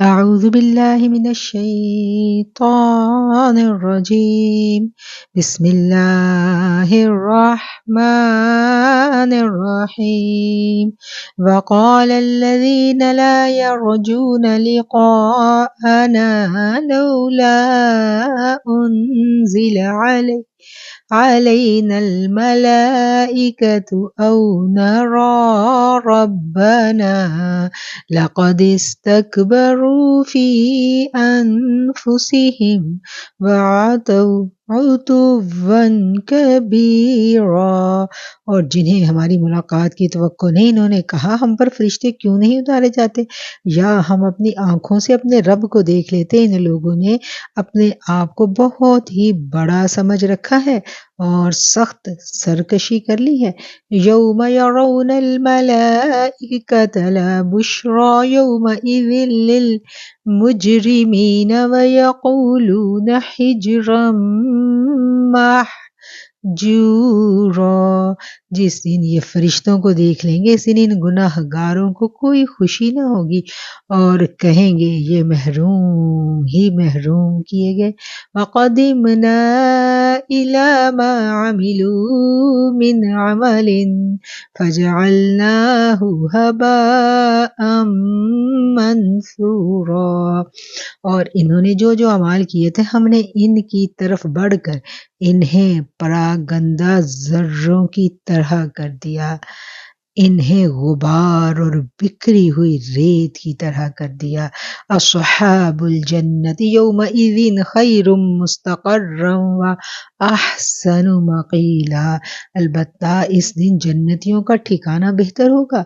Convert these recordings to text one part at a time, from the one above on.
أعوذ بالله من الشيطان الرجيم بسم الله الرحمن الرحيم وقال الذين لا يرجون لقاءنا لولا أنزل علينا الملائكة أو نرى ربنا لقد استكبروا في أنفسهم وعتوا عتوا كبیرا، اور جنہیں ہماری ملاقات کی توقع نہیں، انہوں نے کہا ہم پر فرشتے کیوں نہیں اتارے جاتے یا ہم اپنی آنکھوں سے اپنے رب کو دیکھ لیتے۔ ان لوگوں نے اپنے آپ کو بہت ہی بڑا سمجھ رکھا ہے اور سخت سرکشی کر لی ہے۔ یوم یرون الملائکۃ لا بشری یومئذ للمجرمین ویقولون حجرا محجورا، جس دن یہ فرشتوں کو دیکھ لیں گے اس دن ان گناہ گاروں کو کوئی خوشی نہ ہوگی اور کہیں گے یہ محروم ہی محروم کیے گئے۔ وَقَدِمْنَا إِلَى مَا عَمِلُوا مِنْ عَمَلٍ فَجَعَلْنَاهُ هَبَاءً مَنْثُورًا، اور انہوں نے جو جو اعمال کیے تھے ہم نے ان کی طرف بڑھ کر انہیں پراگندہ ذروں کی طرح کر دیا، انہیں غبار اور بکھری ہوئی ریت کی طرح کر دیا۔ اصحاب الجنت یومئذ خیر مستقرا واحسن مقیلا، البتہ اس دن جنتیوں کا ٹھکانہ بہتر ہوگا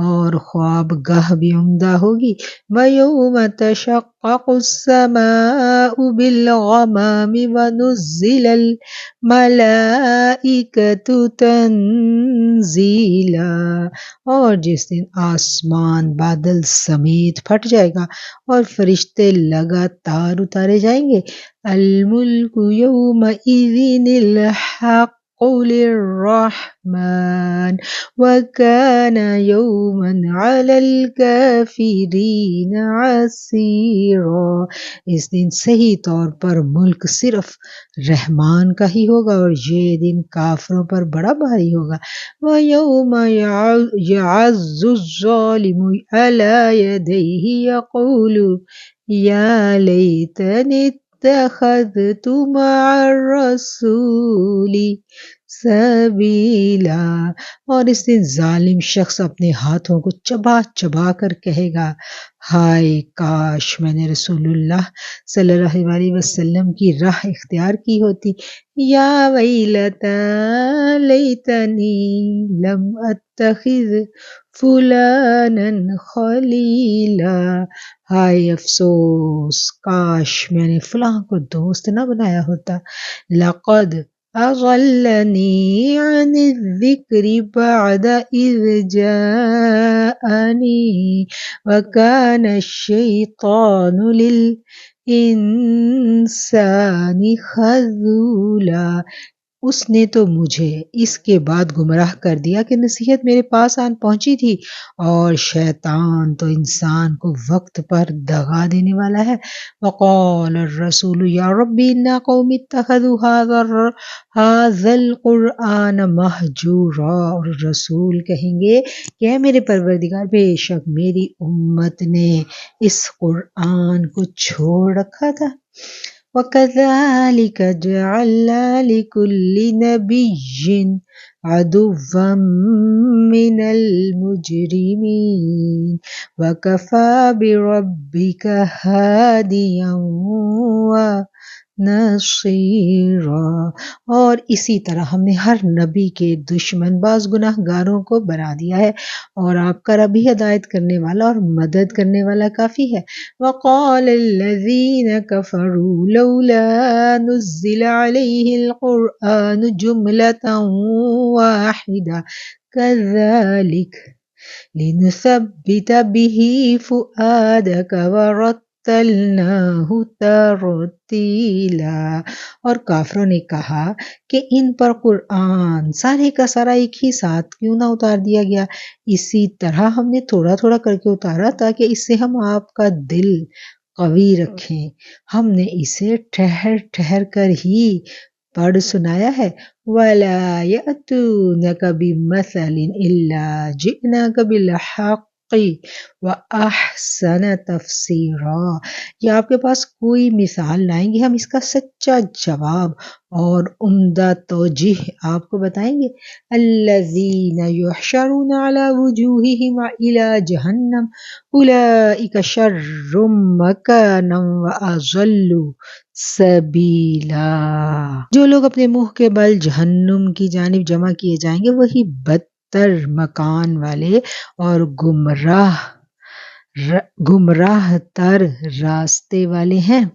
اور خواب گاہ بھی عمدہ ہوگی۔ وَيَوْمَ تَشَقَّقُ السَّمَاءُ بِالْغَمَامِ وَنُزِّلَ الْمَلَائِكَةُ تَنزِيلًا، اور جس دن آسمان بادل سمیت پھٹ جائے گا اور فرشتے لگاتار اتارے جائیں گے۔ الملک یومئذ الحق للرحمن وكان يوما على الكافرين عسيرا، اس دن صحیح طور پر ملک صرف رحمان کا ہی ہوگا اور یہ دن کافروں پر بڑا بھاری ہوگا۔ وَيَوْمَ يَعَضُّ الظَّالِمُ عَلَى يَدَيْهِ يَقُولُ يَا لَيْتَنِي اتَّخَذْتُ مَعَ الرَّسُولِ سبیلا، اور اس دن ظالم شخص اپنے ہاتھوں کو چبا چبا کر کہے گا ہائے کاش میں نے رسول اللہ صلی اللہ علیہ وسلم کی راہ اختیار کی ہوتی۔ یا ویلتا لیتنی لم اتخذ فلانا خلیلا، ہائے افسوس کاش میں نے فلاں کو دوست نہ بنایا ہوتا۔ لقد اضلنی عن الذکر بعد اذ جاءنی وکان الشیطان للانسان خذولا، اس نے تو مجھے اس کے بعد گمراہ کر دیا کہ نصیحت میرے پاس آن پہنچی تھی، اور شیطان تو انسان کو وقت پر دغا دینے والا ہے۔ وقال الرسول یا ربی ان قوم اتخذوا هذا القرآن مہجورا، اور رسول کہیں گے کہ اے میرے پروردگار بے شک میری امت نے اس قرآن کو چھوڑ رکھا تھا۔ وَكَذَلِكَ جَعَلْنَا لِكُلِّ نَبِيٍّ عَدُوًّا مِّنَ الْمُجْرِمِينَ وَكَفَى بِرَبِّكَ هَادِيًا وَنَصِيرًا، اور اسی طرح ہم نے ہر نبی کے دشمن بعض گناہ گاروں کو بنا دیا ہے، اور آپ کا رب ہی ہدایت کرنے والا اور مدد کرنے والا کافی ہے۔ وَقَالَ الَّذِينَ كَفَرُوا لَوْلَا نُزِّلَ عَلَيْهِ الْقُرْآنُ جُمْلَةً وَاحِدَةً كَذَلِكَ لِنُثَبِّتَ بِهِ فُؤَادَكَ بَدَّلْنَاهُ تَرْتِيلًا۔ اور کافروں نے کہا کہ ان پر قرآن سارے کا سارا ایک ہی ساتھ کیوں نہ اتار دیا گیا، اسی طرح ہم نے تھوڑا تھوڑا کر کے اتارا تاکہ اس سے ہم آپ کا دل قوی رکھیں۔ ہم نے اسے ٹھہر ٹھہر کر ہی پڑھ سنایا ہے۔ وَلَا يَأْتُونَكَ بِمَثَلٍ إِلَّا جِئْنَاكَ بِالْحَقِّ وَأَحْسَنَ تَفْسِيرًا۔ یہ آپ کے پاس کوئی مثال لائیں گے، ہم اس کا سچا جواب اور عمدہ توجیہ آپ کو بتائیں گے۔ الَّذِينَ يُحْشَرُونَ عَلَى وُجُوهِهِمْ إِلَى جَهَنَّمَ أُولَئِكَ شَرٌّ مَكَانًا وَأَضَلُّ سَبِيلًا۔ جو لوگ اپنے منہ کے بل جہنم کی جانب جمع کیے جائیں گے وہی بدتر مکان والے اور گمراہ تر راستے والے ہیں۔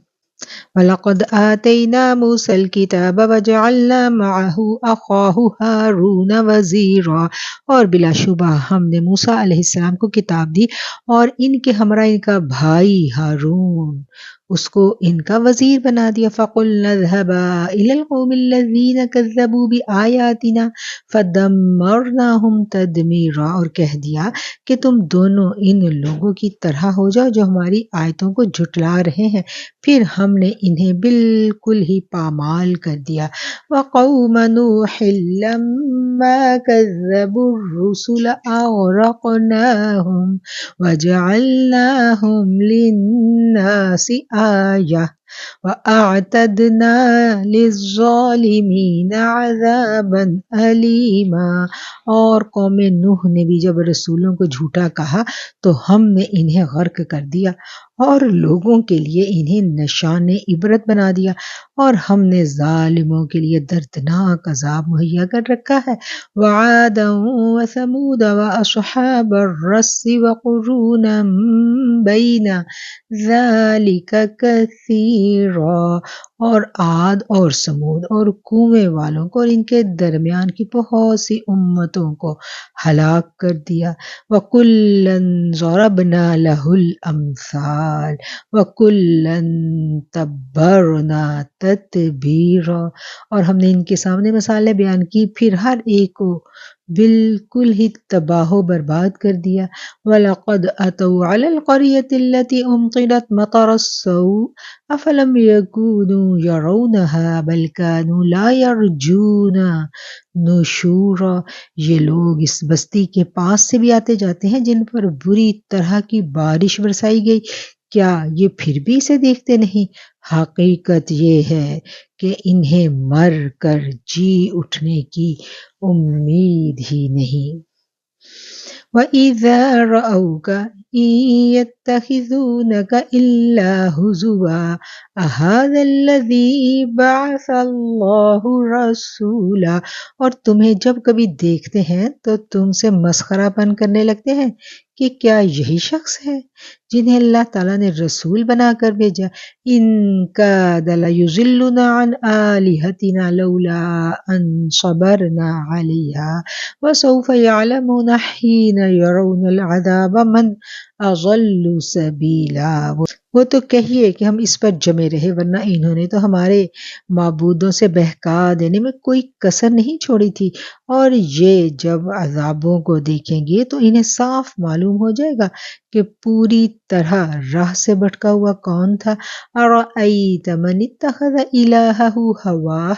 وَلَقَدْ آتَيْنَا مُوسَى الْكِتَابَ وَجَعَلْنَا مَعَهُ أَخَاهُ هَارُونَ وَزِيرًا۔ اور بلا شبہ ہم نے موسیٰ علیہ السلام کو کتاب دی اور ان کے ہمراہ ان کا بھائی ہارون اس کو ان کا وزیر بنا دیا۔ فَقُلْنَا اذْهَبَا إِلَى الْقَوْمِ الَّذِينَ كَذَّبُوا بِآيَاتِنَا فَدَمَّرْنَاهُمْ تَدْمِيرًا۔ اور کہہ دیا کہ تم دونوں ان لوگوں کی طرح ہو جاؤ جو ہماری آیتوں کو جھٹلا رہے ہیں، پھر ہم نے انہیں بالکل ہی پامال کر دیا۔ وَقَوْمَ نُوحٍ لَمَّا كَذَّبُوا الرُّسُلَ أَغْرَقْنَاهُمْ وَجَعَلْنَاهُمْ لِلنَّاسِ آيَةً وَأَعْتَدْنَا لِلظَّالِمِينَ عَذَابًا أَلِيمًا۔ اور قوم نوح نے بھی جب رسولوں کو جھوٹا کہا تو ہم نے انہیں غرق کر دیا اور لوگوں کے لیے انہیں نشان عبرت بنا دیا، اور ہم نے ظالموں کے لیے دردناک عذاب مہیا کر رکھا ہے۔ وَعَادًا وَثَمُودَ وَأَصْحَابَ الرَّسِّ وَقُرُونًا بَيْنَ ذَلِكَ كَثِيرًا۔ اور عاد اور سمود اور کنویں والوں کو اور ان کے درمیان کی بہت سی امتوں کو ہلاک کر دیا۔ وَكُلًّا ضَرَبْنَا لَهُ الْأَمْثَالَ وَكُلًّا تَبَّرْنَا تَتْبِيرًا۔ اور ہم نے ان کے سامنے مثالیں بیان کی، پھر ہر ایک کو بالکل ہی تباہ و برباد کر دیا۔ وَلَقَدْ أَتَوْا عَلَى الْقَرْيَةِ الَّتِي أُمْطِرَتْ مَطَرَ السَّوْءِ أَفَلَمْ يَكُونُوا يَرَوْنَهَا بَلْ كَانُوا لَا يَرْجُونَ نُشُورًا۔ یہ لوگ اس بستی کے پاس سے بھی آتے جاتے ہیں جن پر بری طرح کی بارش برسائی گئی، کیا یہ پھر بھی اسے دیکھتے نہیں؟ حقیقت یہ ہے کہ انہیں مر کر جی اٹھنے کی امید ہی نہیں۔ وَإِذَا رَأَوْكَ إِن يَتَّخِذُونَكَ إِلَّا هُزُوًا أَهَذَا الَّذِي بَعَثَ اللَّهُ رَسُولًا۔ اور تمہیں جب کبھی دیکھتے ہیں تو تم سے مسخرہ پن کرنے لگتے ہیں کہ کیا یہی شخص ہے جنہیں اللہ تعالیٰ نے رسول بنا کر بھیجا۔ إِن كَادَ لَيُضِلُّنَا عَنْ آلِهَتِنَا لَوْلَا أَن صَبَرْنَا عَلَيْهَا وَسَوْفَ يَعْلَمُونَ حِينَ يَرَوْنَ الْعَذَابَ مَنْ أَضَلُّ سَبِيلًا۔ وہ تو کہیے کہ ہم اس پر جمے رہے، ورنہ انہوں نے تو ہمارے معبودوں سے بہکا دینے میں کوئی کسر نہیں چھوڑی تھی، اور یہ جب عذابوں کو دیکھیں گے تو انہیں صاف معلوم ہو جائے گا کہ پوری طرح راہ سے بھٹکا ہوا کون تھا۔ أَرَأَيْتَ مَنِ اتَّخَذَ إِلَٰهَهُ هَوَاهُ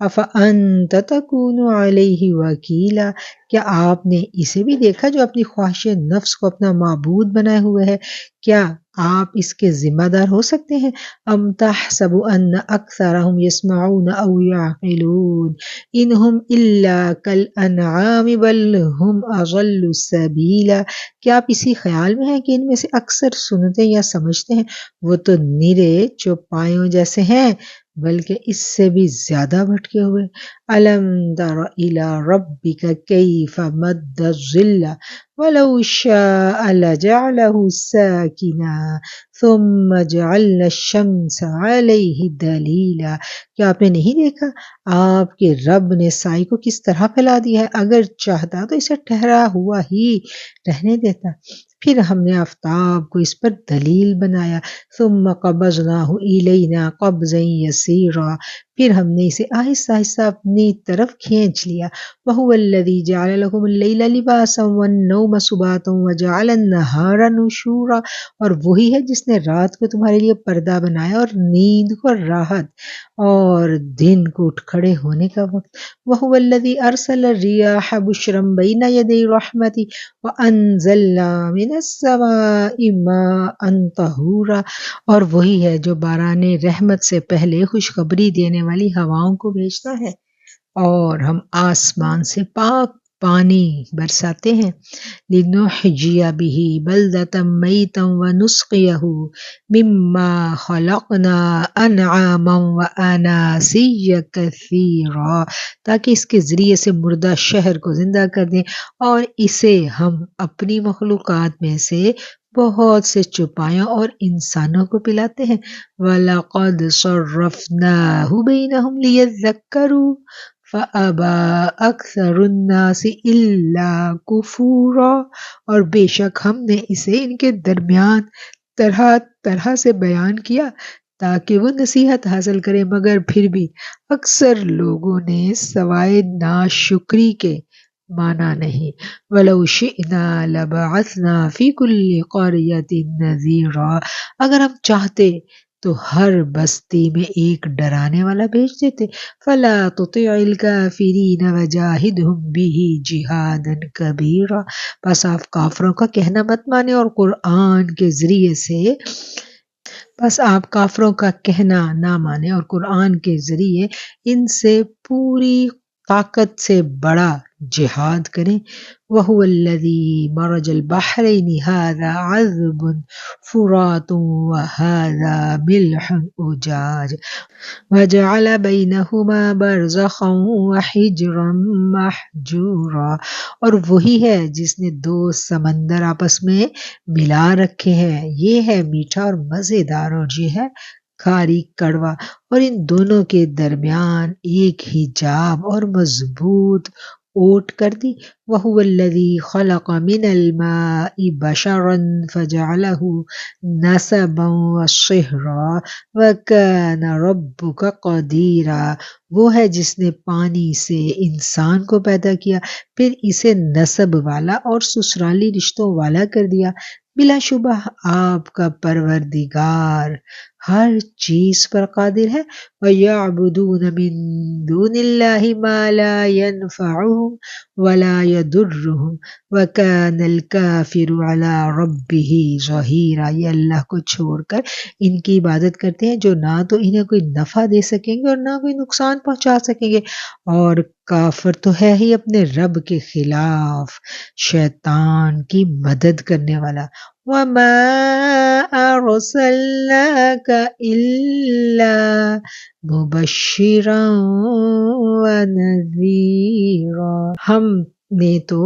أَفَأَنْتَ تَكُونُ عَلَيْهِ وَكِيلًا۔ کیا آپ نے اسے بھی دیکھا جو اپنی خواہش نفس کو اپنا معبود بنائے ہوئے ہے؟ کیا آپ اس کے ذمہ دار ہو سکتے ہیں؟ أَمْ تَحْسَبُ أَنَّ أَكْثَرَهُمْ يَسْمَعُونَ أَوْ يَعْقِلُونَ إِنْ هُمْ إِلَّا كَالْأَنْعَامِ بَلْ هُمْ أَضَلُّ سَبِيلًا۔ کیا آپ اسی خیال میں ہیں کہ ان میں سے اکثر سنتے یا سمجھتے ہیں؟ وہ تو نرے چوپایوں جیسے ہیں، بلکہ اس سے بھی زیادہ بھٹکے ہوئے۔ أَلَمْ تَرَ إِلَى رَبِّكَ كَيْفَ مَدَّ الظِّلَّ وَلَوْ شَاءَ لَجَعَلَهُ سَاكِنًا ثُمَّ جَعَلْنَا الشَّمْسَ عَلَيْهِ دَلِيلًا۔ کیا آپ نے نہیں دیکھا آپ کے رب نے سائے کو کس طرح پھیلا دیا ہے، اگر چاہتا تو اسے ٹھہرا ہوا ہی رہنے دیتا، پھر ہم نے آفتاب کو اس پر دلیل بنایا، ثم قبضناہ الینا قبضا یسیرا، پھر ہم نے اسے آہستہ آہستہ اپنی طرف کھینچ لیا۔ وَهُوَ الَّذِي جَعَلَ لَكُمُ اللَّيْلَ لِبَاسًا وَالنَّوْمَ سُبَاتًا وَجَعَلَ النَّهَارَ نُشُورًا، اور وہی ہے جس نے رات کو تمہارے لیے پردہ بنایا اور نیند کو راحت، اور دن کو اٹھ کھڑے ہونے کا وقت۔ وَهُوَ الَّذِي أَرْسَلَ الرِّيَاحَ بُشْرًا بَيْنَ يَدَيْ رَحْمَتِهِ وَأَنزَلْنَا مِنَ السَّمَاءِ مَاءً طَهُورًا، اور وہی ہے جو باران رحمت سے پہلے خوشخبری دینے والی ہواؤں کو بھیجتا ہے، اور ہم آسمان سے پاک پانی برساتے ہیں۔ لِنُحْيِيَ بِهِ بَلْدَةً مَيْتًا وَنُسْقِيَهُ مِمَّا خَلَقْنَا أَنْعَامًا وَأَنَاسِيَّ كَثِيرًا، تاکہ اس کے ذریعے سے مردہ شہر کو زندہ کر دیں، اور اسے ہم اپنی مخلوقات میں سے بہت سے چوپایوں اور انسانوں کو پلاتے ہیں۔ وَلَقَدْ صَرَّفْنَاهُ بَيْنَهُمْ لِيَذَّكَّرُوا فَأَبَى أَكْثَرُ النَّاسِ إِلَّا كُفُورًا، اور بے شک ہم نے اسے ان کے درمیان طرح طرح سے بیان کیا تاکہ وہ نصیحت حاصل کریں، مگر پھر بھی اکثر لوگوں نے سوائے ناشکری کے مانا نہیں۔ وَلَوْ شِئْنَا لَبَعَثْنَا فِي كُلِّ قَرْيَةٍ نَذِيرًا، اگر ہم چاہتے تو ہر بستی میں ایک ڈرانے والا بھیج دیتے۔ فَلَا تُطِعِ الْكَافِرِينَ وَجَاهِدْهُمْ بِهِ جِهَادًا كَبِيرًا، بس آپ کافروں کا کہنا مت مانے اور قرآن کے ذریعے سے نہ مانے اور قرآن کے ذریعے ان سے پوری طاقت سے بڑا جہاد کریں۔ وَهُوَ الَّذِي مَرَجَ الْبَحْرَيْنِ هَذَا عَذْبٌ فُرَاتٌ وَهَذَا مِلْحٌ أُجَاجٌ وَجَعَلَ بَيْنَهُمَا بَرْزَخًا وَحِجْرًا مَحْجُورًا، اور وہی ہے جس نے دو سمندر آپس میں ملا رکھے ہیں، یہ ہے میٹھا اور مزیدار، اور یہ ہے کھاری کڑوا، اور ان دونوں کے درمیان ایک حجاب اور مضبوط اوٹ کر دی۔ وَهُوَ الَّذِي خَلَقَ مِنَ الْمَاءِ بَشَرًا فَجَعَلَهُ نَسَبًا وَصِهْرًا وَكَانَ رَبُّكَ قَدِيرًا، وہ ہے جس نے پانی سے انسان کو پیدا کیا، پھر اسے نسب والا اور سسرالی رشتوں والا کر دیا۔ بلا شبہ آپ کا پروردگار ہر چیز پر قادر ہے۔ وَيَعْبُدُونَ مِن دُونِ اللَّهِ مَا لَا يَنفَعُهُمْ وَلَا يَضُرُّهُمْ وَكَانَ الْكَافِرُ عَلَى رَبِّهِ ظَهِيرًا، یہ اللہ کو چھوڑ کر ان کی عبادت کرتے ہیں جو نہ تو انہیں کوئی نفع دے سکیں گے اور نہ کوئی نقصان پہنچا سکیں گے، اور کافر تو ہے ہی اپنے رب کے خلاف شیطان کی مدد کرنے والا۔ وَمَا أَرْسَلْنَاكَ إِلَّا مُبَشِّرًا وَنَذِيرًا، ہم نے تو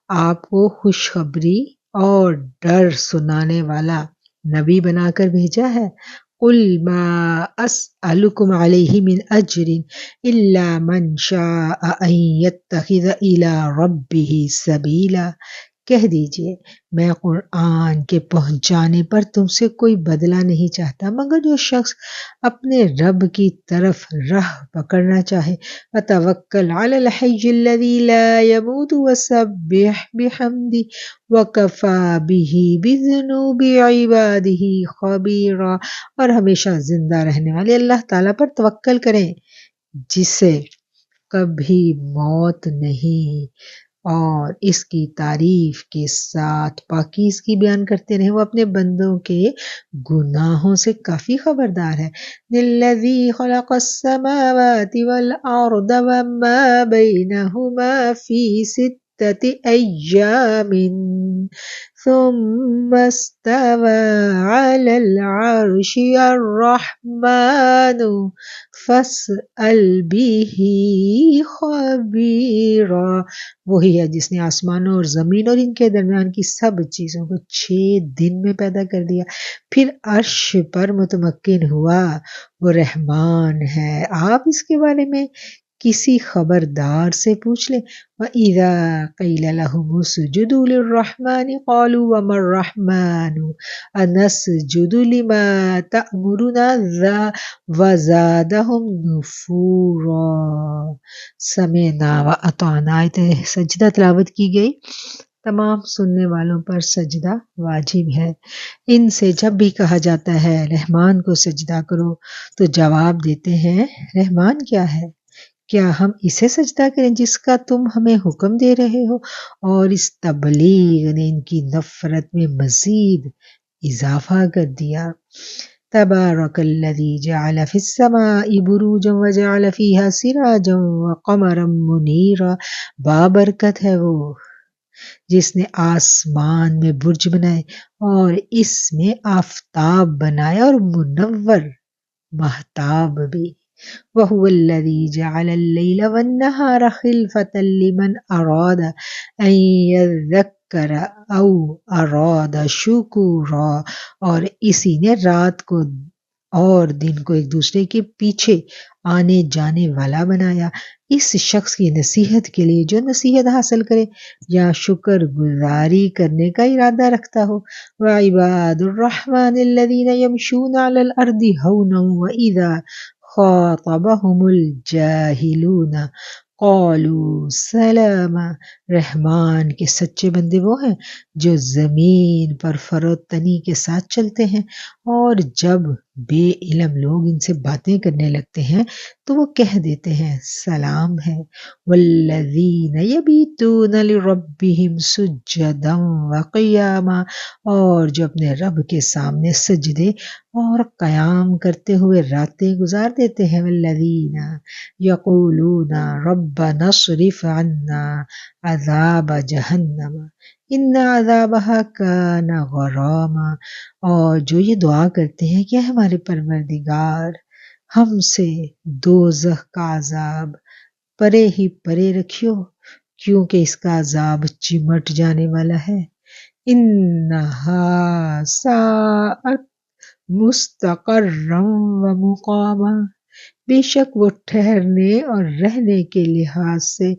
آپ کو خوشخبری اور ڈر سنانے والا نبی بنا کر بھیجا ہے۔ قُلْ مَا أَسْأَلُكُمْ عَلَيْهِ مِنْ أَجْرٍ إِلَّا مَنْ شَاءَ أَنْ يَتَّخِذَ إِلَىٰ رَبِّهِ سَبِيلًا، کہہ دیجئے میں قرآن کے پہنچانے پر تم سے کوئی بدلہ نہیں چاہتا، مگر جو شخص اپنے رب کی طرف راہ پکڑنا چاہے۔ وَتَوَكَّلْ عَلَى الْحَيِّ الَّذِي لَا يَمُوتُ وَسَبِّحْ بِحَمْدِهِ وَكَفَىٰ بِهِ بِذُنُوبِ عِبَادِهِ خَبِيرًا، اور ہمیشہ زندہ رہنے والے اللہ تعالیٰ پر توکل کریں جسے کبھی موت نہیں، اور اس کی تعریف کے ساتھ پاکیزگی بیان کرتے رہیں، وہ اپنے بندوں کے گناہوں سے کافی خبردار ہے۔ الَّذِي خَلَقَ السَّمَاوَاتِ وَالْأَرْضَ وَمَا بَيْنَهُمَا فِي سِتَّةِ أَيَّامٍ ثُمَّ اسْتَوَىٰ عَلَى الْعَرْشِ الرَّحْمَنُ فَاسْأَلْ بِهِ خَبِيرًا، وہی ہے جس نے آسمانوں اور زمین اور ان کے درمیان کی سب چیزوں کو 6 دن میں پیدا کر دیا، پھر عرش پر متمکن ہوا، وہ رحمان ہے، آپ اس کے بارے میں کسی خبردار سے پوچھ لے۔ وَإِذَا قِيلَ لَهُمُ اسْجُدُوا لِلرَّحْمَنِ قَالُوا وَمَا الرَّحْمَنُ أَنَسْجُدُ لِمَا تَأْمُرُنَا وَزَادَهُمْ نُفُورًا۔ سمعنا وَأَطَعْنَا آیت سجدہ تلاوت کی گئی۔ تمام سننے والوں پر سجدہ واجب ہے۔ ان سے جب بھی کہا جاتا ہے رحمان کو سجدہ کرو تو جواب دیتے ہیں رحمان کیا ہے؟ کیا ہم اسے سجدہ کریں جس کا تم ہمیں حکم دے رہے ہو؟ اور اس تبلیغ نے ان کی نفرت میں مزید اضافہ کر دیا۔ تبارک الذی جعل فی السماء بروجا وجعل فیہا سراجا وقمرا منیرا۔ بابرکت ہے وہ جس نے آسمان میں برج بنائے اور اس میں آفتاب بنائے اور منور مہتاب بھی۔ وَهُوَ الَّذِي جَعَلَ اللَّيْلَ وَالنَّهَارَ خِلْفَةً لِمَنْ أَرَادَ أَن يَذَّكَّرَ أَوْ أَرَادَ شُكُورًا۔ اور اسی نے رات کو اور دن کو ایک دوسرے کے پیچھے آنے جانے والا بنایا، اس شخص کی نصیحت کے لیے جو نصیحت حاصل کرے یا شکر گزاری کرنے کا ارادہ رکھتا ہو۔ وَعِبَادُ الرَّحْمَنِ الَّذِينَ يَمْشُونَ عَلَى الْأَرْضِ هَوْنًا وَإِذَا خَاطَبَهُمُ الْجَاهِلُونَ قَالُوا سَلَامًا۔ رحمان کے سچے بندے وہ ہیں جو زمین پر فروتنی کے ساتھ چلتے ہیں، اور جب بے علم لوگ ان سے باتیں کرنے لگتے ہیں تو وہ کہہ دیتے ہیں سلام ہے۔ وَالَّذِينَ يَبِيتُونَ لِرَبِّهِمْ سُجَّدًا وَقِيَامًا۔ اور جو اپنے رب کے سامنے سجدے اور قیام کرتے ہوئے راتیں گزار دیتے ہیں۔ وَالَّذِينَ يَقُولُونَ رَبَّنَا اصْرِفْ عَنَّا عَذَابَ جَهَنَّمَ إِنَّ عَذَابَهَا كَانَ غَرَامًا۔ اور جو یہ دعا کرتے ہیں کہ ہمارے پروردگار ہم سے دوزخ کا عذاب پرے ہی پرے رکھیو کیونکہ اس کا عذاب چمٹ جانے والا ہے۔ انہا ساءت مستقرا ومقاما۔ بے شک وہ ٹھہرنے اور رہنے کے لحاظ سے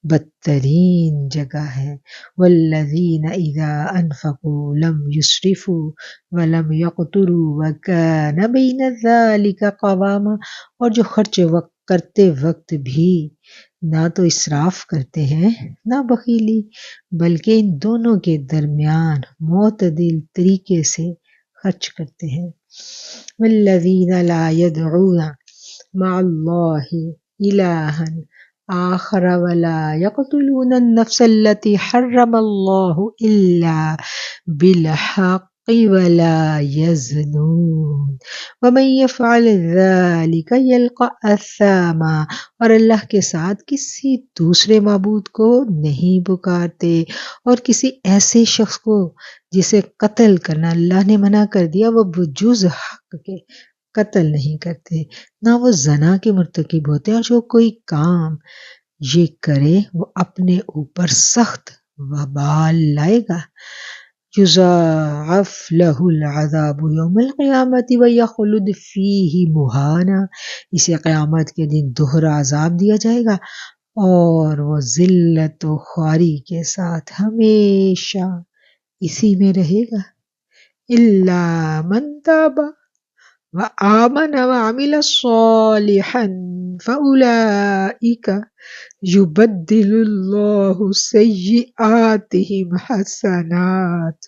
بدترین جگہ ہے۔ والذین اذا انفقوا لم یسرفوا ولم یقتروا وکان بین ذلک قواما۔ اور جو خرچ کرتے وقت بھی نہ تو اسراف کرتے ہیں نہ بخیلی، بلکہ ان دونوں کے درمیان معتدل طریقے سے خرچ کرتے ہیں۔ والذین لا يدعون مع اللہ الہا آخر ولا يقتلون النفس التي حرم اللہ الا بالحق ولا يزنون ومن يفعل ذلك يلقى اثاما۔ اور اللہ کے ساتھ کسی دوسرے معبود کو نہیں پکارتے، اور کسی ایسے شخص کو جسے قتل کرنا اللہ نے منع کر دیا وہ بجز حق کے قتل نہیں کرتے، نہ وہ زنا کے مرتکب ہوتے، اور جو کوئی کام یہ کرے وہ اپنے اوپر سخت وبال لائے گا۔ یضاعف لہ العذاب یوم القیامۃ ویخلد فیہ مہانا۔ اسے قیامت کے دن دوہرا عذاب دیا جائے گا اور وہ ذلت و خواری کے ساتھ ہمیشہ اسی میں رہے گا۔ الا من تاب وآمن وعمل صالحا فأولئک یبدل اللہ سیئاتہم حسنات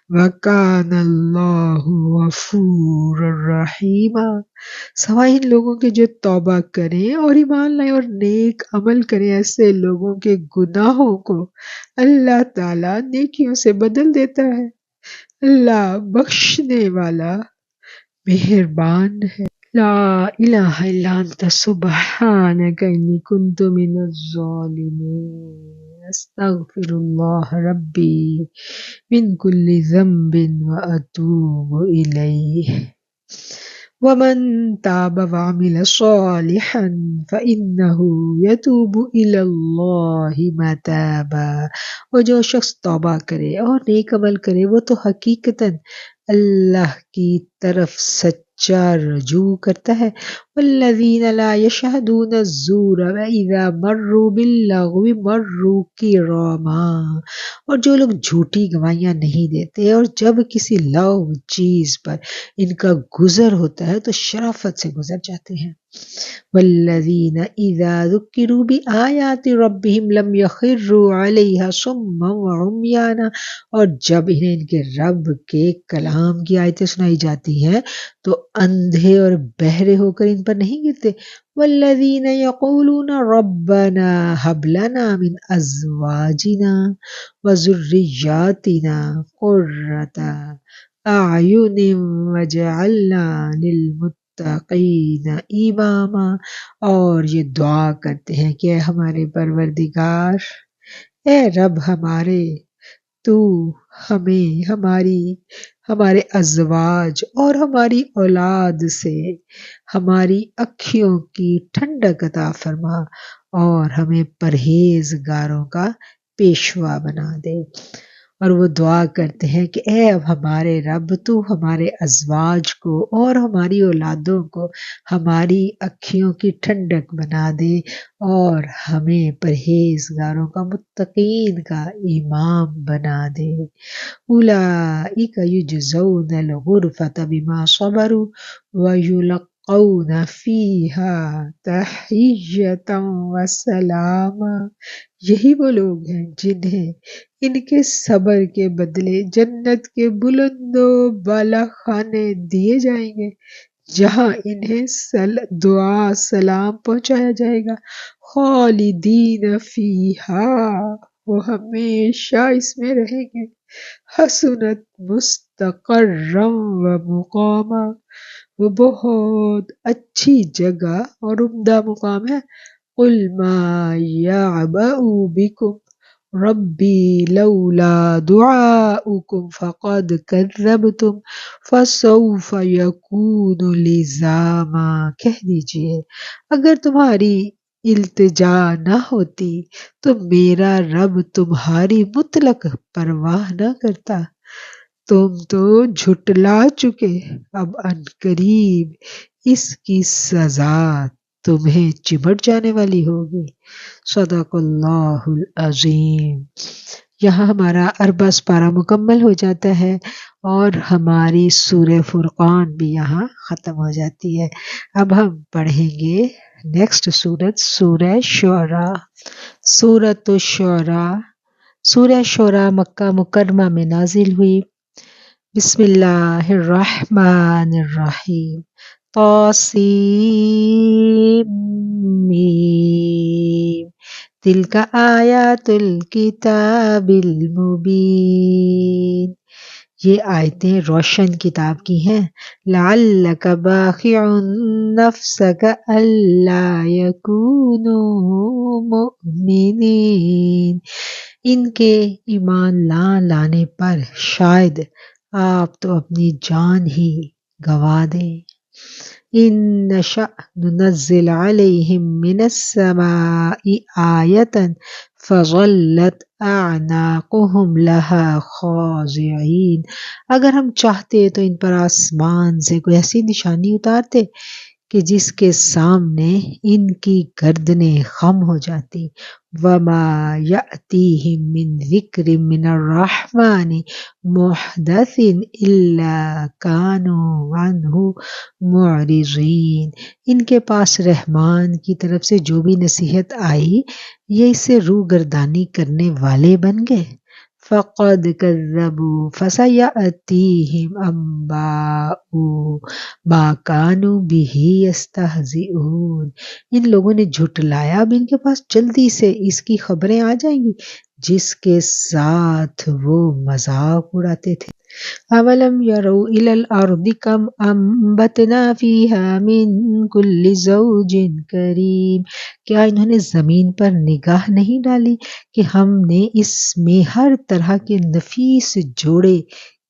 وکان اللہ غفورا رحیما۔ سوائے ان لوگوں کے جو توبہ کریں اور ایمان لائیں اور نیک عمل کریں، ایسے لوگوں کے گناہوں کو اللہ تعالیٰ نیکیوں سے بدل دیتا ہے۔ اللہ بخشنے والا مہربان ہے۔ لا الہ الا انت سبحانک انی کنت من الظالمین۔ استغفر اللہ ربی من کل ذنب واتوب الیہ۔ ومن تاب وعمل صالحا فإنہ یتوب الی اللہ متابا۔ اور جو شخص توبہ کرے اور نیک عمل کرے وہ تو حقیقتاً اللہ کی طرف سچا رجوع کرتا ہے۔ والذین لا یشہدون الزور وإذا مروا باللغو مروا کراما، اور جو لوگ جھوٹی گواہیاں نہیں دیتے اور جب کسی لغو چیز پر ان کا گزر ہوتا ہے تو شرافت سے گزر جاتے ہیں۔ والذین اذا ذکروا بآیات ربہم لم یخروا علیہا صما وعمیانا، اور جب انہیں ان کے رب کے کلام کی آیتیں سنائی جاتی ہیں تو اندھے اور بہرے ہو کر ان پر نہیں گرتے۔ والذین یقولون ربنا ھب لنا من ازواجنا وذریاتنا قرۃ اعین وجعلنا للمتقین اماما، اور یہ دعا کرتے ہیں کہ اے ہمارے پروردگار، اے رب ہمارے، تو ہمیں ہمارے ازواج اور ہماری اولاد سے ہماری اکھیوں کی ٹھنڈک عطا فرما اور ہمیں پرہیزگاروں کا پیشوا بنا دے۔ اور وہ دعا کرتے ہیں کہ اے اب ہمارے رب، تو ہمارے ازواج کو اور ہماری اولادوں کو ہماری اکھیوں کی ٹھنڈک بنا دے اور ہمیں پرہیزگاروں کا، متقین کا امام بنا دے۔ اولئک یجزون الغرفۃ بما صبروا ویلقون فیہا تحیۃ وسلاما، یہی وہ لوگ ہیں جنہیں ان کے صبر کے بدلے جنت کے بلند و بالا خانے دیے جائیں گے، جہاں انہیں دعا سلام پہنچایا جائے گا۔ خالدین فیہا، وہ ہمیشہ اس میں رہیں گے۔ حسنت مستقرا و مقاما، وہ بہت اچھی جگہ اور عمدہ مقام ہے۔ قل ما یعبأ بکم ربی لولا دعاؤکم فقد کذبتم فسوف یکون لزاما، کہہ دیجئے اگر تمہاری التجا نہ ہوتی تو میرا رب تمہاری مطلق پرواہ نہ کرتا، تم تو جھٹلا چکے، اب عنقریب اس کی سزا تمہیں چمٹ جانے والی ہوگی۔ صدق اللہ العظیم۔ یہاں ہمارا 40 پارہ مکمل ہو جاتا ہے اور ہماری سورہ فرقان بھی یہاں ختم ہو جاتی ہے۔ اب ہم پڑھیں گے نیکسٹ سورت، سورہ شعراء۔ سورۃ الشعراء، سورہ شعراء مکہ مکرمہ میں نازل ہوئی۔ بسم اللہ الرحمن الرحیم۔ طاسیم، تلک آیات الکتاب المبین، یہ آیتیں روشن کتاب کی ہیں۔ لعلک باخع نفسک الا یکونوا مؤمنین، ان کے ایمان نہ لانے پر شاید آپ تو اپنی جان ہی گنوا دیں۔ ان نشأ ننزل علیہم من السماء آیۃ فظلت اعناقهم لها خاضعین، اگر ہم چاہتے تو ان پر آسمان سے کوئی ایسی نشانی اتارتے کہ جس کے سامنے ان کی گردنیں خم ہو جاتی۔ وما یأتیہم من ذکر من الرحمن محدث الا کانوا عنہ معرضین، ان کے پاس رحمان کی طرف سے جو بھی نصیحت آئی یہ اس سے روگردانی کرنے والے بن گئے۔ فقد کذبوا فسیأتیہم انباء ما کانوا بہ یستہزئون، ان لوگوں نے جھٹلایا، اب ان کے پاس جلدی سے اس کی خبریں آ جائیں گی جس کے ساتھ وہ مذاق اڑاتے تھے۔ اولم یروا الی الارض کم انبتنا فیہا من کل زوج کریم، کیا انہوں نے زمین پر نگاہ نہیں ڈالی کہ ہم نے اس میں ہر طرح کے نفیس جوڑے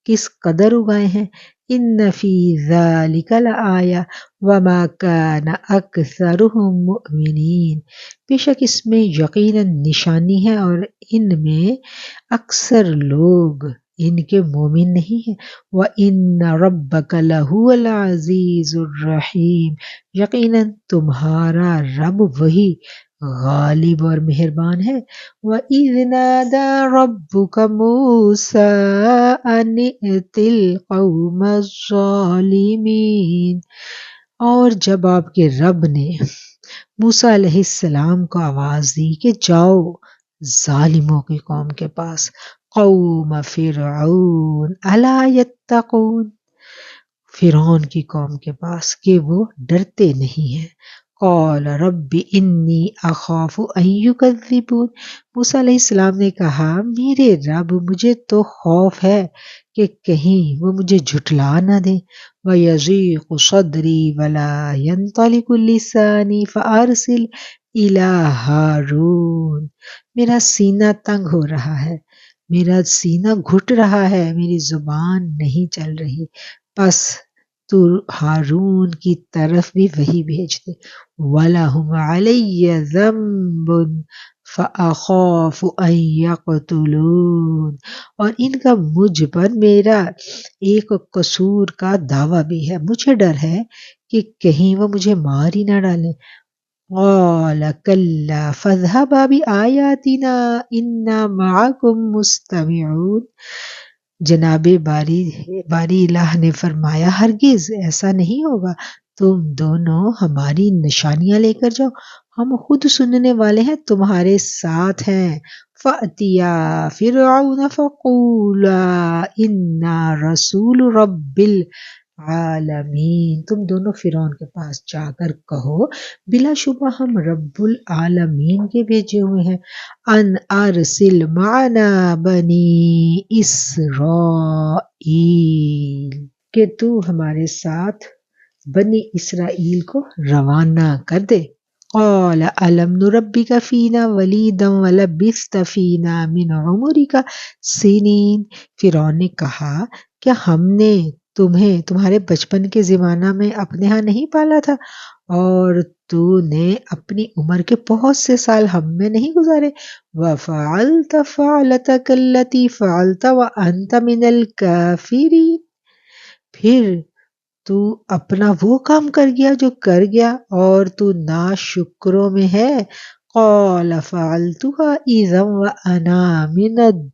کس قدر اگائے ہیں۔ ان فی ذلک لآیہ وما کان اکثرهم مؤمنین، بے شک اس میں یقیناً نشانی ہے اور ان میں اکثر لوگ ان کے مومن نہیں ہیں۔ وَإِنَّ رَبَّكَ لَهُوَ الْعَزِيزُ الرَّحِيمُ، یقیناً تمہارا رب وہی غالب اور مہربان ہے۔ وَإِذْ نَادَى رَبُّكَ مُوسَىٰ أَنِ ائْتِ الْقَوْمَ الظَّالِمِينَ، اور جب آپ کے رب نے موسیٰ علیہ السلام کو آواز دی کہ جاؤ ظالموں کی قوم کے پاس، قوم فرعون الا یتقون، فرعون کی قوم کے پاس کہ وہ ڈرتے نہیں ہیں۔ قال رب انی اخاف ان یکذبون، موسیٰ علیہ السلام نے کہا میرے رب مجھے تو خوف ہے کہ کہیں وہ مجھے جھٹلا نہ دیں۔ وَيَضِيقُ صَدْرِي وَلَا يَنطَلِقُ لِسَانِي فَأَرْسِلْ إِلَىٰ ہارون، میرا سینہ تنگ ہو رہا ہے، میرا سینہ گھٹ رہا ہے، میری زبان نہیں چل رہی، بس تو ہارون کی طرف بھی وہی بھیج دے۔ وَلَهُمْ عَلَيَّ ذَنبٌ فَأَخَافُ أَن يَقْتُلُونِ، اور ان کا مجھ پر میرا ایک قصور کا دعویٰ بھی ہے، مجھے ڈر ہے کہ کہیں وہ مجھے مار ہی نہ ڈالیں۔ قال كلا فاذهبا بآياتنا إنا معكم مستمعون، جناب باری الہ نے فرمایا ہرگز ایسا نہیں ہوگا، تم دونوں ہماری نشانیاں لے کر جاؤ، ہم خود سننے والے ہیں، تمہارے ساتھ ہیں۔ فَأْتِيَا فِرْعَوْنَ فَقُولَا إِنَّا رَسُولُ رَبِّ العالمین، تم دونوں فرعون کے پاس جا کر کہو بلا شبہ ہم رب العالمین کے بھیجے ہوئے ہیں، ان ارسل معنا بنی اسرائیل، کہ تو ہمارے ساتھ بنی اسرائیل کو روانہ کر دے۔ قال الم نربک فینا ولیدا ولبثت فینا من عمرک سنین، فرعون نے کہا کیا ہم نے تمہیں تمہارے بچپن کے زمانہ میں اپنے ہاں نہیں پالا تھا، اور تو نے اپنی عمر کے بہت سے سال ہم میں نہیں گزارے۔ وَفَعَلْتَ فَعْلَتَكَ الَّتِي فَعَلْتَ وَأَنْتَ مِنَ الْكَافِرِينَ، پھر تو اپنا وہ کام کر گیا جو کر گیا اور تو ناشکروں میں ہے۔ قَالَ فَعَلْتُهَا إِذًا وَأَنَا مِنَ الضَّالِّينَ،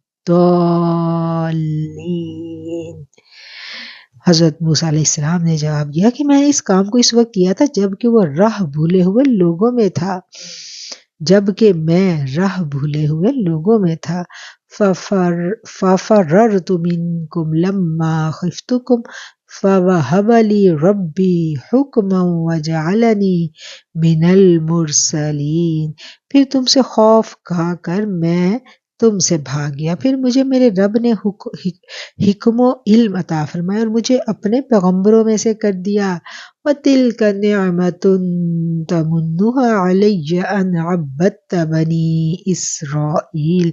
حضرت موسیٰ علیہ السلام نے جواب دیا کہ میں نے اس کام کو اس وقت کیا تھا جب کہ وہ راہ بھولے ہوئے لوگوں میں تھا، فَفَرَرْتُ مِنْكُمْ لَمَّا خِفْتُكُمْ فَوَهَبَ لِي رَبِّي حُکْمًا وَجَعَلَنِی مِنَ الْمُرْسَلِینَ، پھر تم سے خوف کھا کر میں تم سے بھاگ گیا، پھر مجھے میرے رب نے حکم و علم عطا فرمایا اور مجھے اپنے پیغمبروں میں سے کر دیا۔ وَتِلْكَ نِعْمَةٌ تَمُنُّهَا عَلَيَّ أَنْ عَبَّدْتَ بَنِی اسرائیل،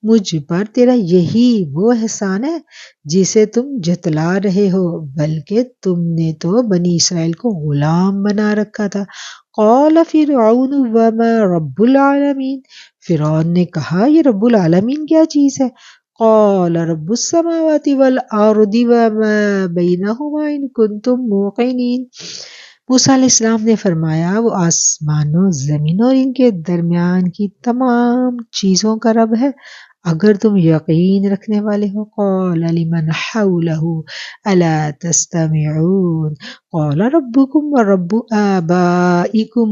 مجھ پر تیرا یہی وہ احسان ہے جسے تم جتلا رہے ہو، بلکہ تم نے تو بنی اسرائیل کو غلام بنا رکھا تھا۔ قال فرعون وما رب العالمین، فرعون نے کہا یہ رب العالمین کیا چیز ہے؟ قال رب السماوات والارض وما بینہما ان کنتم موقنین، موسیٰ علیہ السلام نے فرمایا وہ آسمانوں زمین اور ان کے درمیان کی تمام چیزوں کا رب ہے اگر تم یقین رکھنے والے ہو۔ قال لمن حولہ الا تستمعون قال ربکم ورب آبائکم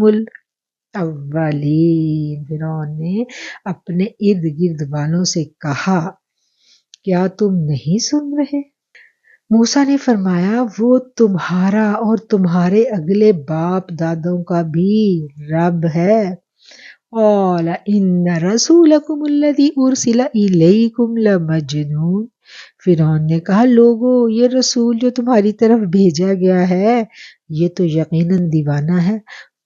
الاولین، فرعون نے اپنے ارد گرد والوں سے کہا کیا تم نہیں سن رہے؟ موسیٰ نے فرمایا وہ تمہارا اور تمہارے اگلے باپ دادوں کا بھی رب ہے۔ قال ان رسولکم الذی ارسل الیکم لمجنون، فرعون نے کہا لوگو یہ رسول جو تمہاری طرف بھیجا گیا ہے یہ تو یقیناً دیوانہ ہے۔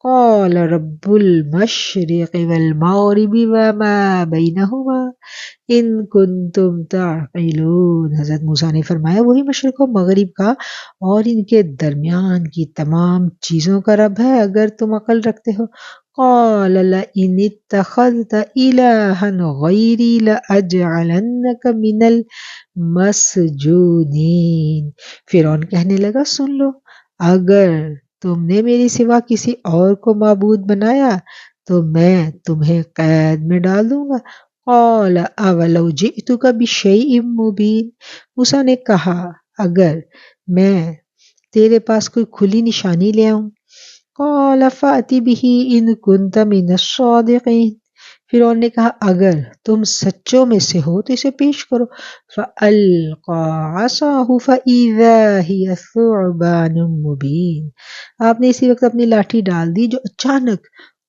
قال رب المشرق والمغرب وما بینہما ان کنتم تعقلون، حضرت موسیٰ نے فرمایا وہی مشرق و مغرب کا اور ان کے درمیان کی تمام چیزوں کا رب ہے اگر تم عقل رکھتے ہو۔ قال لئن اتخذت الہا غیری لأجعلنک من مسجونین۔ فرعون کہنے لگا سن لو، اگر تم نے میری سوا کسی اور کو معبود بنایا تو میں تمہیں قید میں ڈال دوں گا۔ قال اولو جئتک بشیء مبین، موسیٰ نے کہا اگر میں تیرے پاس کوئی کھلی نشانی لے آؤں۔ قال فأت به ان كنت من الصادقین، فرعون نے کہا اگر تم سچوں میں سے ہو تو اسے پیش کرو۔ فألقى عصاه فإذا هي ثعبان مبین، آپ نے اسی وقت اپنی لاٹھی ڈال دی جو اچانک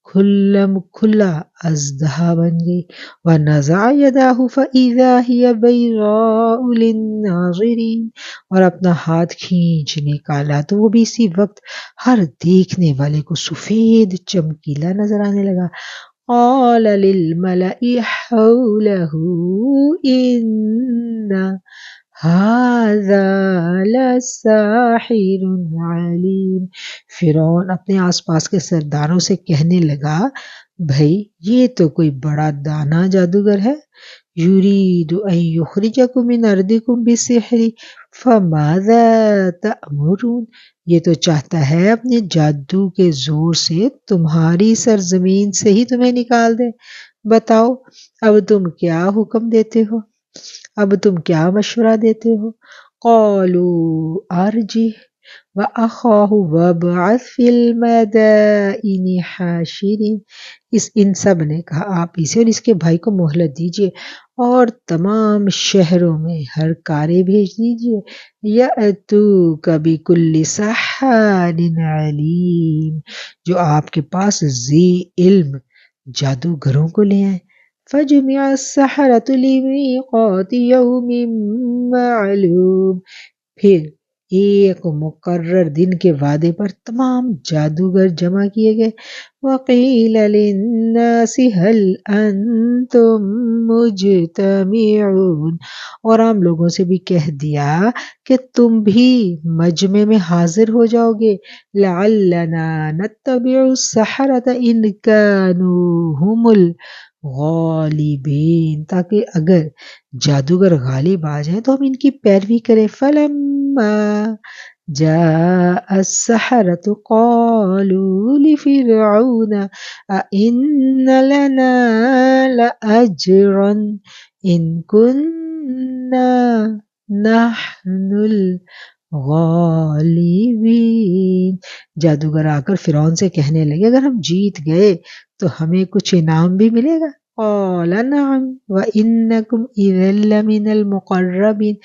کھلا اژدہا بن گئی۔ ونزع يده فإذا هي بيضاء للناظرین، اور اپنا ہاتھ کھینچ نکالا تو وہ بھی اسی وقت ہر دیکھنے والے کو سفید چمکیلا نظر آنے لگا۔ قال للملأ حوله ان هذا لساحر علیم، فرعون اپنے آس پاس کے سرداروں سے کہنے لگا بھئی یہ تو کوئی بڑا دانا جادوگر ہے۔ یرید ان یخرجکم من ارضکم بسحر فماذا تأمرون، یہ تو چاہتا ہے اپنے جادو کے زور سے تمہاری سرزمین سے ہی تمہیں نکال دے، بتاؤ اب تم کیا حکم دیتے ہو، اب تم کیا مشورہ دیتے ہو۔ قالوا ارجہ وأخاہ وابعث فی المدائن حاشرین، ان سب نے کہا آپ اسے اور اس کے بھائی کو مہلت دیجیے اور تمام شہروں میں ہر کارے بھیج دیجیے۔ یأتوک بکل سحار علیم، جو آپ کے پاس ذی علم جادوگروں کو لے آئیں۔ فجمع السحرة لمیقات یوم معلوم، پھر ایک مقرر دن کے وعدے پر تمام جادوگر جمع کیے گئے۔ وقیل للناس هل انتم مجتمعون، اور عام لوگوں سے بھی کہہ دیا کہ تم بھی مجمع میں حاضر ہو جاؤ گے۔ لعلنا نتبع السحرة ان كانوا هم الغالبین، تاکہ اگر جادوگر غالب آ جائیں تو ہم ان کی پیروی کریں۔ فلما جاء السحرة قالوا لفرعون أئن لنا لأجرا إن كنا نحن الغالبین، جادوگر آ کر فرعون سے کہنے لگے اگر ہم جیت گئے تو ہمیں کچھ انعام بھی ملے گا۔ قال نعم وإنكم إذا لمن المقربین،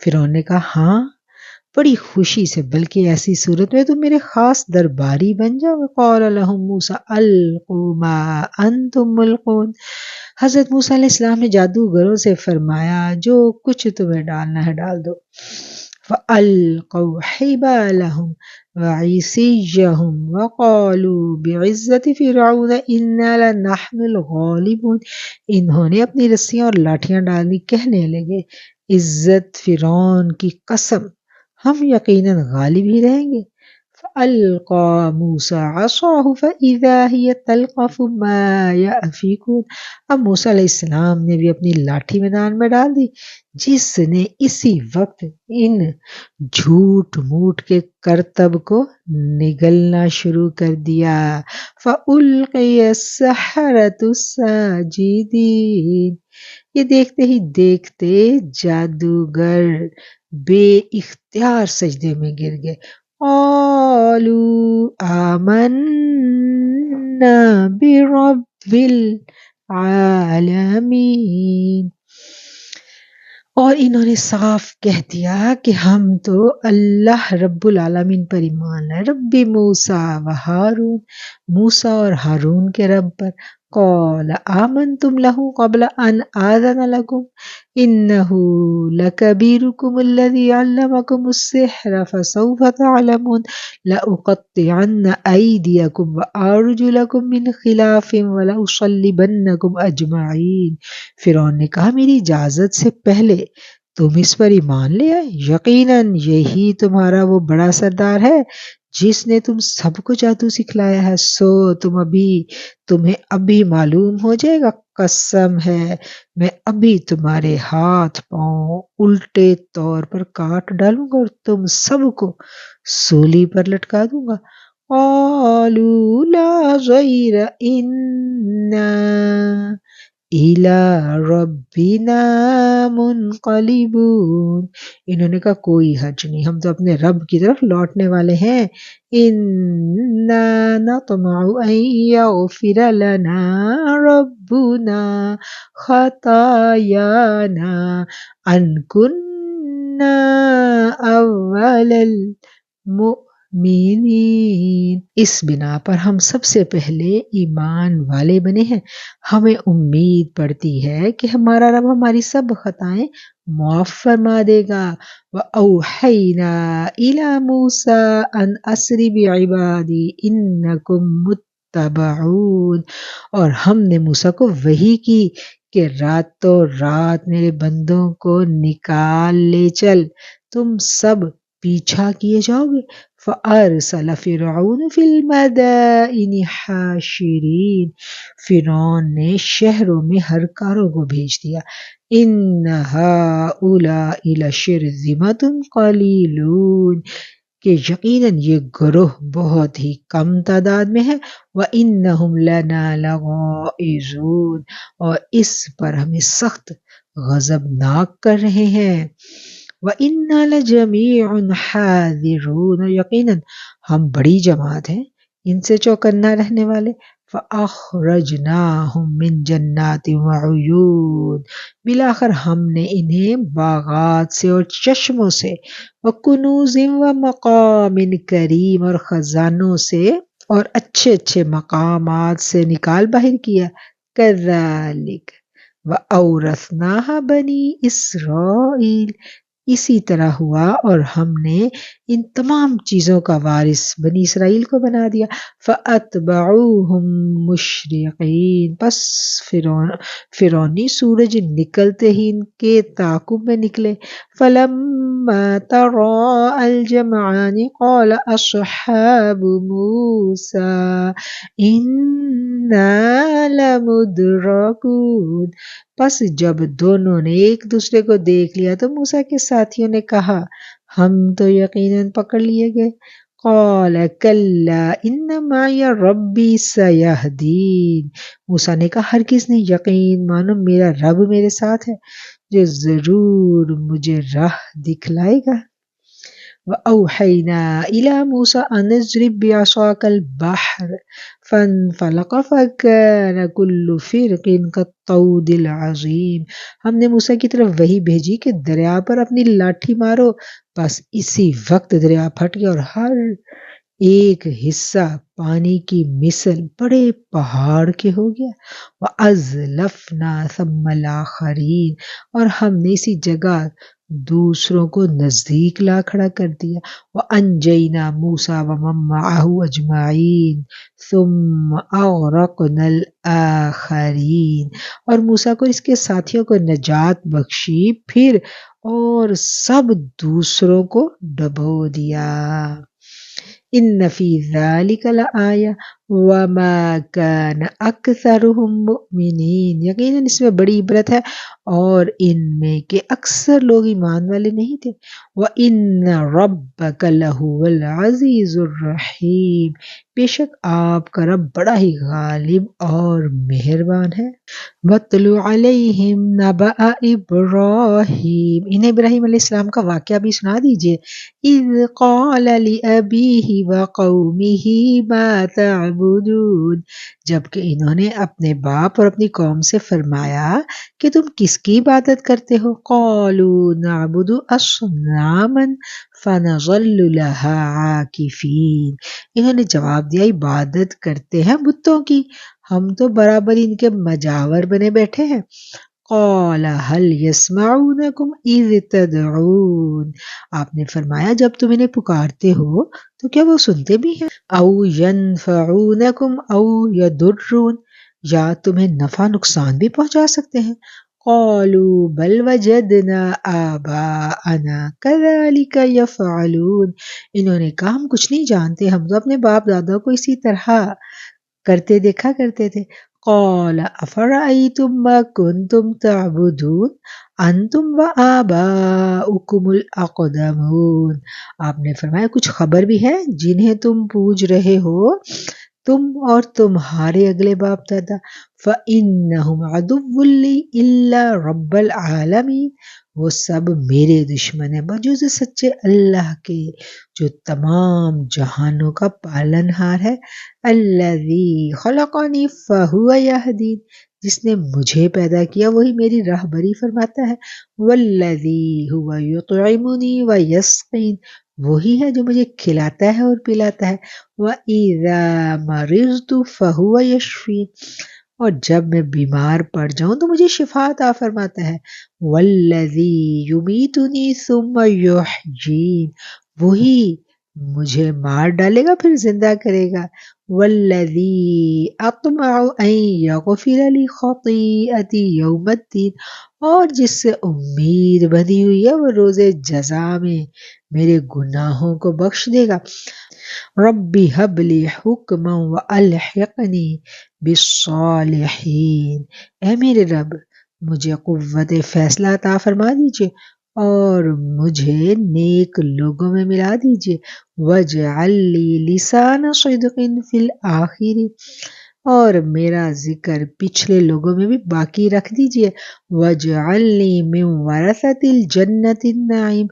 فرعون نے کہا ہاں بڑی خوشی سے، بلکہ ایسی صورت میں تم میرے خاص درباری بن جاؤ۔ قال لهم موسیٰ القوا ما انتم ملقون، حضرت موسیٰ علیہ السلام نے جادوگروں سے فرمایا جو کچھ تمہیں ڈالنا ہے ڈال دو۔ فألقوا حبالهم وعصیهم وقالوا بعزت فرعون انا لنحن الغالبون، انہوں نے اپنی رسیاں اور لاٹھیاں ڈال دی، کہنے لگے عزت فرعون کی قسم ہم یقیناً غالب ہی رہیں گے۔ فألقى موسیٰ عصاه فإذا هي تلقف ما يأفكون، اب موسیٰ علیہ السلام نے بھی اپنی لاٹھی میدان میں ڈال دی جس نے اسی وقت ان جھوٹ موٹ کے کرتب کو نگلنا شروع کر دیا۔ فألقي السحرة ساجدین، یہ دیکھتے ہی دیکھتے جادوگر بے اختیار سجدے میں گر گئے۔ قالوا آمنا برب العالمین، اور انہوں نے صاف کہہ دیا کہ ہم تو اللہ رب العالمین پر ایمان لائے، رب موسیٰ و ہارون، موسیٰ اور ہارون کے رب پر۔ قال آمنتم له قبل ان آذن لكم انه لكبيركم الذي علمكم السحر فسوف تعلمون لأقطعن أيديكم وأرجلكم من خلاف ولأصلبنكم أجمعين، فرعون نے کہا میری اجازت سے پہلے تم اس پر ایمان لے آئے، یقیناً یہی تمہارا وہ بڑا سردار ہے جس نے تم سب کو جادو سکھلایا ہے، سو تمہیں ابھی معلوم ہو جائے گا، قسم ہے میں ابھی تمہارے ہاتھ پاؤں الٹے طور پر کاٹ ڈالوں گا اور تم سب کو سولی پر لٹکا دوں گا۔ قالوا لا غیر انا الی ربنا منقلبون، انہوں نے کہا کوئی حرج نہیں، ہم تو اپنے رب کی طرف لوٹنے والے ہیں۔ انا نطمع ان یغفر لنا ربنا خطایانا ان کنا اول المؤمنین، اس بنا پر ہم سب سے پہلے ایمان والے بنے ہیں، ہمیں امید پڑتی ہے کہ ہمارا رب ہماری سب خطائیں معاف فرما دے گا۔ وَأَوْحَيْنَا إِلَى مُوسَىٰ أَنْ أَسْرِ بِعِبَادِي إِنَّكُمْ مُتَّبَعُونَ، اور ہم نے موسیٰ کو وحی کی کہ راتوں رات میرے بندوں کو نکال لے چل، تم سب پیچھا کیے جاؤ گے۔ فَأَرْسَلَ فِرْعَوْنُ فِي الْمَدَائِنِ حَاشِرِينَ، فرعون نے شہروں میں ہر کاروں کو بھیج دیا۔ ان ہؤلاء لشرذمۃ قلیلون، کہ یقیناً یہ گروہ بہت ہی کم تعداد میں ہے۔ وَإِنَّهُمْ لَنَا لَغَائِظُونَ، اور اس پر ہمیں سخت غضبناک کر رہے ہیں۔ وَإِنَّا لَجَمِيعٌ حَاذِرُونَ، اور یقیناً ہم بڑی جماعت ہیں ان سے چوکنا رہنے والے۔ فَأَخْرَجْنَاهُمْ مِنْ جَنَّاتٍ وَعُيُونٍ، بلاخر ہم نے انہیں باغات سے اور چشموں سے، وَكُنُوزٍ وَمَقَامٍ كَرِيمٍ، اور خزانوں سے اور اچھے اچھے مقامات سے نکال باہر کیا۔ كَذَلِكَ وَأَوْرَثْنَاهَا بَنِي إِسْرَائِيلَ، اسی طرح ہوا اور ہم نے ان تمام چیزوں کا وارث بنی اسرائیل کو بنا دیا۔ فَأَتْبَعُوهُمْ مُشْرِقِينَ، پس فرعونی سورج نکلتے ہی ان کے تعاقب میں نکلے۔ فَلَمَّا تَرَاءَى الْجَمْعَانِ قَالَ أَصْحَابُ مُوسَىٰ إِنَّا لَمُدْرَكُونَ، پس جب دونوں نے ایک دوسرے کو دیکھ لیا تو موسیٰ کے ساتھیوں نے کہا ہم تو یقیناً پکڑ لیے گئے۔ قَالَ كَلَّا إِنَّ مَعِيَ رَبِّي سَيَهْدِينِ، موسیٰ نے کہا ہرگز نہیں، یقین مانو میرا رب میرے ساتھ ہے جو ضرور مجھے راہ دکھلائے گا۔ وَأَوْحَيْنَا إِلَى مُوسَىٰ أَنِ اضْرِب بِّعَصَاكَ الْبَحْرَ فَانفَلَقَ فَكَانَ كُلُّ فِرْقٍ كَالطَّوْدِ الْعَظِيمِ، ہم نے موسیٰ کی طرف وحی بھیجی کہ دریا پر اپنی لاٹھی مارو، بس اسی وقت دریا پھٹ گیا اور ہر ایک حصہ پانی کی مثل بڑے پہاڑ کے ہو گیا۔ وَأَزْلَفْنَا ثَمَّ الْآخَرِينَ، اور ہم نے اسی جگہ دوسروں کو نزدیک لا کھڑا کر دیا۔ وَأَنْجَيْنَا مُوسَىٰ وَمَن مَّعَهُ أَجْمَعِينَ ثُمَّ أَغْرَقْنَا الْآخَرِينَ، اور موسیٰ کو اس کے ساتھیوں کو نجات بخشی، پھر اور سب دوسروں کو ڈبو دیا۔ إِنَّ فِي ذَلِكَ لَآيَةً وَمَا كَانَ أَكْثَرُهُم مُؤْمِنِينَ، یقیناً اس میں بڑی عبرت ہے اور ان میں کہ اکثر لوگ ایمان والے نہیں تھے۔ وَإِنَّ رَبَّكَ لَهُوَ الْعَزِيزُ الرَّحِيمُ، بے شک آپ کا رب بڑا ہی غالب اور مہربان ہے۔ وَاتْلُ عَلَيْهِمْ نَبَأَ إِبْرَاهِيمَ، انہیں ابراہیم علیہ السلام کا واقعہ بھی سنا دیجئے۔ إِذْ قَالَ لِأَبِيهِ وَقَوْمِهِ مَا تَعْبُدُونَ، جبکہ انہوں نے اپنے باپ اور اپنی قوم سے فرمایا کہ تم کس کی عبادت کرتے ہو؟ قَالُوا نَعْبُدُ أَصْنَامًا فَنَظَلُّ لَهَا عَاكِفِينَ، انہوں نے جواب دیا عبادت کرتے ہیں بتوں کی، ہم تو برابر ان کے مجاور بنے بیٹھے ہیں۔ قَالَ هَلْ يَسْمَعُونَكُمْ إِذْ تَدْعُونَ، آپ نے فرمایا جب تم انہیں پکارتے ہو تو کیا وہ سنتے بھی ہیں؟ أَوْ يَنْفَعُونَكُمْ أَوْ يَضُرُّونَ، یا تمہیں نفع نقصان بھی پہنچا سکتے ہیں۔ قالوا بل وجدنا آباءنا كذلك يفعلون، انہوں نے کہا ہم کچھ نہیں جانتے، ہم تو اپنے باپ دادا کو اسی طرح کرتے دیکھا کرتے تھے۔ قال افرأيتم ما كنتم تعبدون انتم وآباؤكم الاقدمون، آپ نے فرمایا کچھ خبر بھی ہے جنہیں تم پوج رہے ہو تم اور تمہارے اگلے باپ دادا؟ فَإِنَّهُمْ عَدُوٌّ لِّي إِلَّا رَبَّ الْعَالَمِينَ، وہ سب میرے دشمن ہیں بجز سچے اللہ کے جو تمام جہانوں کا پالن ہار ہے۔ الذی خلقنی فہو یہدین، جس نے مجھے پیدا کیا وہی میری راہبری فرماتا ہے۔ والذی هو یطعمنی ویسقین، وہی ہے جو مجھے کھلاتا ہے اور پلاتا ہے۔ وَإِذَا مَرِضْتُ فَهُوَ يَشْفِينِ، اور جب میں بیمار پڑ جاؤں تو مجھے شفا عطا فرماتا ہے۔ وَالَّذِي يُمِيتُنِي ثُمَّ يُحْيِينِ، وہی مجھے مار ڈالے گا پھر زندہ کرے گا۔ وَالَّذِي أَطْمَعُ أَن يَغْفِرَ لِي خَطِيئَتِي يَوْمَ الدِّينِ، اور جس سے امید بندھی ہوئی ہے وہ روز جزا میں میرے گناہوں کو بخش دے گا۔ ربی ہب لی حکما والحقنی بالصالحین، اے میرے رب مجھے قوت فیصلہ عطا فرما دیجئے اور مجھے نیک لوگوں میں ملا دیجئے۔ واجعل لی لسان صدق فی الآخرین، اور میرا ذکر پچھلے لوگوں میں بھی باقی رکھ دیجئے۔ واجعلنی من ورثۃ الجنۃ النعیم،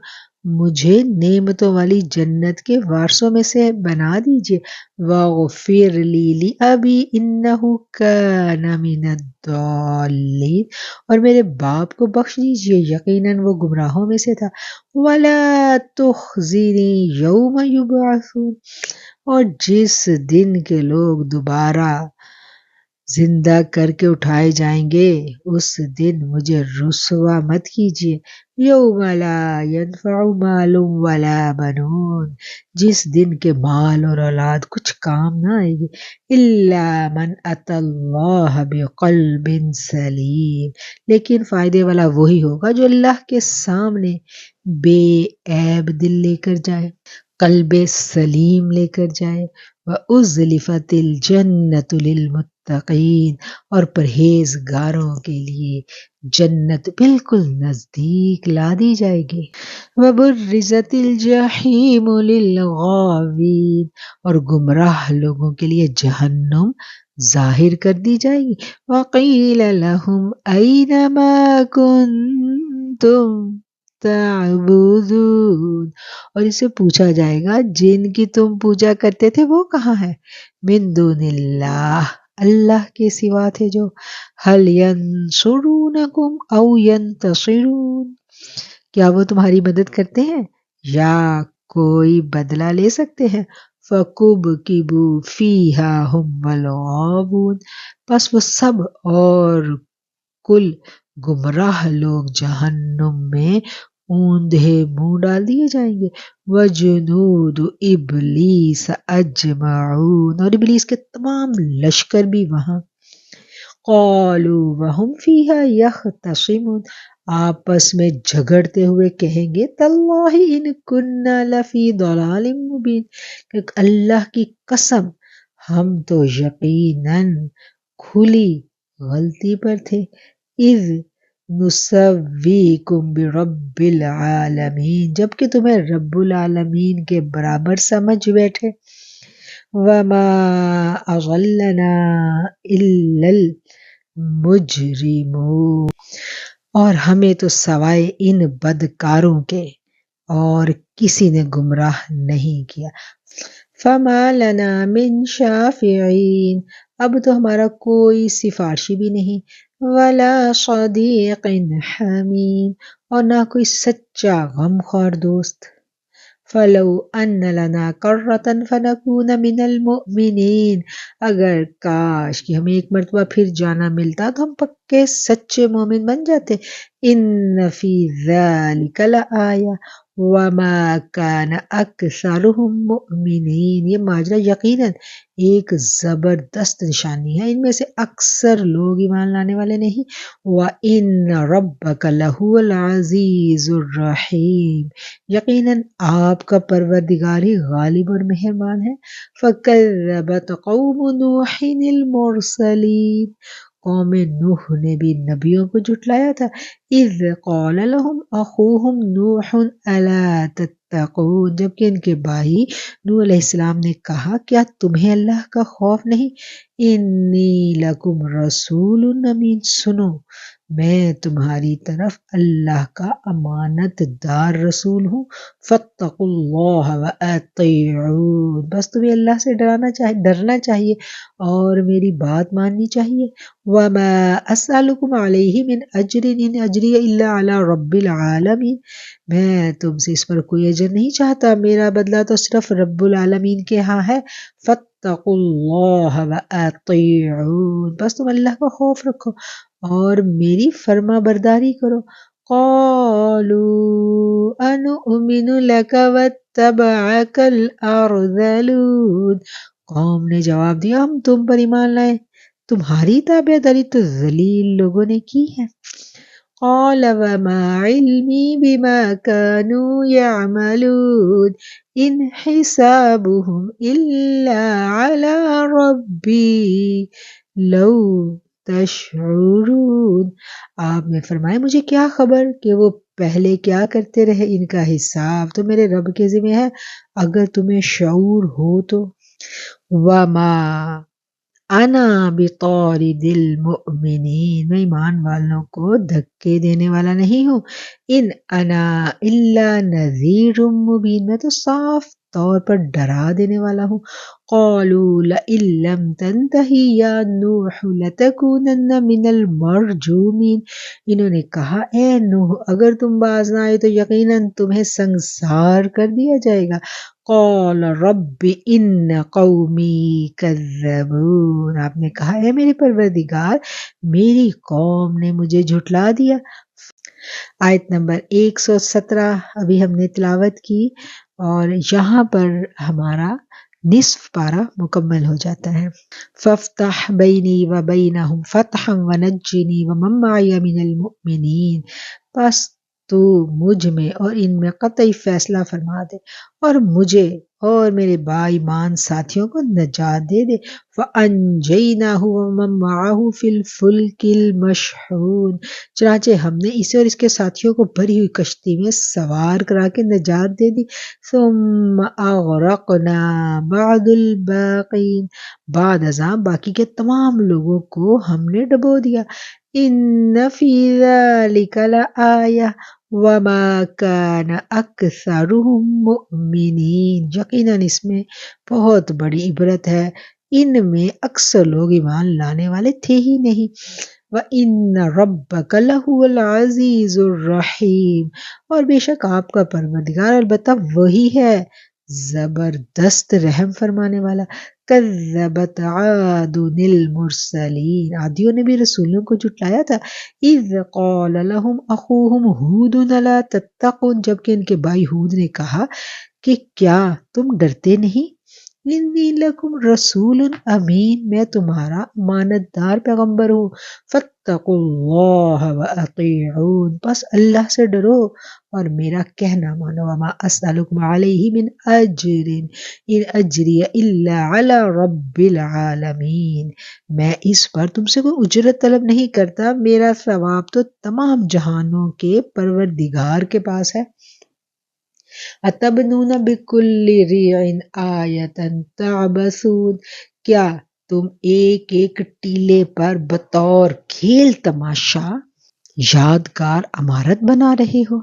مجھے نعمتوں والی جنت کے وارثوں میں سے بنا دیجئے۔ واغفر لی لأبی انہ کان من الضالین، اور میرے باپ کو بخش دیجئے یقیناً وہ گمراہوں میں سے تھا۔ ولا تخزنی یوم یبعثون، اور جس دن کے لوگ دوبارہ زندہ کر کے اٹھائے جائیں گے اس دن مجھے رسوا مت کیجیے۔ یوم لا ینفع مال ولا بنون، جس دن کے مال اور اولاد کچھ کام نہ آئے گی۔ الا من اتی اللہ بقلب سلیم، لیکن فائدے والا وہی ہوگا جو اللہ کے سامنے بے عیب دل لے کر جائے، قلب سلیم لے کر جائے۔ وَأُزْلِفَتِ الْجَنَّةُ لِلْمُتَّقِينَ، اور پرہیزگاروں کے لیے جنت بالکل نزدیک لا دی جائے گی۔ وَبُرِّزَتِ الْجَحِيمُ لِلْغَاوِينَ، اور گمراہ لوگوں کے لیے جہنم ظاہر کر دی جائے گی۔ وَقِيلَ لَهُمْ أَيْنَ مَا كُنتُمْ تعبدون، اور اسے پوچھا جائے گا جن کی تم پوجا کرتے تھے وہ کہاں ہے؟ من دون اللہ، اللہ کے سوا تھے جو۔ هل ينصرونکم او ينتصرون، کیا وہ تمہاری مدد کرتے ہیں یا کوئی بدلہ لے سکتے ہیں؟ فَكُبْكِبُوا فِيهَا هُمْ وَالْغَاوُونَ، پس وہ سب اور کل گمراہ لوگ جہنم میں اوندھے منہ ڈال دیے جائیں گے۔ وَجُنُودُ إِبْلِيسَ أَجْمَعُونَ، اور ابلیس کے تمام لشکر بھی وہاں۔ قَالُوا وَهُمْ فِيهَا يَخْتَصِمُونَ، آپس میں جھگڑتے ہوئے کہیں گے تَاللَّهِ إِن كُنَّا لَفِي ضَلَالٍ مُبِينٍ، کہ اللہ کی قسم ہم تو یقیناً کھلی غلطی پر تھے۔ اِذْ نُسَوِّيكُم بِرَبِّ الْعَالَمِينَ، جبکہ تمہیں رب العالمین کے برابر سمجھ بیٹھے۔ وَمَا أَضَلَّنَا إِلَّا الْمُجْرِمُونَ، اور ہمیں تو سوائے ان بدکاروں کے اور کسی نے گمراہ نہیں کیا۔ فَمَا لَنَا مِن شَافِعِينَ، اب تو ہمارا کوئی سفارشی بھی نہیں۔ وَلَا صَدِيقٍ حَمِيمٍ، اور نہ کوئی سچا غمخوار دوست۔ فَلَوْ أَنَّ لَنَا كَرَّةً فَنَكُونَ مِنَ الْمُؤْمِنِينَ، اگر کاش کہ ہمیں ایک مرتبہ پھر جانا ملتا تو ہم پکے سچے مومن بن جاتے۔ إِنَّ فِي ذَلِكَ لَآیَةً، وما كان اکثرهم مؤمنین، یہ ماجرا یقیناً ایک زبردست نشانی ہے، ان میں سے اکثر لوگ ایمان لانے والے نہیں۔ وَإِنَّ رَبَّكَ لَهُوَ الْعَزِيزُ الرَّحِيمُ، یقیناً آپ کا پروردگار ہی غالب اور مہربان ہے۔ فَكَذَّبَتْ قَوْمُ نُوحٍ الْمُرْسَلِينَ، قوم نوح نے بھی نبیوں کو جھٹلایا تھا۔ اذ قال لهم اخوهم نوح الا تتقون، جبکہ ان کے بھائی نوح علیہ السلام نے کہا کیا تمہیں اللہ کا خوف نہیں؟ انی لکم رسول امین، سنو میں تمہاری طرف اللہ کا امانت دار رسول ہوں۔ فاتقوا اللہ واطیعون، بس تمہیں اللہ سے ڈرنا چاہیے اور میری بات ماننی چاہیے۔ وما اسألکم علیہ من اجر ان اجری الا علی رب العالمین، میں تم سے اس پر کوئی اجر نہیں چاہتا، میرا بدلہ تو صرف رب العالمین کے ہاں ہے۔ فاتقوا اللہ واطیعون، بس تم اللہ کا خوف رکھو اور میری فرما برداری کرو۔ قالوا انؤمن لک واتبعک الارذلون، قوم نے جواب دیا ہم تم پر ایمان لائے، تمہاری تابعداری تو ذلیل لوگوں نے کی ہے۔ قال وما علمی بما كانوا يعملون ان حسابهم الا على ربی لو تشعرون، آپ نے فرمایا مجھے کیا خبر کہ وہ پہلے کیا کرتے رہے، ان کا حساب تو میرے رب کے ذمہ ہے اگر تمہیں شعور ہو تو۔ وما انا بطارد المؤمنین، میں ایمان والوں کو دھکے دینے والا نہیں ہوں۔ ان انا الا نذیر مبین، میں تو صاف طور پر ڈرا دینے والا ہوں۔ قالوا لئن لم تنتہی یا نوح لتکونن من المرجومین، انہوں نے کہا اے نوح اگر تم باز نہ آئے تو یقیناً تمہیں سنسار کر دیا جائے گا۔ قال رب ان قومی کذبون، آپ نے کہا اے میرے پروردگار میری قوم نے مجھے جھٹلا دیا۔ آیت نمبر 117 ابھی ہم نے تلاوت کی اور یہاں پر ہمارا نصف پارہ مکمل ہو جاتا ہے۔ فَافْتَحْ بَيْنِي وَبَيْنَهُمْ فَتْحًا وَنَجِّنِي وَمَن مَّعِيَ مِنَ الْمُؤْمِنِينَ، بس تو مجھ میں اور ان میں قطعی فیصلہ فرما دے اور مجھے اور میرے با ایمان ساتھیوں کو نجات دے دے۔ فَأَنجَيْنَاهُ وَمَن مَّعَهُ فِي الْفُلْكِ الْمَشْحُونِ، چنانچہ ہم نے اسے اور اس کے ساتھیوں کو بھری ہوئی کشتی میں سوار کرا کے نجات دے دی۔ ثُمَّ أَغْرَقْنَا بَعْدُ الْبَاقِينَ، بعد ازاں باقی کے تمام لوگوں کو ہم نے ڈبو دیا۔ إِنَّ فِي ذَلِكَ لَآیَةً وَمَا كَانَ أَكْثَرُهُم مُؤْمِنِینَ، یقیناً اس میں بہت بڑی عبرت ہے، ان میں اکثر لوگ ایمان لانے والے تھے ہی نہیں۔ وَإِنَّ رَبَّكَ لَهُوَ الْعَزِيزُ الرَّحِيمُ، اور بے شک آپ کا پروردگار البتہ وہی ہے زبردست رحم فرمانے والا۔ کذبت عاد المرسلین، عادیوں نے بھی رسولوں کو جھٹلایا تھا۔ اذ قال لهم اخوهم ہود الا تتقون، جبکہ ان کے بھائی ہود نے کہا کہ کیا تم ڈرتے نہیں؟ انی لکم رسول امین، میں تمہارا امانت دار پیغمبر ہوں۔ فاتقوا اللہ واطیعون، بس اللہ سے ڈرو اور میرا کہنا مانو۔ وما اسألکم علیہ من اجر ان اجری الا علی رب العالمین، میں اس پر تم سے کوئی اجرت طلب نہیں کرتا، میرا ثواب تو تمام جہانوں کے پروردگار کے پاس ہے۔ اتبنون بکل ریع آیۃ تعبثون، کیا تم ایک ایک ٹیلے پر بطور کھیل تماشا یادگار عمارت بنا رہے ہو۔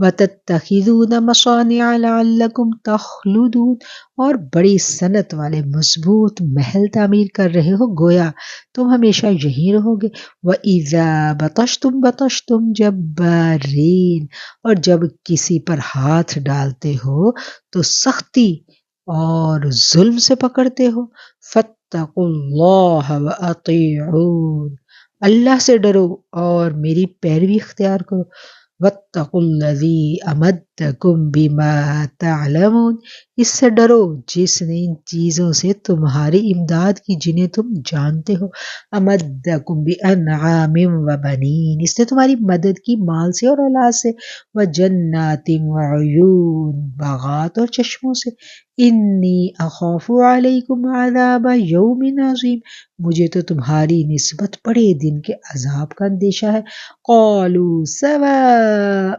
وَتَتَّخِذُونَ مَصَانِعَ لَعَلَّكُمْ تَخْلُدُونَ، اور بڑی صنعت والے مضبوط محل تعمیر کر رہے ہو گویا تم ہمیشہ یہیں رہو گے۔ وَإِذَا بَطَشْتُمْ بَطَشْتُمْ جَبَّارِينَ، اور جب کسی پر ہاتھ ڈالتے ہو تو سختی اور ظلم سے پکڑتے ہو۔ فَاتَّقُوا اللَّهَ وَأَطِيعُونَ، اللہ سے ڈرو اور میری پیروی اختیار کرو۔ واتقوا الذی امدکم بما تعلمون، اس سے ڈرو جس نے ان چیزوں سے تمہاری امداد کی جنہیں تم جانتے ہو. امدکم بانعام وبنین، اس نے تمہاری مدد کی مال سے اور اولاد سے. وجنات وعیون، باغات اور چشموں سے. انی اخاف علیکم عذاب یوم عظیم، مجھے تو تمہاری نسبت بڑے دن کے عذاب کا اندیشہ ہے. قالوا سواء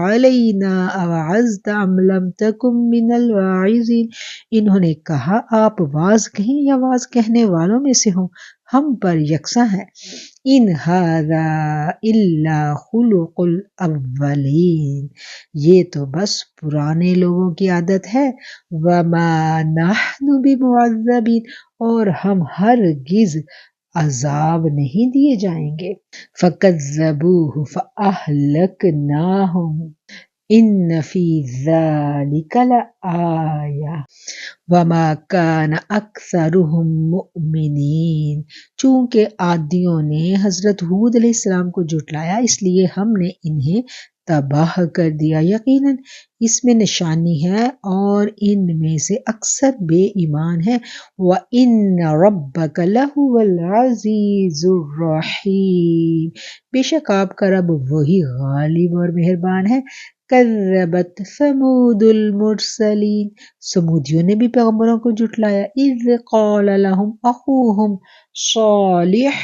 علینا اوعظت ام لم تکن من الواعظین، انہوں نے کہا آپ واعظ کہیں یا واعظ کہنے والوں میں سے ہوں، ہم پر یکساں ہے. ان ھذا الا خلق الاولین، یہ تو بس پرانے لوگوں کی عادت ہے. وما نحن بمعذبین، اور ہم ہرگز عذاب نہیں دیے جائیں گے. فَكَذَّبُوهُ فَأَهْلَكْنَاهُمْ إِنَّ فِي ذَلِكَ لَآيَةً وَمَا كَانَ أَكْثَرُهُم مُؤْمِنِينَ، چونکہ عادیوں نے حضرت ہود علیہ السلام کو جھٹلایا اس لیے ہم نے انہیں تباہ کر دیا. یقیناً اس میں نشانی ہے اور ان میں سے اکثر بے ایمان ہیں. وَإِنَّ رَبَّكَ لَهُوَ الْعَزِيزُ الرَّحِيمُ، بے شک آپ کا رب وہی غالب اور مہربان ہے. کذبت ثمود المرسلین، سمودیوں نے بھی پیغمبروں کو جھٹلایا. اذ قال لهم اخوهم صالح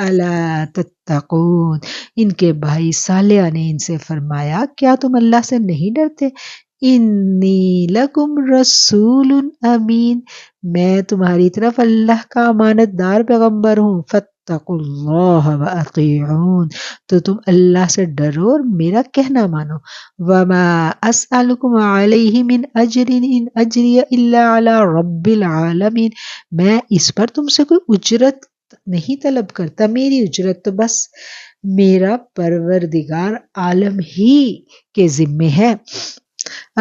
الا تتقون، ان کے بھائی صالح نے ان سے فرمایا کیا تم اللہ سے نہیں ڈرتے. انی لکم رسول امین، میں تمہاری طرف اللہ کا امانت دار پیغمبر ہوں. فاتقوا اللہ واطیعون، تو تم اللہ سے ڈرو اور میرا کہنا مانو. وما اسألکم علیہ من اجر ان اجری الا علی رب العالمین، میں اس پر تم سے کوئی اجرت نہیں طلب کرتا، میری اجرت تو بس میرا پروردگار عالم ہی کے ذمے ہے.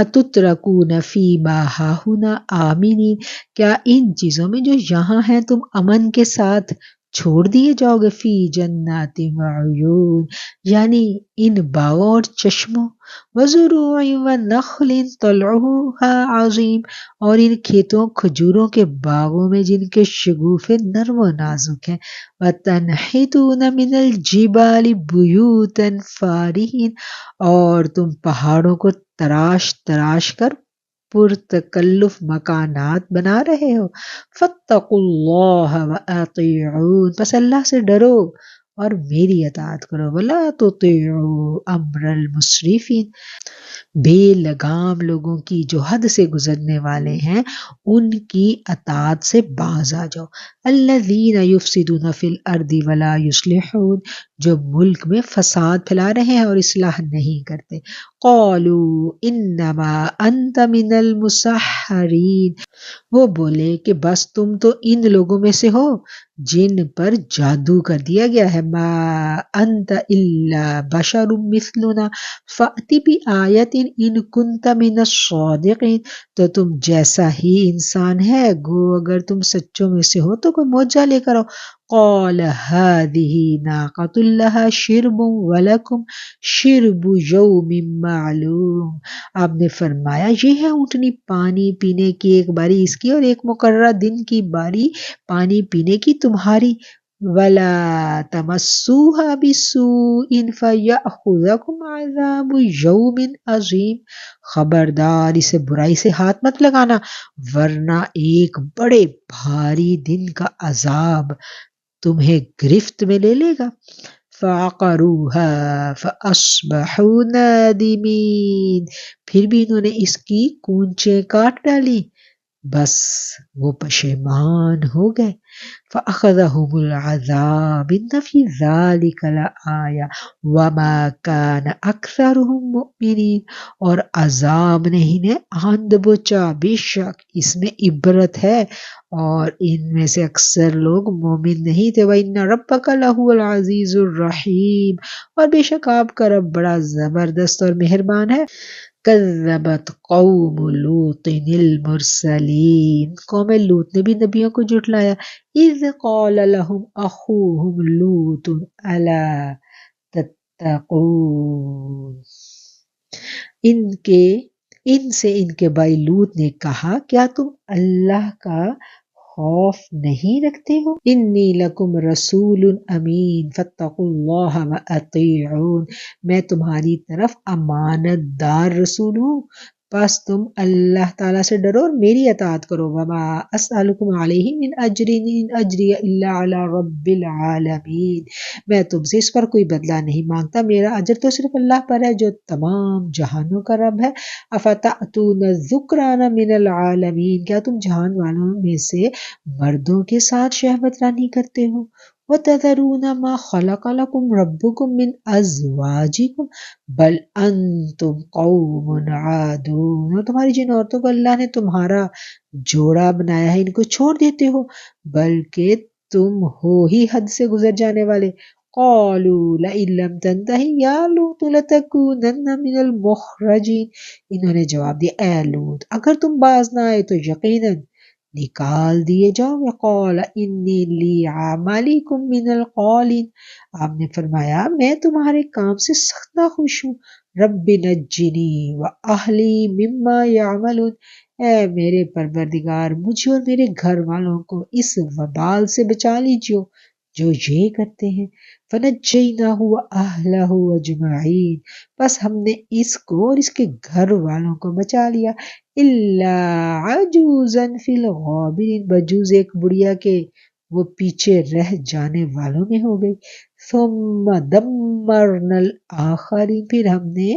اتترکون فیما ہاہنا آمنین، کیا ان چیزوں میں جو یہاں ہیں تم امن کے ساتھ چھوڑ دیے جاؤ گے. فی جنات وعیون، یعنی ان باغوں اور چشموں. وزروع ونخل طلعها عظیم، اور ان کھیتوں کھجوروں کے باغوں میں جن کے شگوفے نرم و نازک ہیں. وتنحتون من الجبال بیوتا فارہین، اور تم پہاڑوں کو تراش تراش کر پرتکلف مکانات بنا رہے ہو. فاتقوا اللہ واطیعون، پس اللہ سے ڈرو اور میری اطاعت کرو. ولا تطیعوا امر المسرفین، بے لگام لوگوں کی جو حد سے گزرنے والے ہیں ان کی اطاعت سے باز آ جاؤ. الذین یفسدون فی الارض ولا یصلحون، جو ملک میں فساد پھیلا رہے ہیں اور اصلاح نہیں کرتے. قالوا انما انت من المسحرین، وہ بولے کہ بس تم تو ان لوگوں میں سے ہو جن پر جادو کر دیا گیا ہے. ما انت الا بشر مثلنا فأت بآیت ان کنت من الصادقین، تو تم جیسا ہی انسان ہے گو اگر تم سچوں میں سے ہو تو کوئی معجزہ لے کر آؤ. قال هذه ناقۃ لها شرب ولکم شرب یوم معلوم، آپ نے فرمایا یہ ہے اونٹنی پانی پینے کی ایک باری اس کی اور ایک مقررہ دن کی باری پانی پینے کی تمہاری. وَلَا تَمَسُّوهَا بِسُوءٍ فَيَأْخُذَكُمْ عَذَابُ يَوْمٍ عَظِيمٍ، خبردار اسے برائی سے ہاتھ مت لگانا ورنہ ایک بڑے بھاری دن کا عذاب تمہیں گرفت میں لے لے گا. فَعَقَرُوهَا فَأَصْبَحُوا نَادِمِينَ، پھر بھی انہوں نے اس کی کونچیں کاٹ ڈالی بس وہ پشیمان ہو گئے. فَأَخَذَهُمُ الْعَذَابُ إِنَّ فِي ذَلِكَ لَآيَةً وَمَا كَانَ أَكْثَرُهُم مُؤْمِنِينَ، اور عذاب نے انہیں آن دبوچا، بے شک اس میں عبرت ہے اور ان میں سے اکثر لوگ مومن نہیں تھے. وَإِنَّ رَبَّكَ لَهُوَ الْعَزِيزُ الرَّحِيمُ، اور بے شک آپ کا رب بڑا زبردست اور مہربان ہے. کذبت قوم لوط المرسلین، قوم لوط نے بھی نبیوں کو جھٹلایا. اذ قال لهم اخوهم لوط الا تتقون۔ ان سے ان کے بھائی لوط نے کہا کیا تم اللہ کا خوف نہیں رکھتے ہو؟ انی لکم رسول امین فاتقوا اللہ واطیعون، میں تمہاری طرف امانت دار رسول ہوں، بس تم اللہ تعالیٰ سے ڈرو اور میری اطاعت کرو۔ وما اسألکم علیہ من اجر ان اجری الا علی رب العالمین، میں تم سے اس پر کوئی بدلہ نہیں مانگتا، میرا اجر تو صرف اللہ پر ہے جو تمام جہانوں کا رب ہے۔ افتأتون الذکران من العالمین، کیا تم جہان والوں میں سے مردوں کے ساتھ شہوت رانی کرتے ہو؟ وَتَذَرُونَ مَا خَلَقَ لَكُمْ رَبُّكُمْ مِنْ أَزْوَاجِكُمْ بَلْ أَنْتُمْ قَوْمٌ عَادُونَ، اور تمہاری جن عورتوں کو اللہ نے تمہارا جوڑا بنایا ہے ان کو چھوڑ دیتے ہو، بلکہ تم ہو ہی حد سے گزر جانے والے۔ قَالُوا لَئِن لَّمْ تَنْتَهِ يَا لُوطُ لَتَكُونَنَّ مِنَ الْمُخْرَجِينَ، انہوں نے جواب دیا اے لوط اگر تم باز نہ آئے تو یقیناً نکال دیے جاؤ گے۔ قال انی لی عملکم من القالین، آپ نے فرمایا میں تمہارے کام سے سخت ناخوش ہوں۔ رب نجنی واہلی مما یعملون، اے میرے پروردگار مجھے اور میرے گھر والوں کو اس وبال سے بچا لیجیو جو یہ کرتے ہیں۔ فنجیناہ واہلہ اجمعین، بس ہم نے اس کو اور اس کے گھر والوں کو بچا لیا۔ الا عجوزا فی الغابرین، بجوز ایک بڑھیا کے وہ پیچھے رہ جانے والوں میں ہو گئی۔ ثم دمرنا الآخرین، پھر ہم نے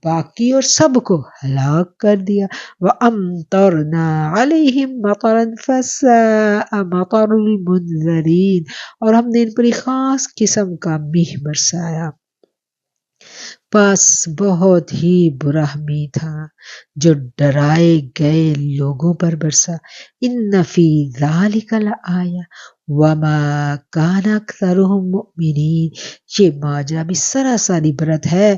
باقی اور سب کو ہلاک کر دیا۔ وَأَمْطَرْنَا عَلَيْهِمْ مَطَرًا فَسَاءَ مَطَرُ الْمُنذَرِينَ، اور ہم نے ان پر ایک خاص قسم کا میہ برسایا، بس بہت ہی برا میہ تھا جو ڈرائے گئے لوگوں پر برسا۔ ان فی ذالک لآیہ وما کان اکثرهم مؤمنین، یہ ماجرا بھی سراسر عبرت ہے،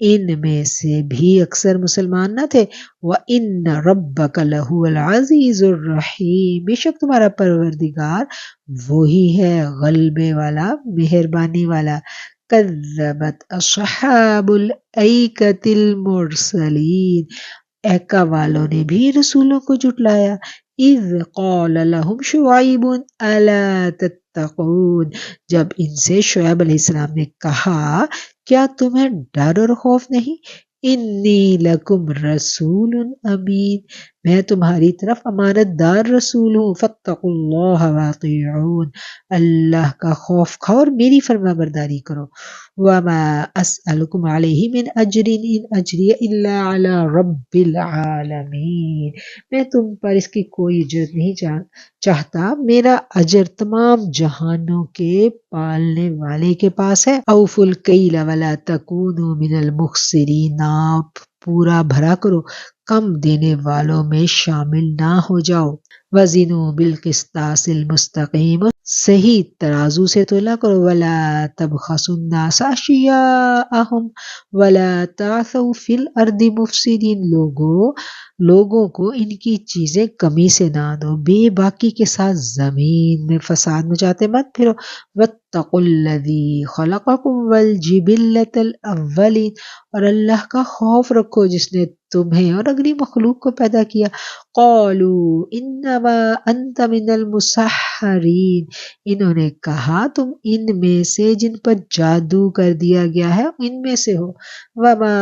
ان میں سے بھی اکثر مسلمان نہ تھے۔ وَإِنَّ رَبَّكَ لَهُوَ الْعَزِيزُ الرَّحِيمُ، بے شک تمہارا پروردگار وہی ہے غلبے والا مہربانی والا۔ کذبت اصحاب الایکۃ المرسلین، ایکا والوں نے بھی رسولوں کو جھٹلایا۔ اذ قال لهم شعیب الا تتقون، جب ان سے شعیب علیہ السلام نے کہا کیا تمہیں ڈر اور خوف نہیں؟ انی لکم رسول امین، میں تمہاری طرف امانت دار رسول ہوں۔ فاتقوا اللہ واطیعون، اللہ کا خوف کھاؤ اور میری فرما برداری کرو۔ وما اسألکم علیہ من اجر ان اجری الا علی رب العالمین، میں تم پر اس کی کوئی اجرت نہیں چاہتا، میرا اجر تمام جہانوں کے پالنے والے کے پاس ہے۔ اوفوا الکیل ولا تکونوا من المخسرین، ناپ پورا بھرا کرو، کم دینے والوں میں شامل نہ ہو جاؤ۔ وزنوا بالقسطاس المستقیم، صحیح ترازو سے تولا کرو۔ ولا تبخسوا الناس اشیاءهم ولا تعثوا فی الارض مفسدین، لوگوں کو ان کی چیزیں کمی سے نہ دو، بے باکی کے ساتھ زمین میں فساد مچاتے مت پھرو۔ واتقوا الذی خلقکم والجبلۃ الاولین، اور اللہ کا خوف رکھو جس نے تمہیں اور اگلی مخلوق کو پیدا کیا۔ قالوا انما انت من المسحرین، انہوں نے کہا تم ان میں سے جن پر جادو کر دیا گیا ہے ان میں سے ہو۔ وما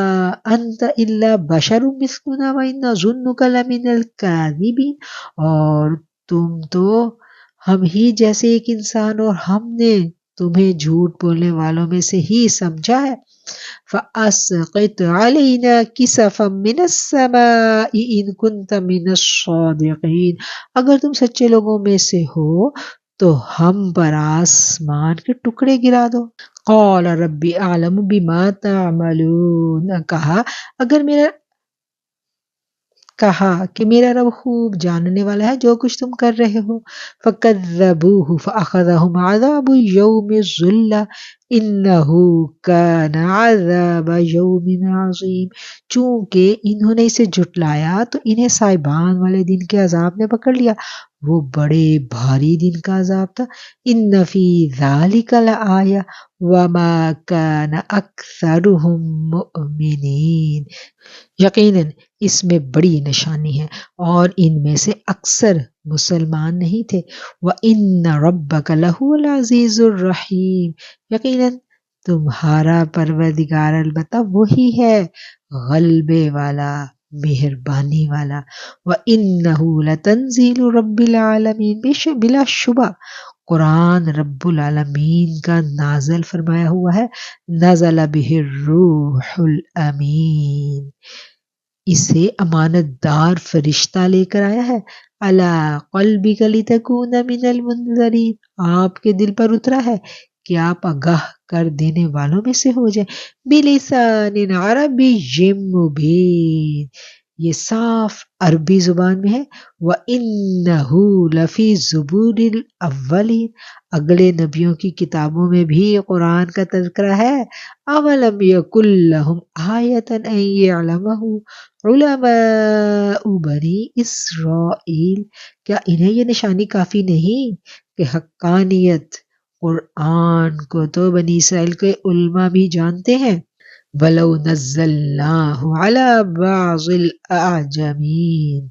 انت الا بشر مثلنا وان نظنک لمن الکاذبین، اور تم تو ہم ہی جیسے ایک انسان اور ہم نے تمہیں جھوٹ بولنے والوں میں سے ہی سمجھا ہے۔ فَأَسْقِطْ عَلَيْنَا كِسَفًا مِّنَ السَّمَاءِ إِن كُنتَ مِنَ الصَّادِقِينَ، اگر تم سچے لوگوں میں سے ہو تو ہم پر آسمان کے ٹکڑے گرا دو۔ قَالَ رَبِّ أَعْلَمُ بِمَا تَعْمَلُونَ، کہا کہ میرا رب خوب جاننے والا ہے جو کچھ تم کر رہے ہو۔ فَكَذَّبُوهُ فَأَخَذَهُمْ عَذَابُ يَوْمِ الظُّلَّةِ، انہو کان عذاب یوم عظیم، چونکہ انہوں نے اسے جھٹلایا تو انہیں سائبان والے دن کے عذاب نے پکڑ لیا، وہ بڑے بھاری دن کا عذاب تھا۔ ان فی ذالک لآیہ وما کان اکثرہم مؤمنین، یقیناً اس میں بڑی نشانی ہے اور ان میں سے اکثر مسلمان نہیں تھے۔ وَإِنَّ رَبَّكَ لَهُوَ الْعَزِيزُ الرَّحِيمُ، یقیناً تمہارا پروردگار البتہ وہی ہے غلبے والا، مہربانی والا۔ وَإِنَّهُ لَتَنزِيلُ رَبِّ الْعَالَمِينَ، بلا شبہ قرآن رب العالمین کا نازل فرمایا ہوا ہے۔ نزل بہ الروح الامین، اسے امانت دار فرشتہ لے کر آیا ہے۔ علی قلبک لتکون من المنذرین، آپ کے دل پر اترا ہے کہ آپ آگاہ کر دینے والوں میں سے ہو جائیں۔ بلسان عربی مبین، یہ صاف عربی زبان میں ہے۔ وَإِنَّهُ لَفِي زُبُورِ الْأَوَّلِينَ، اگلے نبیوں کی کتابوں میں بھی قرآن کا تذکرہ ہے۔ أَوَلَمْ يَكُنْ لَهُمْ آیَةً أَنْ يَعْلَمَهُ عُلَمَاءُ بَنِي إِسْرَائِیل، کیا انہیں یہ نشانی کافی نہیں کہ حقانیت قرآن کو تو بنی اسرائیل کے علماء بھی جانتے ہیں۔ وَلَوْ نَزَّلْنَاهُ عَلَى بَعْضِ الْأَعْجَمِينَ،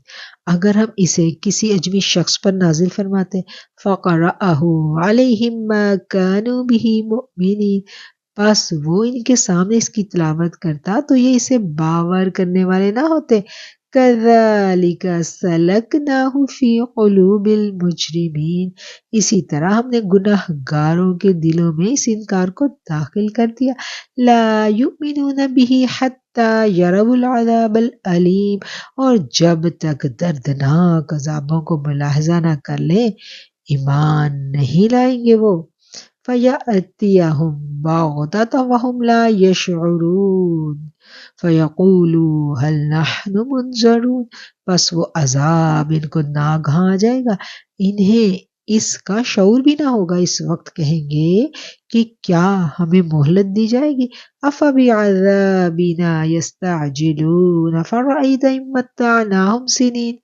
اگر ہم اسے کسی اجمی شخص پر نازل فرماتے، فَقَرَأَهُ عَلَيْهِمْ مَا كَانُوا بِهِ مُؤْمِنِينَ، پس وہ ان کے سامنے اس کی تلاوت کرتا تو یہ اسے باور کرنے والے نہ ہوتے۔ كَذَلِكَ سَلَكْنَاهُ فِي قُلُوبِ الْمُجْرِمِينَ، اسی طرح ہم نے گناہ گاروں کے دلوں میں اس انکار کو داخل کر دیا۔ لَا يُؤْمِنُونَ بِهِ حَتَّى يَرَوُا الْعَذَابَ الْأَلِيمَ، اور جب تک دردناک عذابوں کو ملاحظہ نہ کر لیں ایمان نہیں لائیں گے وہ۔ فَيَأْتِيَهُمْ بَغْتَةً وَهُمْ لَا يَشْعُرُونَ فَيَقُولُوا هَلْ نَحْنُ مُنظَرُونَ، پس وہ عذاب ان کو ناگہاں آ جائے گا، انہیں اس کا شعور بھی نہ ہوگا، اس وقت کہیں گے کہ کیا ہمیں مہلت دی جائے گی۔ أَفَبِعَذَابِنَا يَسْتَعْجِلُونَ فَأَرَأَيْتَ إِن مَّتَّعْنَاهُمْ سِنِينَ،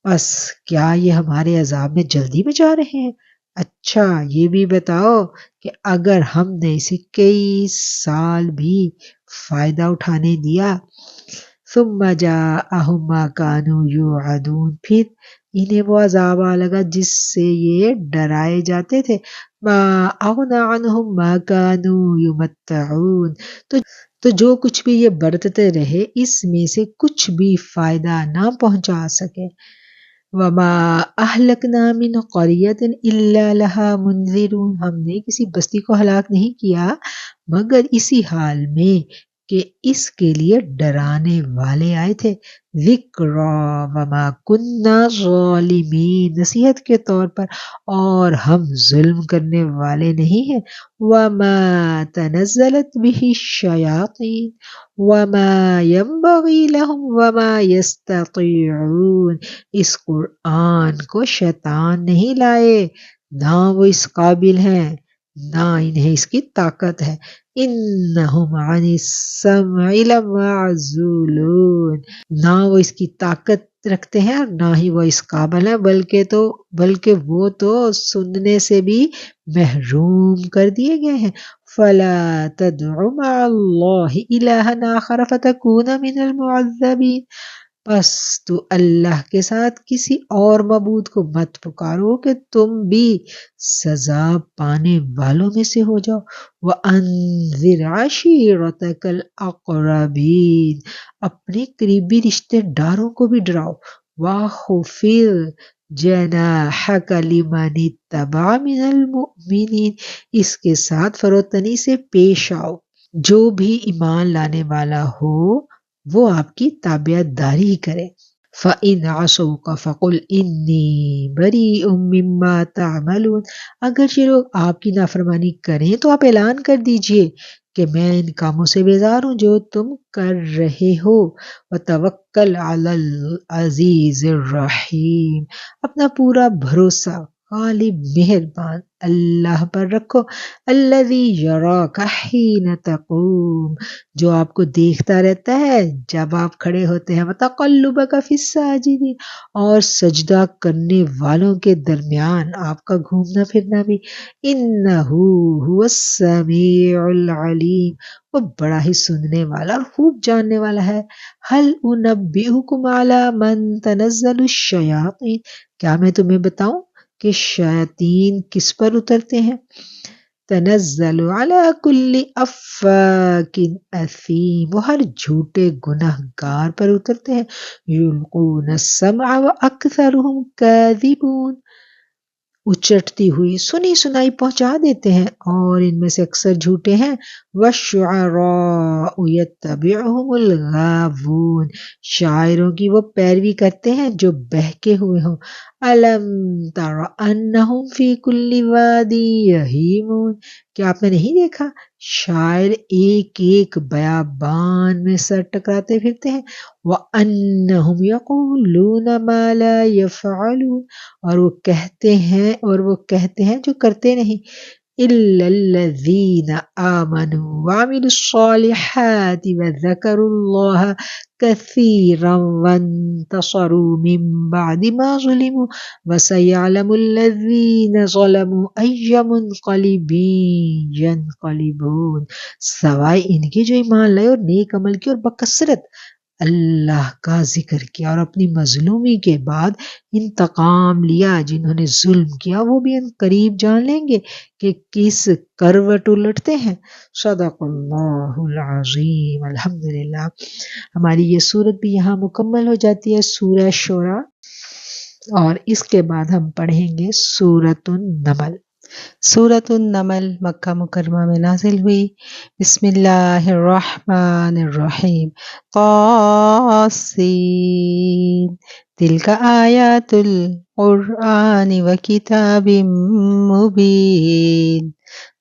بس کیا یہ ہمارے عذاب میں جلدی میں جا رہے ہیں؟ اچھا یہ بھی بتاؤ کہ اگر ہم نے اسے کئی سال بھی فائدہ اٹھانے دیا، ثم جاءہم ما کانوا یوعدون، پھر انہیں وہ عذاب آ لگا جس سے یہ ڈرائے جاتے تھے۔ ما اغنی عنہم ما کانوا یمتعون، تو جو کچھ بھی یہ برتتے رہے اس میں سے کچھ بھی فائدہ نہ پہنچا سکے۔ وَمَا أَهْلَكْنَا مِنْ قَرْيَةٍ إِلَّا لَهَا مُنذِرُونَ، ہم نے کسی بستی کو ہلاک نہیں کیا مگر اسی حال میں کہ اس کے لیے ڈرانے والے آئے تھے۔ ذِكْرَىٰ وَمَا كُنَّا ظَالِمِينَ، نصیحت کے طور پر، اور ہم ظلم کرنے والے نہیں ہیں۔ وَمَا تَنَزَّلَتْ بِهِ الشَّيَاطِينُ وَمَا يَنبَغِي لَهُمْ وَمَا يَسْتَطِيعُونَ، اس قرآن کو شیطان نہیں لائے، نہ وہ اس قابل ہیں نہ انہیں اس کی طاقت ہے۔ انہم عن السمع لمعزولون، نہ وہ اس کی طاقت رکھتے ہیں اور نہ ہی وہ اس قابل ہیں، بلکہ وہ تو سننے سے بھی محروم کر دیے گئے ہیں۔ فلا تدع مع اللہ الہا آخر فتکون من المعذبین، پس تو اللہ کے ساتھ کسی اور معبود کو مت پکارو کہ تم بھی سزا پانے والوں میں سے ہو جاؤ۔ وَأَنذِرْ عَشِيرَتَكَ الْأَقْرَبِينَ، اپنے قریبی رشتے داروں کو بھی ڈراؤ۔ وَخْفِضْ جَنَاحَكَ لِمَنِ اتَّبَعَ مِنَ الْمُؤْمِنِينَ، اس کے ساتھ فروتنی سے پیش آؤ، جو بھی ایمان لانے والا ہو وہ آپ کی تابعت داری کرے۔ فَإِنْ عَصَوْكَ فَقُلْ إِنِّي بَرِيءٌ مِّمَّا تَعْمَلُونَ، اگر یہ لوگ آپ کی نافرمانی کریں تو آپ اعلان کر دیجئے کہ میں ان کاموں سے بیزار ہوں جو تم کر رہے ہو۔ وَتَوَكَّلْ عَلَى الْعَزِيزِ الرَّحِيمِ، اپنا پورا بھروسہ غالب مہربان اللہ پر رکھو، الذی یراک حین تقوم، جو آپ کو دیکھتا رہتا ہے جب آپ کھڑے ہوتے ہیں، وتقلبک فی الساجدین، اور سجدہ کرنے والوں کے درمیان آپ کا گھومنا پھرنا بھی، انہ هو السمیع العلیم، وہ بڑا ہی سننے والا اور خوب جاننے والا ہے۔ هل انبئکم علی من تنزل الشیاطین، کیا میں تمہیں بتاؤں کہ شیاطین کس پر اترتے ہیں؟ تنزل علی کل افاک اثیم، وہ ہر جھوٹے گناہ گار پر اترتے ہیں، یلقون السمع واکثرهم کاذبون، اچٹتی ہوئی سنی سنائی پہنچا دیتے ہیں اور ان میں سے اکثر جھوٹے ہیں، وَالشُّعَرَاءُ يَتَّبِعُهُمُ الْغَاوُونَ، شاعروں کی وہ پیروی کرتے ہیں جو بہکے ہوئے ہوں۔ أَلَمْ تَرَ أَنَّهُمْ فِي كُلِّ وَادٍ يَهِيمُونَ، کیا آپ نے نہیں دیکھا شاعر ایک ایک بیابان میں سر ٹکراتے پھرتے ہیں، وَأَنَّهُمْ يَقُولُونَ مَا لَا يَفْعَلُونَ، اور وہ کہتے ہیں جو کرتے نہیں، إِلَّا الَّذِينَ آمَنُوا وَعَمِلُوا الصَّالِحَاتِ وَذَكَرُوا اللَّهَ كَثِيرًا وَانتَصَرُوا مِن بَعْدِ مَا ظُلِمُوا وَسَيَعْلَمُ الَّذِينَ ظَلَمُوا أَيَّ مُنقَلِبٍ يَنقَلِبُونَ، سوائے ان کے جو ایمان لائے اور نیک عمل کی اور بکثرت اللہ کا ذکر کیا اور اپنی مظلومی کے بعد انتقام لیا جنہوں نے ظلم کیا، وہ بھی ان قریب جان لیں گے کہ کس کروٹ الٹتے ہیں۔ صدق اللہ العظیم۔ الحمدللہ، ہماری یہ سورت بھی یہاں مکمل ہو جاتی ہے، سورہ شورى، اور اس کے بعد ہم پڑھیں گے سورۃ النمل۔ سورۃ النمل مکہ مکرمہ میں نازل ہوئی۔ بسم اللہ الرحمن الرحیم۔ طاسین، تلک آیات القرآن وکتاب مبین۔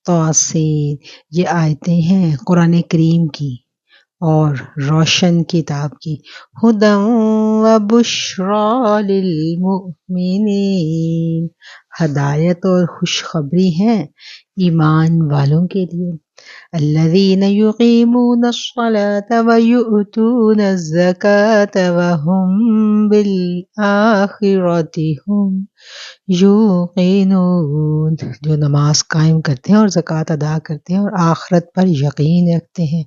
طاسین، یہ آیتیں ہیں قرآن کریم کی اور روشن کتاب کی، ہدی و بشریٰ للمؤمنین، ہدایت اور خوشخبری ہیں ایمان والوں کے لیے۔ الذین یقیمون الصلاة ویؤتون الزکاة وهم بالآخرة هم یوقنون، جو نماز قائم کرتے ہیں اور زکوٰۃ ادا کرتے ہیں اور آخرت پر یقین رکھتے ہیں۔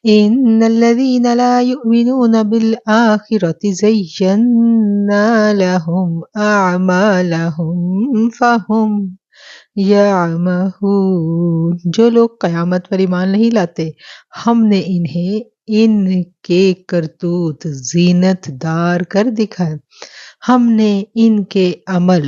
ان الذین لا یؤمنون بالآخرة زینا لهم اعمالهم فهم یعمہون، جو لوگ قیامت پر ایمان نہیں لاتے ہم نے انہیں ان کے کرتوت زینت دار کر دکھائے، ہم نے ان کے عمل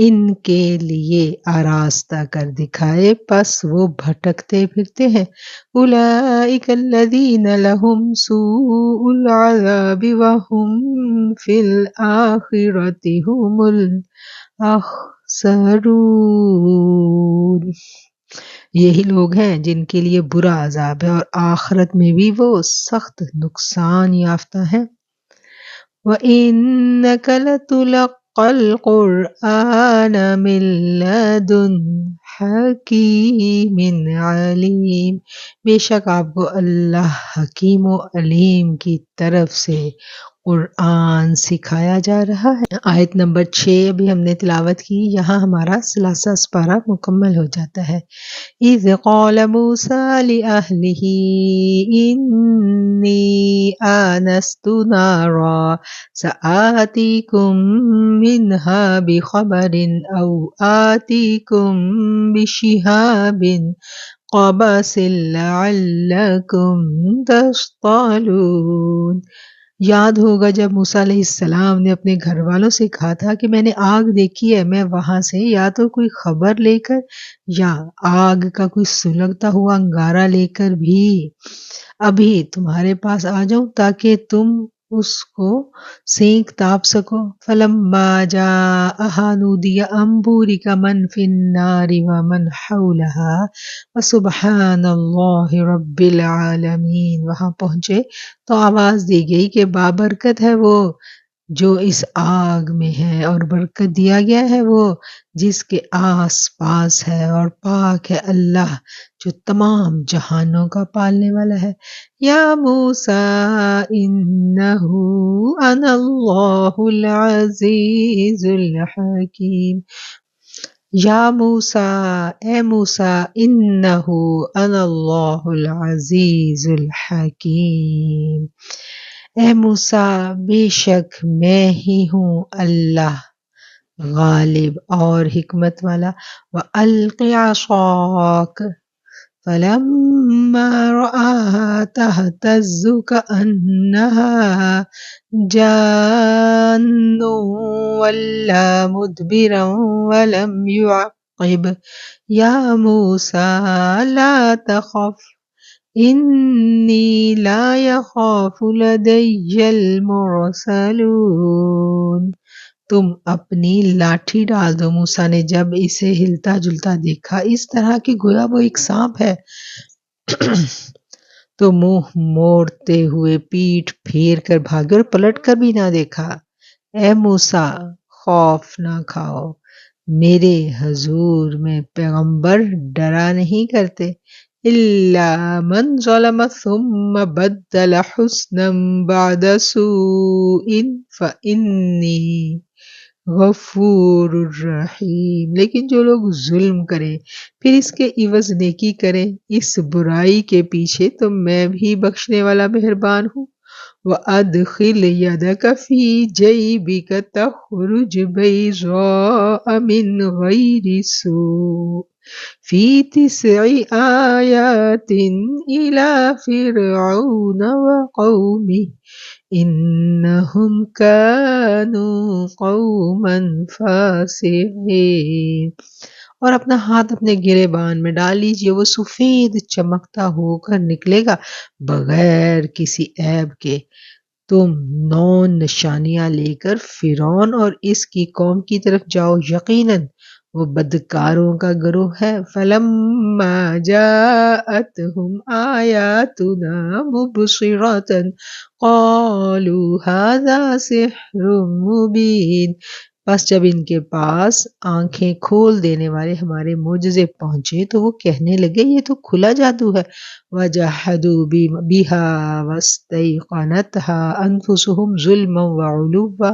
ان کے لیے آراستہ کر دکھائے، پس وہ بھٹکتے پھرتے ہیں۔ اولئک الذین لہم سوء العذاب وہم فی الآخرۃ هم الاخسرون، یہی لوگ ہیں جن کے لیے برا عذاب ہے اور آخرت میں بھی وہ سخت نقصان یافتہ ہیں۔ وَإِنَّكَ لَتُلَقَّى الْقُرْآنَ مِن لَّدُنْ حَكِيمٍ عَلِيمٍ، بے شک آپ کو اللہ حکیم و علیم کی طرف سے قرآن سکھایا جا رہا ہے۔ آیت نمبر 6 ابھی ہم نے تلاوت کی، یہاں ہمارا ثلاثہ سپارہ مکمل ہو جاتا ہے۔ اِذْ قَالَ مُوسَىٰ لِأَهْلِهِ إِنِّي آنَسْتُ نَارًا سَآتِيكُم مِّنْهَا بِخَبَرٍ أَوْ آتِيكُم بِشِهَابٍ قَبَسٍ لَعَلَّكُمْ تَصْطَلُونَ، یاد ہوگا جب موسیٰ علیہ السلام نے اپنے گھر والوں سے کہا تھا کہ میں نے آگ دیکھی ہے، میں وہاں سے یا تو کوئی خبر لے کر یا آگ کا کوئی سلگتا ہوا انگارہ لے کر بھی ابھی تمہارے پاس آ جاؤں تاکہ تم اس کو سینک تاپ سکو۔ فَلَمَّا جَاءَهَا نُودِیَ أَن بُورِکَ مَن فِی النَّارِ وَمَنْ حَوْلَهَا وَسُبْحَانَ اللَّهِ رَبِّ الْعَالَمِینَ، وہاں پہنچے تو آواز دی گئی کہ بابرکت ہے وہ جو اس آگ میں ہے، اور برکت دیا گیا ہے وہ جس کے آس پاس ہے، اور پاک ہے اللہ جو تمام جہانوں کا پالنے والا ہے۔ یا موسیٰ انہو انا اللہ العزیز الحکیم۔ یا موسیٰ، اے موسیٰ، انہو انا اللہ العزیز الحکیم، اے موسیٰ بے شک میں ہی ہوں اللہ غالب اور حکمت والا۔ وَأَلْقِ عَصَاكَ فَلَمَّا رَآهَا تَهْتَزُّ كَأَنَّهَا جَانٌّ وَلَّى مُدْبِرًا وَلَمْ يُعَقِّبْ يَا مُوسَىٰ لَا تَخَفْ إِنِّي لَا يَخَافُ لَدَيَّ الْمُرْسَلُونَ۔ تم اپنی لاٹھی ڈال دو۔ موسیٰ نے جب اسے ہلتا جلتا دیکھا اس طرح کہ گویا وہ ایک سانپ ہے تو منہ موڑتے ہوئے پیٹھ پھیر کر بھاگے اور پلٹ کر بھی نہ دیکھا۔ اے موسیٰ خوف نہ کھاؤ، میرے حضور میں پیغمبر ڈرا نہیں کرتے۔ إِلَّا مَنْ ظَلَمَ ثُمَّ بَدَّلَ حُسْنًا بَعْدَ سُوءٍ فَإِنِّي غفور الرحیم۔ لیکن جو لوگ ظلم کریں پھر اس کے عوض نیکی کریں اس برائی کے پیچھے تو میں بھی بخشنے والا مہربان ہوں۔ وَأَدْخِلْ يَدَكَ فِي جَيْبِكَ تَخْرُجْ بَيْضَاءَ مِنْ غَيْرِ سُوءٍ فِي 9 آيَاتٍ إِلَى فِرْعَوْنَ وَقَوْمِهِ إِنَّهُمْ كَانُوا قَوْمًا فَاسِقِينَ۔ اور اپنا ہاتھ اپنے گریبان میں ڈال لیجئے، وہ سفید چمکتا ہو کر نکلے گا بغیر کسی عیب کے۔ تم 9 نشانیاں لے کر فرعون اور اس کی قوم کی طرف جاؤ، یقیناً وہ بدکاروں کا گروہ ہے۔ فَلَمَّا جَاءَتْهُمْ آيَاتُنَا مُبْصِرَةً قَالُوا هَذَا سِحْرٌ مُبِينٌ۔ بس جب ان کے پاس آنکھیں کھول دینے والے ہمارے معجزے پہنچے تو وہ کہنے لگے یہ تو کھلا جادو ہے۔ وَجَحَدُوا بِهَا وَاسْتَيْقَنَتْهَا أَنفُسُهُمْ ظُلْمًا وَعُلُوًّا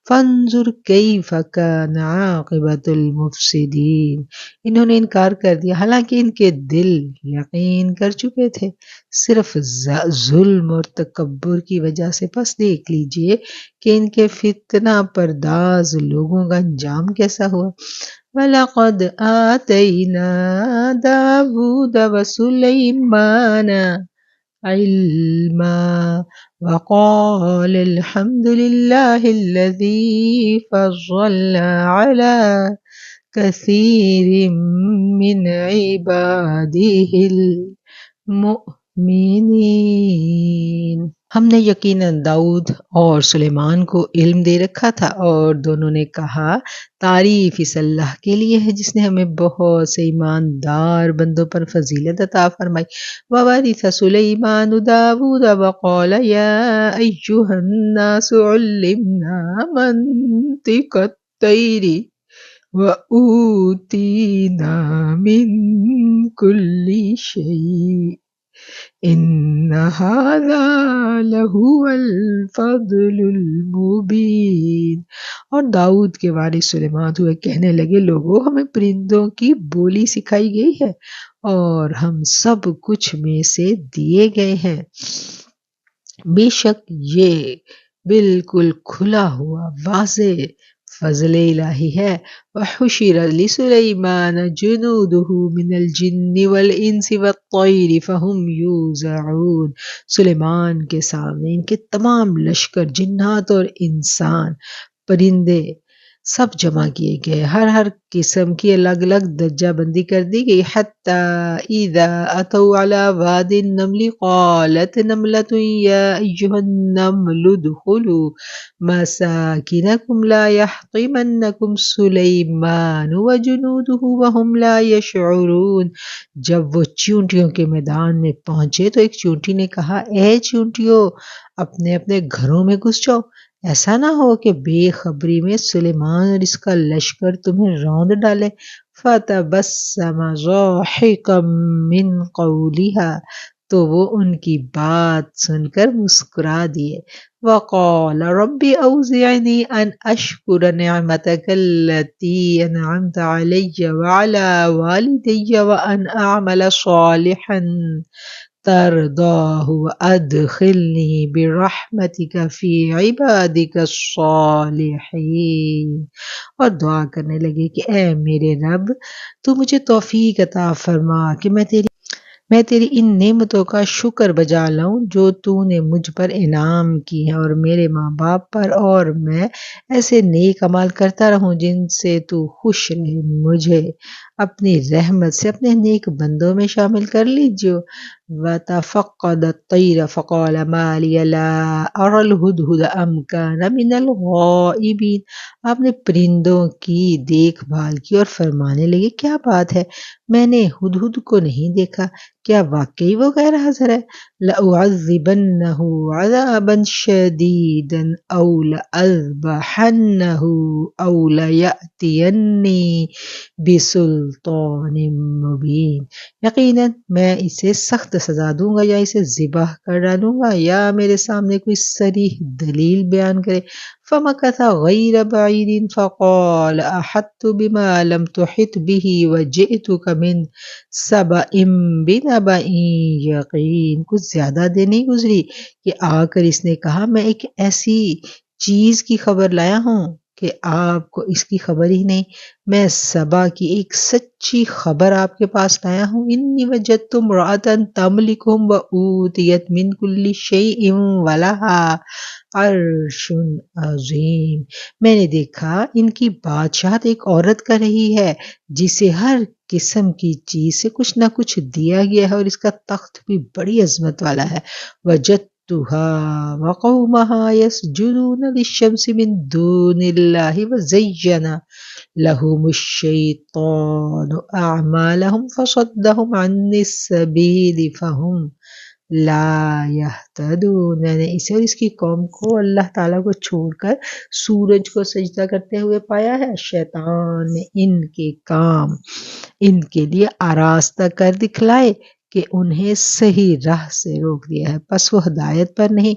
فَانظُرْ كَيْفَ كَانَ عَاقِبَةُ الْمُفْسِدِينَ۔ انہوں نے انکار کر دیا حالانکہ ان کے دل یقین کر چکے تھے، صرف ظلم اور تکبر کی وجہ سے۔ پس دیکھ لیجئے کہ ان کے فتنہ پرداز لوگوں کا انجام کیسا ہوا۔ وَلَقَدْ آتَيْنَا دَاوُودَ وَسُلَيْمَانَ عِلْمًا وَقَالَ الْحَمْدُ لِلَّهِ الَّذِي فَضَّلَنَا عَلَى كَثِيرٍ مِّنْ عِبَادِهِ الْمُؤْمِنِينَ۔ ہم نے یقیناً داؤد اور سلیمان کو علم دے رکھا تھا، اور دونوں نے کہا تعریف اس اللہ کے لیے ہے جس نے ہمیں بہت سے ایماندار بندوں پر فضیلت عطا فرمائی۔ وَوَرِثَ سُلَيْمَانُ دَاوُودَ وَقَالَ يَا أَيُّهَا النَّاسُ عُلِّمْنَا مَنطِقَ الطَّيْرِ وَأُوتِينَا مِن كُلِّ شَيْءٍ إِنَّ هَذَا لَهُوَ الْفَضْلُ الْمُبِينُ۔ اور داؤد کے وارث سلیمان ہوئے کہنے لگے لوگوں ہمیں پرندوں کی بولی سکھائی گئی ہے اور ہم سب کچھ میں سے دیے گئے ہیں۔ بے شک یہ بالکل کھلا ہوا واضح فضل الہی ہے۔ وَحُشِرَ لِسُلَيْمَانَ جُنُودُهُ مِنَ الْجِنِّ وَالْإِنسِ وَالطَّيْرِ فَهُمْ يُوزَعُونَ۔ سلیمان کے سامنے ان کے تمام لشکر، جنات اور انسان، پرندے سب جمع کیے گئے، ہر قسم کی الگ الگ درجہ بندی کر دی گئی۔ حَتَّى إِذَا أَتَوْا عَلَى وَادِ النَّمْلِ قَالَتْ نَمْلَةٌ يَا أَيُّهَا النَّمْلُ ادْخُلُوا مَسَاكِنَكُمْ لَا يَحْطِمَنَّكُمْ سُلَيْمَانُ وَجُنُودُهُ وَهُمْ لَا يَشْعُرُونَ۔ جب وہ چیونٹیوں کے میدان میں پہنچے تو ایک چیونٹی نے کہا اے چیونٹیوں اپنے اپنے گھروں میں گھس جاؤ، ایسا نہ ہو کہ بے خبری میں سلیمان اور اس کا لشکر تمہیں روند ڈالے۔ فَتَبَسَّمَ ضَاحِكًا مِّن قَوْلِهَا، تو وہ ان کی بات سن کر مسکرا دیے۔ وَقَالَ رَبِّ أَوْزِعْنِي أَنْ أَشْكُرَ نِعْمَتَكَ الَّتِي أَنْعَمْتَ عَلَيَّ وَعَلَى وَالِدَيَّ وَأَنْ أَعْمَلَ صَالِحًا ترضاه وأدخلني برحمتك في عبادك الصالحين، اور دعا کرنے لگے کہ اے میرے رب، تو مجھے توفیق عطا فرما کہ میں تیری ان نعمتوں کا شکر بجا لاؤں جو تو نے مجھ پر انعام کی ہے اور میرے ماں باپ پر، اور میں ایسے نیک عمال کرتا رہوں جن سے تو خوش رہے۔ مجھے اپنی رحمت سے اپنے نیک بندوں میں شامل کر لیجیے۔ وَتَفَقَّدَ الطَّيْرَ فَقَالَ مَا لِيَ لَا أَرَى الْهُدْهُدَ أَمْ كَانَ مِنَ الْغَائِبِينَ، آپ نے پرندوں کی دیکھ بھال کی اور فرمانے لگے کیا بات ہے، میں نے ہدہد کو نہیں دیکھا، کیا واقعی وہ غیر حاضر ہے؟ لَأُعَذِّبَنَّهُ عَذَابًا شَدِيدًا أَوْ لَأَذْبَحَنَّهُ أَوْ لَيَأْتِيَنِّي بِسُلْطَانٍ مُبِينٍ، یقیناً میں اسے سخت سزا دوں گا یا اسے ذبح کر ڈالوں گا یا میرے سامنے کوئی صریح دلیل بیان کرے۔ فَمَكَثَ غَيْرَ بَعِيدٍ فَقَالَ أَحَطتُ بِمَا لَمْ تُحِطْ بِهِ وَجِئْتُكَ مِنْ سَبَإٍ بِنَبَإٍ یقین، کچھ زیادہ دیر نہیں گزری کہ آ کر اس نے کہا میں ایک ایسی چیز کی خبر لایا ہوں کہ آپ کو اس کی خبر ہی نہیں، میں سبا کی ایک سچی خبر آپ کے پاس لایا ہوں۔ انی وجدت امرأة تملکہم وأوتیت من کل شیء ولہا عرش عظیم، میں نے دیکھا ان کی بادشاہت ایک عورت کر رہی ہے جسے ہر قسم کی چیز سے کچھ نہ کچھ دیا گیا ہے اور اس کا تخت بھی بڑی عظمت والا ہے۔ وجدتها وقومها يسجدون للشمس من دون الله وزين لهم الشيطان أعمالهم فصدهم عن السبيل فهم لا يهتدون، میں نے اسے اور اس کی قوم کو اللہ تعالیٰ کو چھوڑ کر سورج کو سجدہ کرتے ہوئے پایا ہے۔ شیطان نے ان کے کام ان کے لیے آراستہ کر دکھلائے کہ انہیں صحیح راہ سے روک دیا ہے، پس وہ ہدایت پر نہیں۔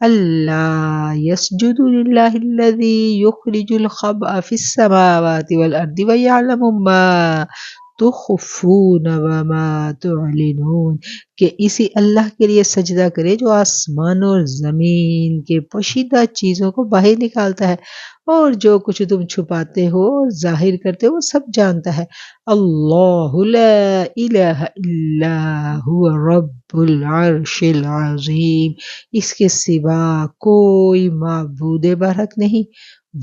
اللہ یسجد للہ الذی یخرج الخبأ فی السماوات والارض ویعلم ما تخفون وما تعلنون، کہ اسی اللہ کے لیے سجدہ کرے جو آسمان اور زمین کے پوشیدہ چیزوں کو باہر نکالتا ہے اور جو کچھ تم چھپاتے ہو اور ظاہر کرتے ہو وہ سب جانتا ہے۔ اللہ لا الہ الا هو رب العرش العظیم، اس کے سوا کوئی معبود برحق نہیں،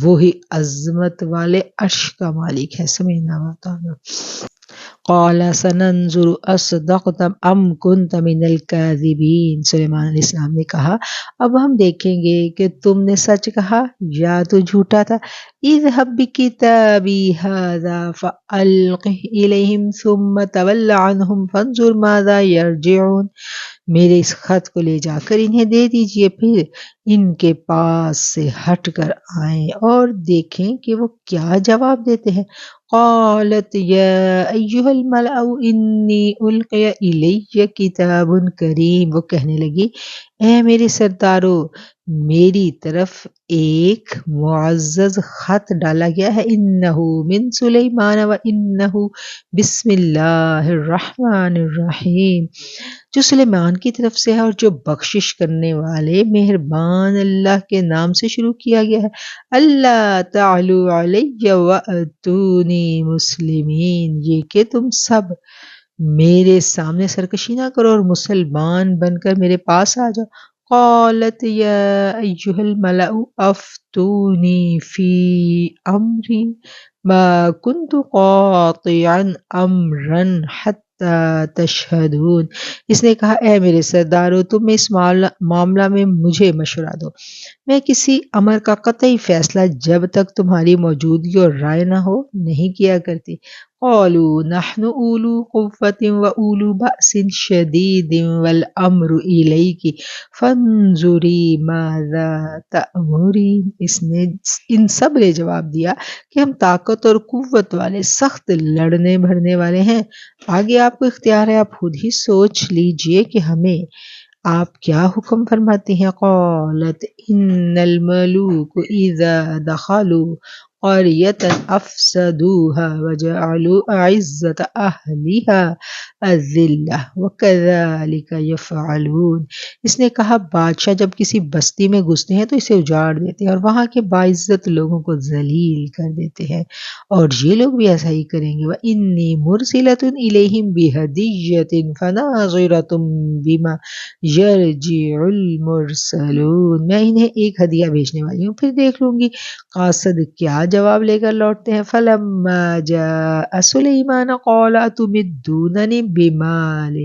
وہی عظمت والے عرش کا مالک ہے۔ سمعنا وأطعنا۔ قال سننظر اصدقت ام كنت من الكاذبین، سلیمان علیہ السلام نے کہا اب ہم دیکھیں گے کہ تم نے سچ کہا یا تو جھوٹا تھا۔ اذهب بكتابي هذا فألقه إليهم ثم تول عنهم فانظر ماذا يرجعون، میرے اس خط کو لے جا کر انہیں دے دیجئے، پھر ان کے پاس سے ہٹ کر آئیں اور دیکھیں کہ وہ کیا جواب دیتے ہیں۔ قالت یا ایہا الملأ انی القی الی کتاب کریم، وہ کہنے لگی اے میرے سردارو، میری طرف ایک معزز خط ڈالا گیا ہے، انہو من سلیمان و انہو بسم اللہ الرحمن الرحیم، جو سلیمان کی طرف سے ہے اور جو بخشش کرنے والے مہربان اللہ کے نام سے شروع کیا گیا ہے۔ اللہ تعلو علی واتونی مسلمین، یہ کہ تم سب میرے سامنے سرکشی نہ کرو اور مسلمان بن کر میرے پاس آ جاؤ۔ قالت یا ایہا الملأ افتونی فی امری ما کنت قاطعا امرا حتی تشہدون، اس نے کہا اے میرے سردارو تم اس معاملہ میں مجھے مشورہ دو، میں کسی امر کا قطعی فیصلہ جب تک تمہاری موجودگی اور رائے نہ ہو نہیں کیا کرتی۔ قالوا نحن اولو قوة واولو بأس شدید والامر الیک فانظری ماذا تأمرین۔ ان سب نے جواب دیا کہ ہم طاقت اور قوت والے، سخت لڑنے بھرنے والے ہیں، آگے آپ کو اختیار ہے، آپ خود ہی سوچ لیجئے کہ ہمیں آپ کیا حکم فرماتے ہیں۔ قالت ان الملوک اذا دخلوا قریۃ افسدوها وجعلوا اعزۃ اہلها اذلہ وکذلک یفعلون۔ اس نے کہا بادشاہ جب کسی بستی میں گھستے ہیں تو اسے اجاڑ دیتے ہیں اور وہاں کے باعزت لوگوں کو ذلیل کر دیتے ہیں، اور یہ لوگ بھی ایسا ہی کریں گے۔ وانی مرسلۃ الیہم بہدیۃ فناظرۃ بما یرجع المرسلون۔ میں انہیں ایک ہدیہ بھیجنے والی ہوں، پھر دیکھ لوں گی قاصد کیا جواب لے کر لوٹتے ہیں۔ فلما جاء سلیمان قال اتمدوننی بمال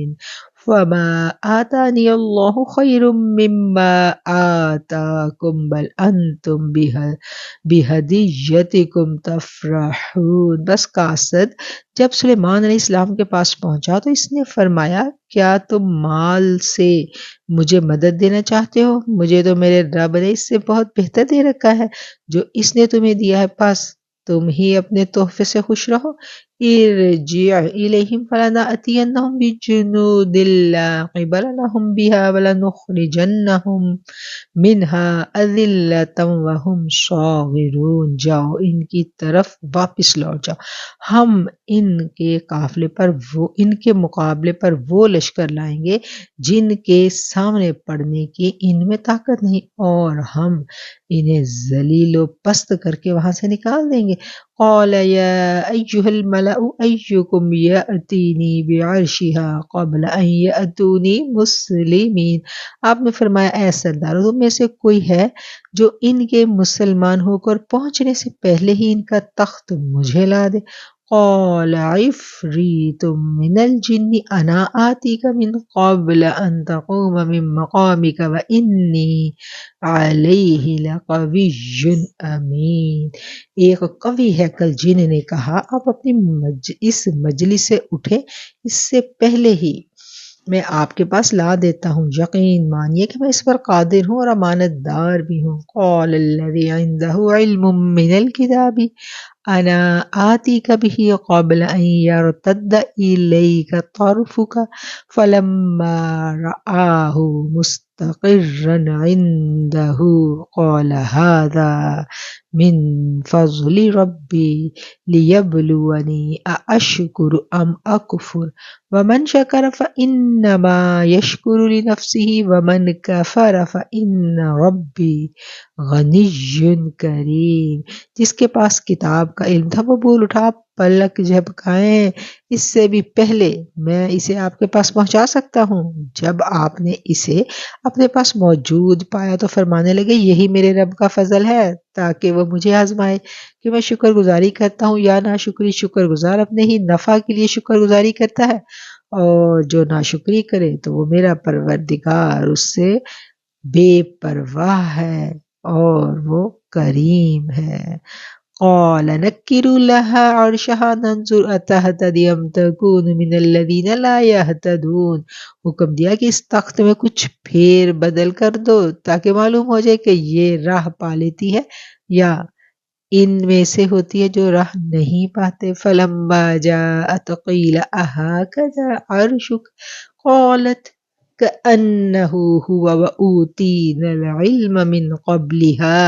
فما آتانی اللہ خیر مما آتاکم بل انتم بہدیتکم تفرحون۔ بس قاصد جب سلیمان علیہ السلام کے پاس پہنچا تو اس نے فرمایا کیا تم مال سے مجھے مدد دینا چاہتے ہو؟ مجھے تو میرے رب نے اس سے بہت بہتر دے رکھا ہے جو اس نے تمہیں دیا ہے، پس تم ہی اپنے تحفے سے خوش رہو۔ ارجع الیہم فلنأتینہم بجنود لا قبل لہم بہا ولنخرجنہم منہا اذلۃ وہم صاغرون۔ جاؤ ان کی طرف واپس لوٹ جاؤ، ہم ان کے مقابلے پر وہ لشکر لائیں گے جن کے سامنے پڑنے کی ان میں طاقت نہیں، اور ہم انہیں ذلیل و پست کر کے وہاں سے نکال دیں گے۔ قال یا ایھا الملأ ایکم یأتینی بعرشھا قبل ان یأتونی مسلمین۔ آپ نے فرمایا اے سردارو، تم میں سے کوئی ہے جو ان کے مسلمان ہو کر پہنچنے سے پہلے ہی ان کا تخت مجھے لا دے۔ قال عفریت من الجن انا آتیک من قبل ان تقوم من مقامک وانی علیہ لقوی امین۔ ایک قوی ہیکل جن نے کہا آپ اپنی اس مجلس سے اٹھے اس سے پہلے ہی میں آپ کے پاس لا دیتا ہوں، یقین مانیے کہ میں اس پر قادر ہوں اور امانت دار بھی ہوں۔ قال الذی عنده علم من الکتاب انا آتیک بہ قبل ان یرتد الیک طرفک فلما رآہ مستقرا عنده قال هذا من فضل ربی لیبلونی ااشکر ام اکفر ومن شکر فانما یشکر لنفسہ ومن کفر فان ربی غنی کریم۔ جس کے پاس کتاب کا علم تھا وہ بول اٹھا پلک جھپکائیں اس سے بھی پہلے میں اسے آپ کے پاس پہنچا سکتا ہوں۔ جب آپ نے اسے اپنے پاس موجود پایا تو فرمانے لگے یہی میرے رب کا فضل ہے تاکہ وہ مجھے آزمائے کہ میں شکر گزاری کرتا ہوں یا ناشکری۔ شکر گزار اپنے ہی نفع کے لیے شکر گزاری کرتا ہے، اور جو ناشکری کرے تو وہ میرا پروردگار اس سے بے پرواہ ہے اور وہ کریم ہے۔ قال نکروا لها عرشها ننظر اتهتدی ام تکون من الذین لا یہتدون۔ حکم دیا کہ اس تخت میں کچھ پھیر بدل کر دو تاکہ معلوم ہو جائے کہ یہ راہ پا لیتی ہے یا ان میں سے ہوتی ہے جو راہ نہیں پاتے۔ فلما جاءت قیل اہکذا عرشک قالت کأنہ هو وأوتینا العلم من قبلها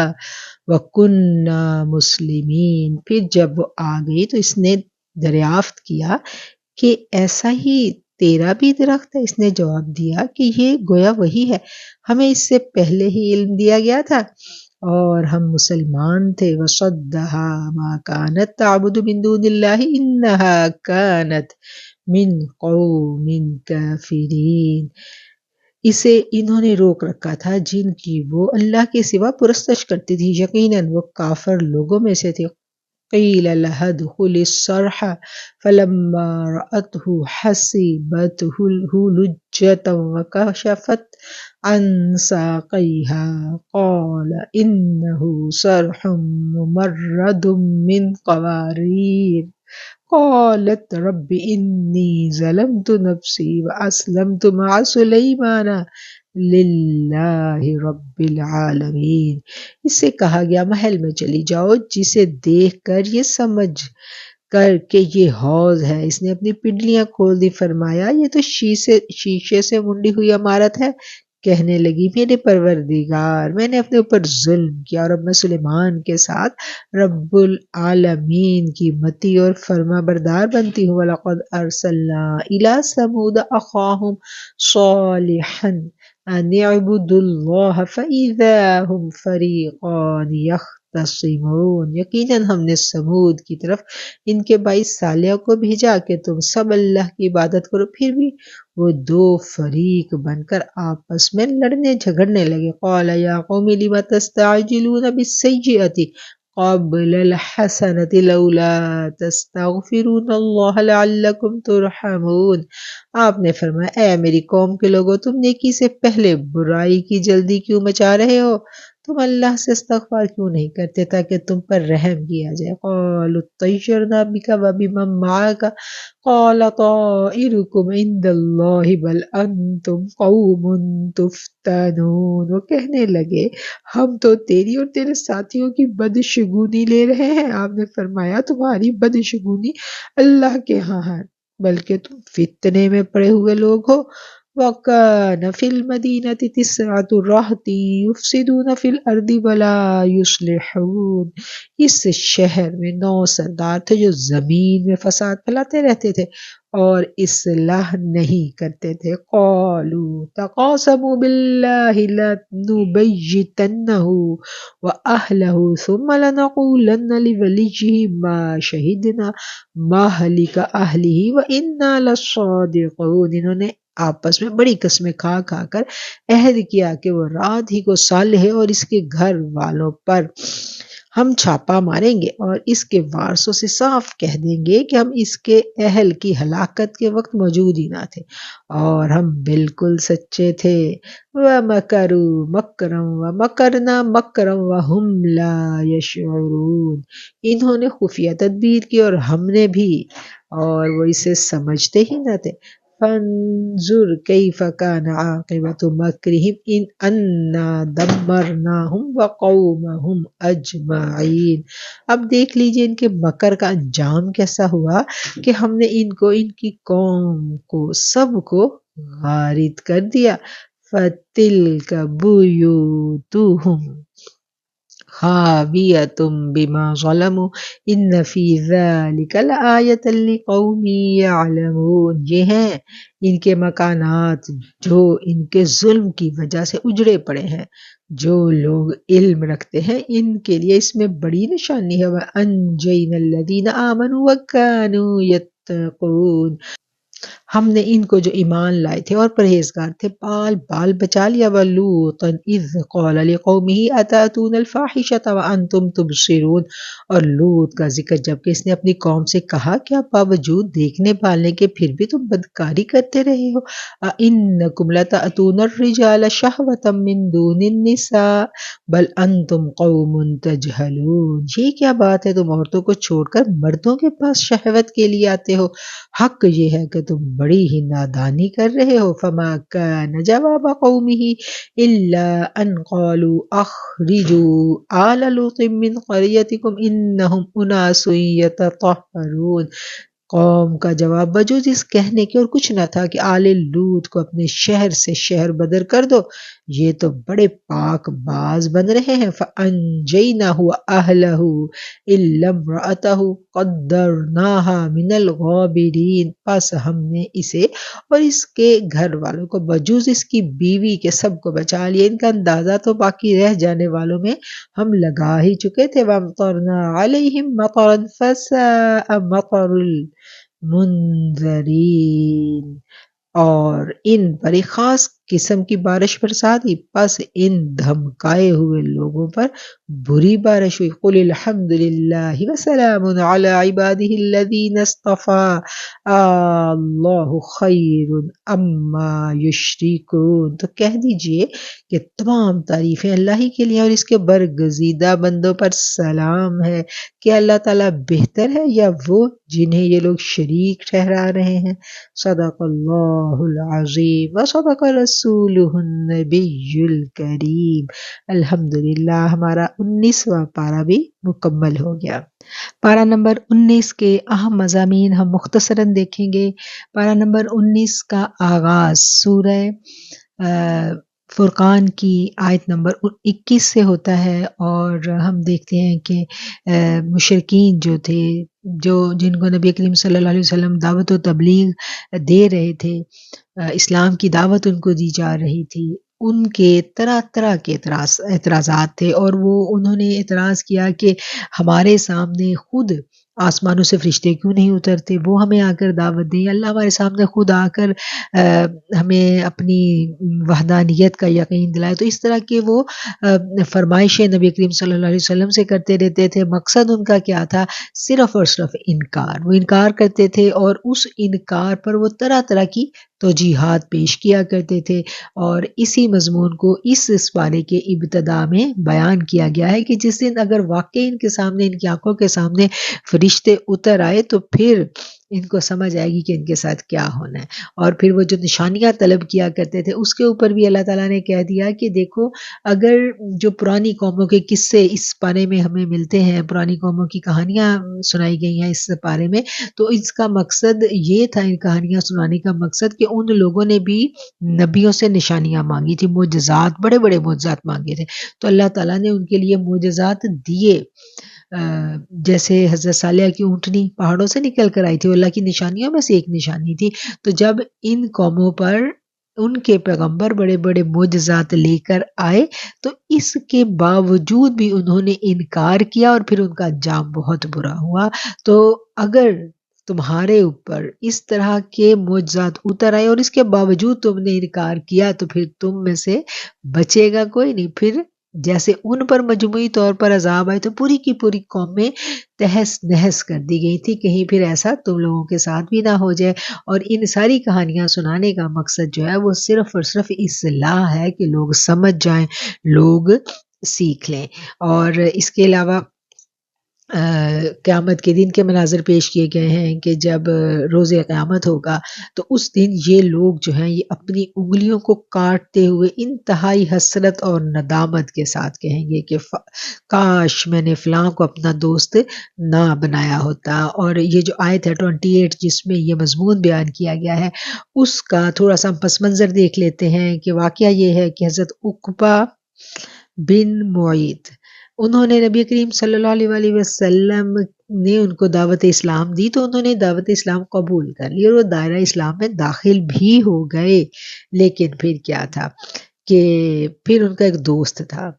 وَكُنَّا مُسْلِمِينَ۔ پھر جب وہ آ گئی تو اس نے دریافت کیا کہ ایسا ہی تیرا بھی درخت ہے؟ اس نے جواب دیا کہ یہ گویا وہی ہے، ہمیں اس سے پہلے ہی علم دیا گیا تھا اور ہم مسلمان تھے۔ وَصَدَّهَا مَا كَانَتْ تَعْبُدُ مِن دُونِ اللَّهِ إِنَّهَا كَانَتْ مِن قَوْمٍ كَافِرِينَ۔ اسے انہوں نے روک رکھا تھا جن کی وہ اللہ کے سوا پرستش کرتی تھی، یقیناً وہ کافر لوگوں میں سے تھے۔ قيل لها ادخل الصرح فلما رأته حسبته لجة وكشفت عن ساقيها قال إنه صرح ممرد من قوارير قالت رب إني ظلمت نفسي وأسلمت مع سلیمان للہ رب العالمین۔ اس سے کہا گیا محل میں چلی جاؤ، جسے دیکھ کر یہ سمجھ کر کہ یہ حوض ہے اس نے اپنی پنڈلیاں کھول دی۔ فرمایا یہ تو شیشے سے منڈی ہوئی عمارت ہے۔ کہنے لگی میرے پروردگار میں نے اپنے اوپر ظلم کیا اور اب میں سلیمان کے ساتھ رب العالمین کی متی اور فرما بردار بنتی ہوں۔ وَلَقَدْ أَرْسَلْنَا إِلَىٰ ثَمُودَ أَخَاهُمْ صَالِحًا أَنِ اعْبُدُوا اللَّهَ فَإِذَا هُمْ فَرِيقَانِ يَخْتَصِمُونَ۔ یقیناً ہم نے سمود کی طرف ان کے بھائی صالح کو بھیجا کہ تم سب اللہ کی عبادت کرو، پھر بھی وہ دو فریق بن کر آپس میں لڑنے جھگڑنے لگے۔ قال یا قوم لم تستعجلون بالسیئۃ قبل الحسنۃ لولا تستغفرون اللہ لعلکم ترحمون۔ آپ نے فرمایا اے میری قوم کے لوگوں، تم نیکی سے پہلے برائی کی جلدی کیوں مچا رہے ہو؟ تم اللہ سے استغفار کیوں نہیں کرتے تاکہ تم پر رحم کیا جائے؟ قالوا اطیرنا بک وبمن معک قال طائرکم عند اللہ بل انتم قوم تفتنون۔ وہ کہنے لگے ہم تو تیری اور تیرے ساتھیوں کی بدشگونی لے رہے ہیں۔ آپ نے فرمایا تمہاری بدشگونی اللہ کے ہاں ہے، بلکہ تم فتنے میں پڑے ہوئے لوگ ہو۔ وَكَانَ فِي الْمَدِينَةِ تِسْعَةُ رَهْطٍ يُفْسِدُونَ فِي الْأَرْضِ وَلَا يُصْلِحُونَ۔ اس شہر میں 9 سردار تھے جو زمین میں فساد پھیلاتے رہتے تھے اور اصلاح نہیں کرتے تھے۔ قَالُوا تَقَاسَمُوا بِاللَّهِ لَنُبَيِّتَنَّهُ وَأَهْلَهُ ثُمَّ لَنَقُولَنَّ لِوَلِيِّهِ مَا شَهِدْنَا مَهْلِكَ أَهْلِهِ وَإِنَّا لَصَادِقُونَ۔ انہوں نے آپس میں بڑی قسمیں کھا کھا کر عہد کیا کہ وہ رات ہی کو صالح اور اس کے گھر والوں پر ہم چھاپا ماریں گے اور اس کے وارثوں سے صاف کہہ دیں گے کہ ہم اس کے اہل کی ہلاکت کے وقت موجود ہی نہ تھے اور ہم بالکل سچے تھے۔ وَمَكَرُوا مَكْرًا وَمَكَرْنَا مَكْرًا وَهُمْ لَا يَشْعُرُونَ۔ انہوں نے خفیہ تدبیر کی اور ہم نے بھی، اور وہ اسے سمجھتے ہی نہ تھے۔ فانظر کیف کان عاقبۃ مکرہم انا دمرناہم وقومہم اجمعین۔ اب دیکھ لیجئے ان کے مکر کا انجام کیسا ہوا کہ ہم نے ان کو، ان کی قوم کو، سب کو غارق کر دیا۔ فتلک بیوتہم خاویۃ بما ظلموا ان فی ذلک لآیۃ لقوم یعلمون۔ یہ ہیں ان کے مکانات جو ان کے ظلم کی وجہ سے اجڑے پڑے ہیں، جو لوگ علم رکھتے ہیں ان کے لیے اس میں بڑی نشانی ہے۔ وَأَنجَيْنَا الَّذِينَ آمَنُوا وَكَانُوا يَتَّقُونَ۔ ہم نے ان کو جو ایمان لائے تھے اور پرہیزگار تھے بال بچا لیا۔ وَلُوطًا إِذْ قَالَ لِقَوْمِهِ أَتَأْتُونَ الْفَاحِشَةَ وَأَنْتُمْ تُبْصِرُونَ۔ اور لوط کا ذکر جبکہ اس نے اپنی قوم سے کہا کیا باوجود دیکھنے پالنے کے پھر بھی تم بدکاری کرتے رہے ہو۔ أَإِنَّكُمْ لَتَأْتُونَ الرِّجَالَ شَهْوَةً مِّن دُونِ النِّسَاءِ بَلْ أَنْتُمْ قَوْمٌ تَجْهَلُونَ۔ یہ کیا بات ہے تم عورتوں کو چھوڑ کر مردوں کے پاس شہوت کے لیے آتے ہو، حق یہ ہے کہ تم بڑی ہی نادانی کر رہے ہو۔ فما كان جواب قومه الا ان قالوا اخرجوا آل لوط من قريتكم انهم اناس يتطهرون۔ قوم کا جواب بجز اس کہنے کے اور کچھ نہ تھا کہ آل لوط کو اپنے شہر سے شہر بدر کر دو، یہ تو بڑے پاک باز بن رہے ہیں۔ فَأَنْجَيْنَاهُ وَأَهْلَهُ إِلَّا امْرَأَتَهُ قَدَّرْنَاهَا مِنَ الْغَابِرِينَ۔ پس ہم نے اسے اور اس کے گھر والوں کو بجز اس کی بیوی کے سب کو بچا لیا، ان کا اندازہ تو باقی رہ جانے والوں میں ہم لگا ہی چکے تھے۔ وَأَمْطَرْنَا عَلَيْهِمْ مَطَرًا فَسَاءَ مَطَرُ الْمُنذَرِينَ۔ اور ان پر ایک خاص قسم کی بارش برسا دی، پس ان دھمکائے ہوئے لوگوں پر بری بارش ہوئی۔ قل الحمد للہ وسلام علی عبادہ الذین اصطفی اللہ خیر اما یشرکون، تو کہہ دیجئے کہ تمام تعریفیں اللہ ہی کے لیے اور اس کے برگزیدہ بندوں پر سلام ہے، کہ اللہ تعالیٰ بہتر ہے یا وہ جنہیں یہ لوگ شریک ٹھہرا رہے ہیں۔ صدق اللہ العظیم و صدق رسولہ النبی الکریم۔ الحمدللہ ہمارا 19واں پارہ بھی مکمل ہو گیا۔ پارہ نمبر 19 کے اہم مضامین ہم مختصراً دیکھیں گے۔ پارہ نمبر 19 کا آغاز سورہ فرقان کی آیت نمبر 21 سے ہوتا ہے، اور ہم دیکھتے ہیں کہ مشرکین جو تھے، جن کو نبی کریم صلی اللہ علیہ وسلم دعوت و تبلیغ دے رہے تھے، اسلام کی دعوت ان کو دی جا رہی تھی، ان کے طرح طرح کے اعتراضات تھے، اور انہوں نے اعتراض کیا کہ ہمارے سامنے خود آسمانوں سے فرشتے کیوں نہیں اترتے، وہ ہمیں آ کر دعوت دیں، اللہ ہمارے سامنے خود آ کر ہمیں اپنی وحدانیت کا یقین دلائے۔ تو اس طرح کے وہ فرمائشیں نبی کریم صلی اللہ علیہ وسلم سے کرتے رہتے تھے۔ مقصد ان کا کیا تھا؟ صرف اور صرف انکار، وہ انکار کرتے تھے، اور اس انکار پر وہ طرح طرح کی توجیحات پیش کیا کرتے تھے، اور اسی مضمون کو اس پارے کے ابتدا میں بیان کیا گیا ہے کہ جس دن اگر واقعی ان کے سامنے، ان کی آنکھوں کے سامنے فرشتے اتر آئے تو پھر ان کو سمجھ آئے گی کہ ان کے ساتھ کیا ہونا ہے۔ اور پھر وہ جو نشانیاں طلب کیا کرتے تھے اس کے اوپر بھی اللہ تعالیٰ نے کہہ دیا کہ دیکھو، اگر جو پرانی قوموں کے قصے اس پارے میں ہمیں ملتے ہیں، پرانی قوموں کی کہانیاں سنائی گئی ہیں اس پارے میں، تو اس کا مقصد یہ تھا، ان کہانیاں سنانے کا مقصد کہ ان لوگوں نے بھی نبیوں سے نشانیاں مانگی تھی، معجزات، بڑے بڑے معجزات مانگے تھے، تو اللہ تعالیٰ نے ان کے لیے معجزات دیے۔ جیسے حضرت صالح کی اونٹنی پہاڑوں سے نکل کر آئی تھی، وہ اللہ کی نشانیوں میں سے ایک نشانی تھی۔ تو جب ان قوموں پر ان کے پیغمبر بڑے بڑے معجزات لے کر آئے تو اس کے باوجود بھی انہوں نے انکار کیا، اور پھر ان کا انجام بہت برا ہوا۔ تو اگر تمہارے اوپر اس طرح کے معجزات اتر آئے اور اس کے باوجود تم نے انکار کیا تو پھر تم میں سے بچے گا کوئی نہیں۔ پھر جیسے ان پر مجموعی طور پر عذاب آئے تو پوری کی پوری قومیں تہس نہس کر دی گئی تھی، کہیں پھر ایسا تم لوگوں کے ساتھ بھی نہ ہو جائے۔ اور ان ساری کہانیاں سنانے کا مقصد جو ہے وہ صرف اور صرف اصلاح ہے، کہ لوگ سمجھ جائیں، لوگ سیکھ لیں۔ اور اس کے علاوہ قیامت کے دن کے مناظر پیش کیے گئے ہیں کہ جب روز قیامت ہوگا تو اس دن یہ لوگ جو ہیں یہ اپنی انگلیوں کو کاٹتے ہوئے انتہائی حسرت اور ندامت کے ساتھ کہیں گے کہ کاش میں نے فلاں کو اپنا دوست نہ بنایا ہوتا۔ اور یہ جو آیت ہے 28 جس میں یہ مضمون بیان کیا گیا ہے، اس کا تھوڑا سا پس منظر دیکھ لیتے ہیں کہ واقعہ یہ ہے کہ حضرت عقبہ بن معیط، انہوں نے نبی کریم صلی اللہ علیہ وسلم نے ان کو دعوت اسلام دی، تو انہوں نے دعوت اسلام قبول کر لی اور وہ دائرہ اسلام میں داخل بھی ہو گئے۔ لیکن پھر کیا تھا کہ پھر ان کا ایک دوست تھا،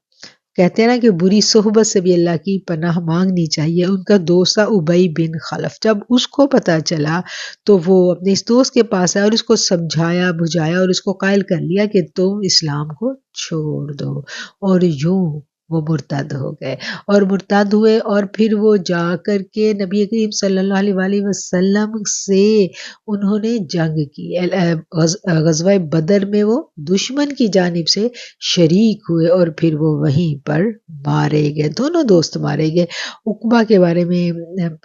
کہتے ہیں نا کہ بری صحبت سے بھی اللہ کی پناہ مانگنی چاہیے۔ ان کا دوست تھا ابی بن خلف، جب اس کو پتہ چلا تو وہ اپنے اس دوست کے پاس آیا اور اس کو سمجھایا بجھایا اور اس کو قائل کر لیا کہ تم اسلام کو چھوڑ دو، اور یوں وہ مرتد ہو گئے اور مرتد ہوئے۔ اور پھر وہ جا کر کے نبی کریم صلی اللہ علیہ وسلم سے انہوں نے جنگ کی، غزوہ بدر میں وہ دشمن کی جانب سے شریک ہوئے اور پھر وہ وہیں پر مارے گئے، دونوں دوست مارے گئے۔ عقبہ کے بارے میں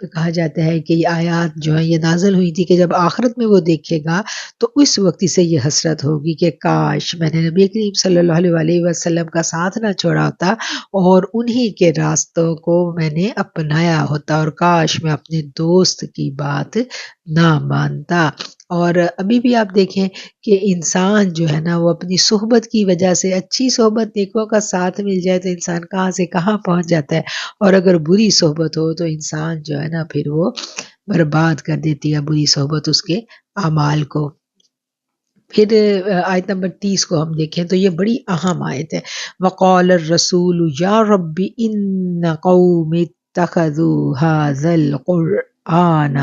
کہا جاتا ہے کہ یہ آیات جو ہیں یہ نازل ہوئی تھی کہ جب آخرت میں وہ دیکھے گا تو اس وقت سے یہ حسرت ہوگی کہ کاش میں نے نبی کریم صلی اللہ علیہ وسلم کا ساتھ نہ چھوڑا ہوتا اور انہی کے راستوں کو میں نے اپنایا ہوتا، اور کاش میں اپنے دوست کی بات نہ مانتا۔ اور ابھی بھی آپ دیکھیں کہ انسان جو ہے نا وہ اپنی صحبت کی وجہ سے، اچھی صحبت نیکوں کا ساتھ مل جائے تو انسان کہاں سے کہاں پہنچ جاتا ہے، اور اگر بری صحبت ہو تو انسان جو ہے نا پھر وہ برباد کر دیتی ہے بری صحبت اس کے اعمال کو۔ پھر آیت نمبر 30 کو ہم دیکھیں تو یہ بڑی اہم آیت ہے۔ وقال الرسول یا رب ان قوم اتخذوا هذا القرآن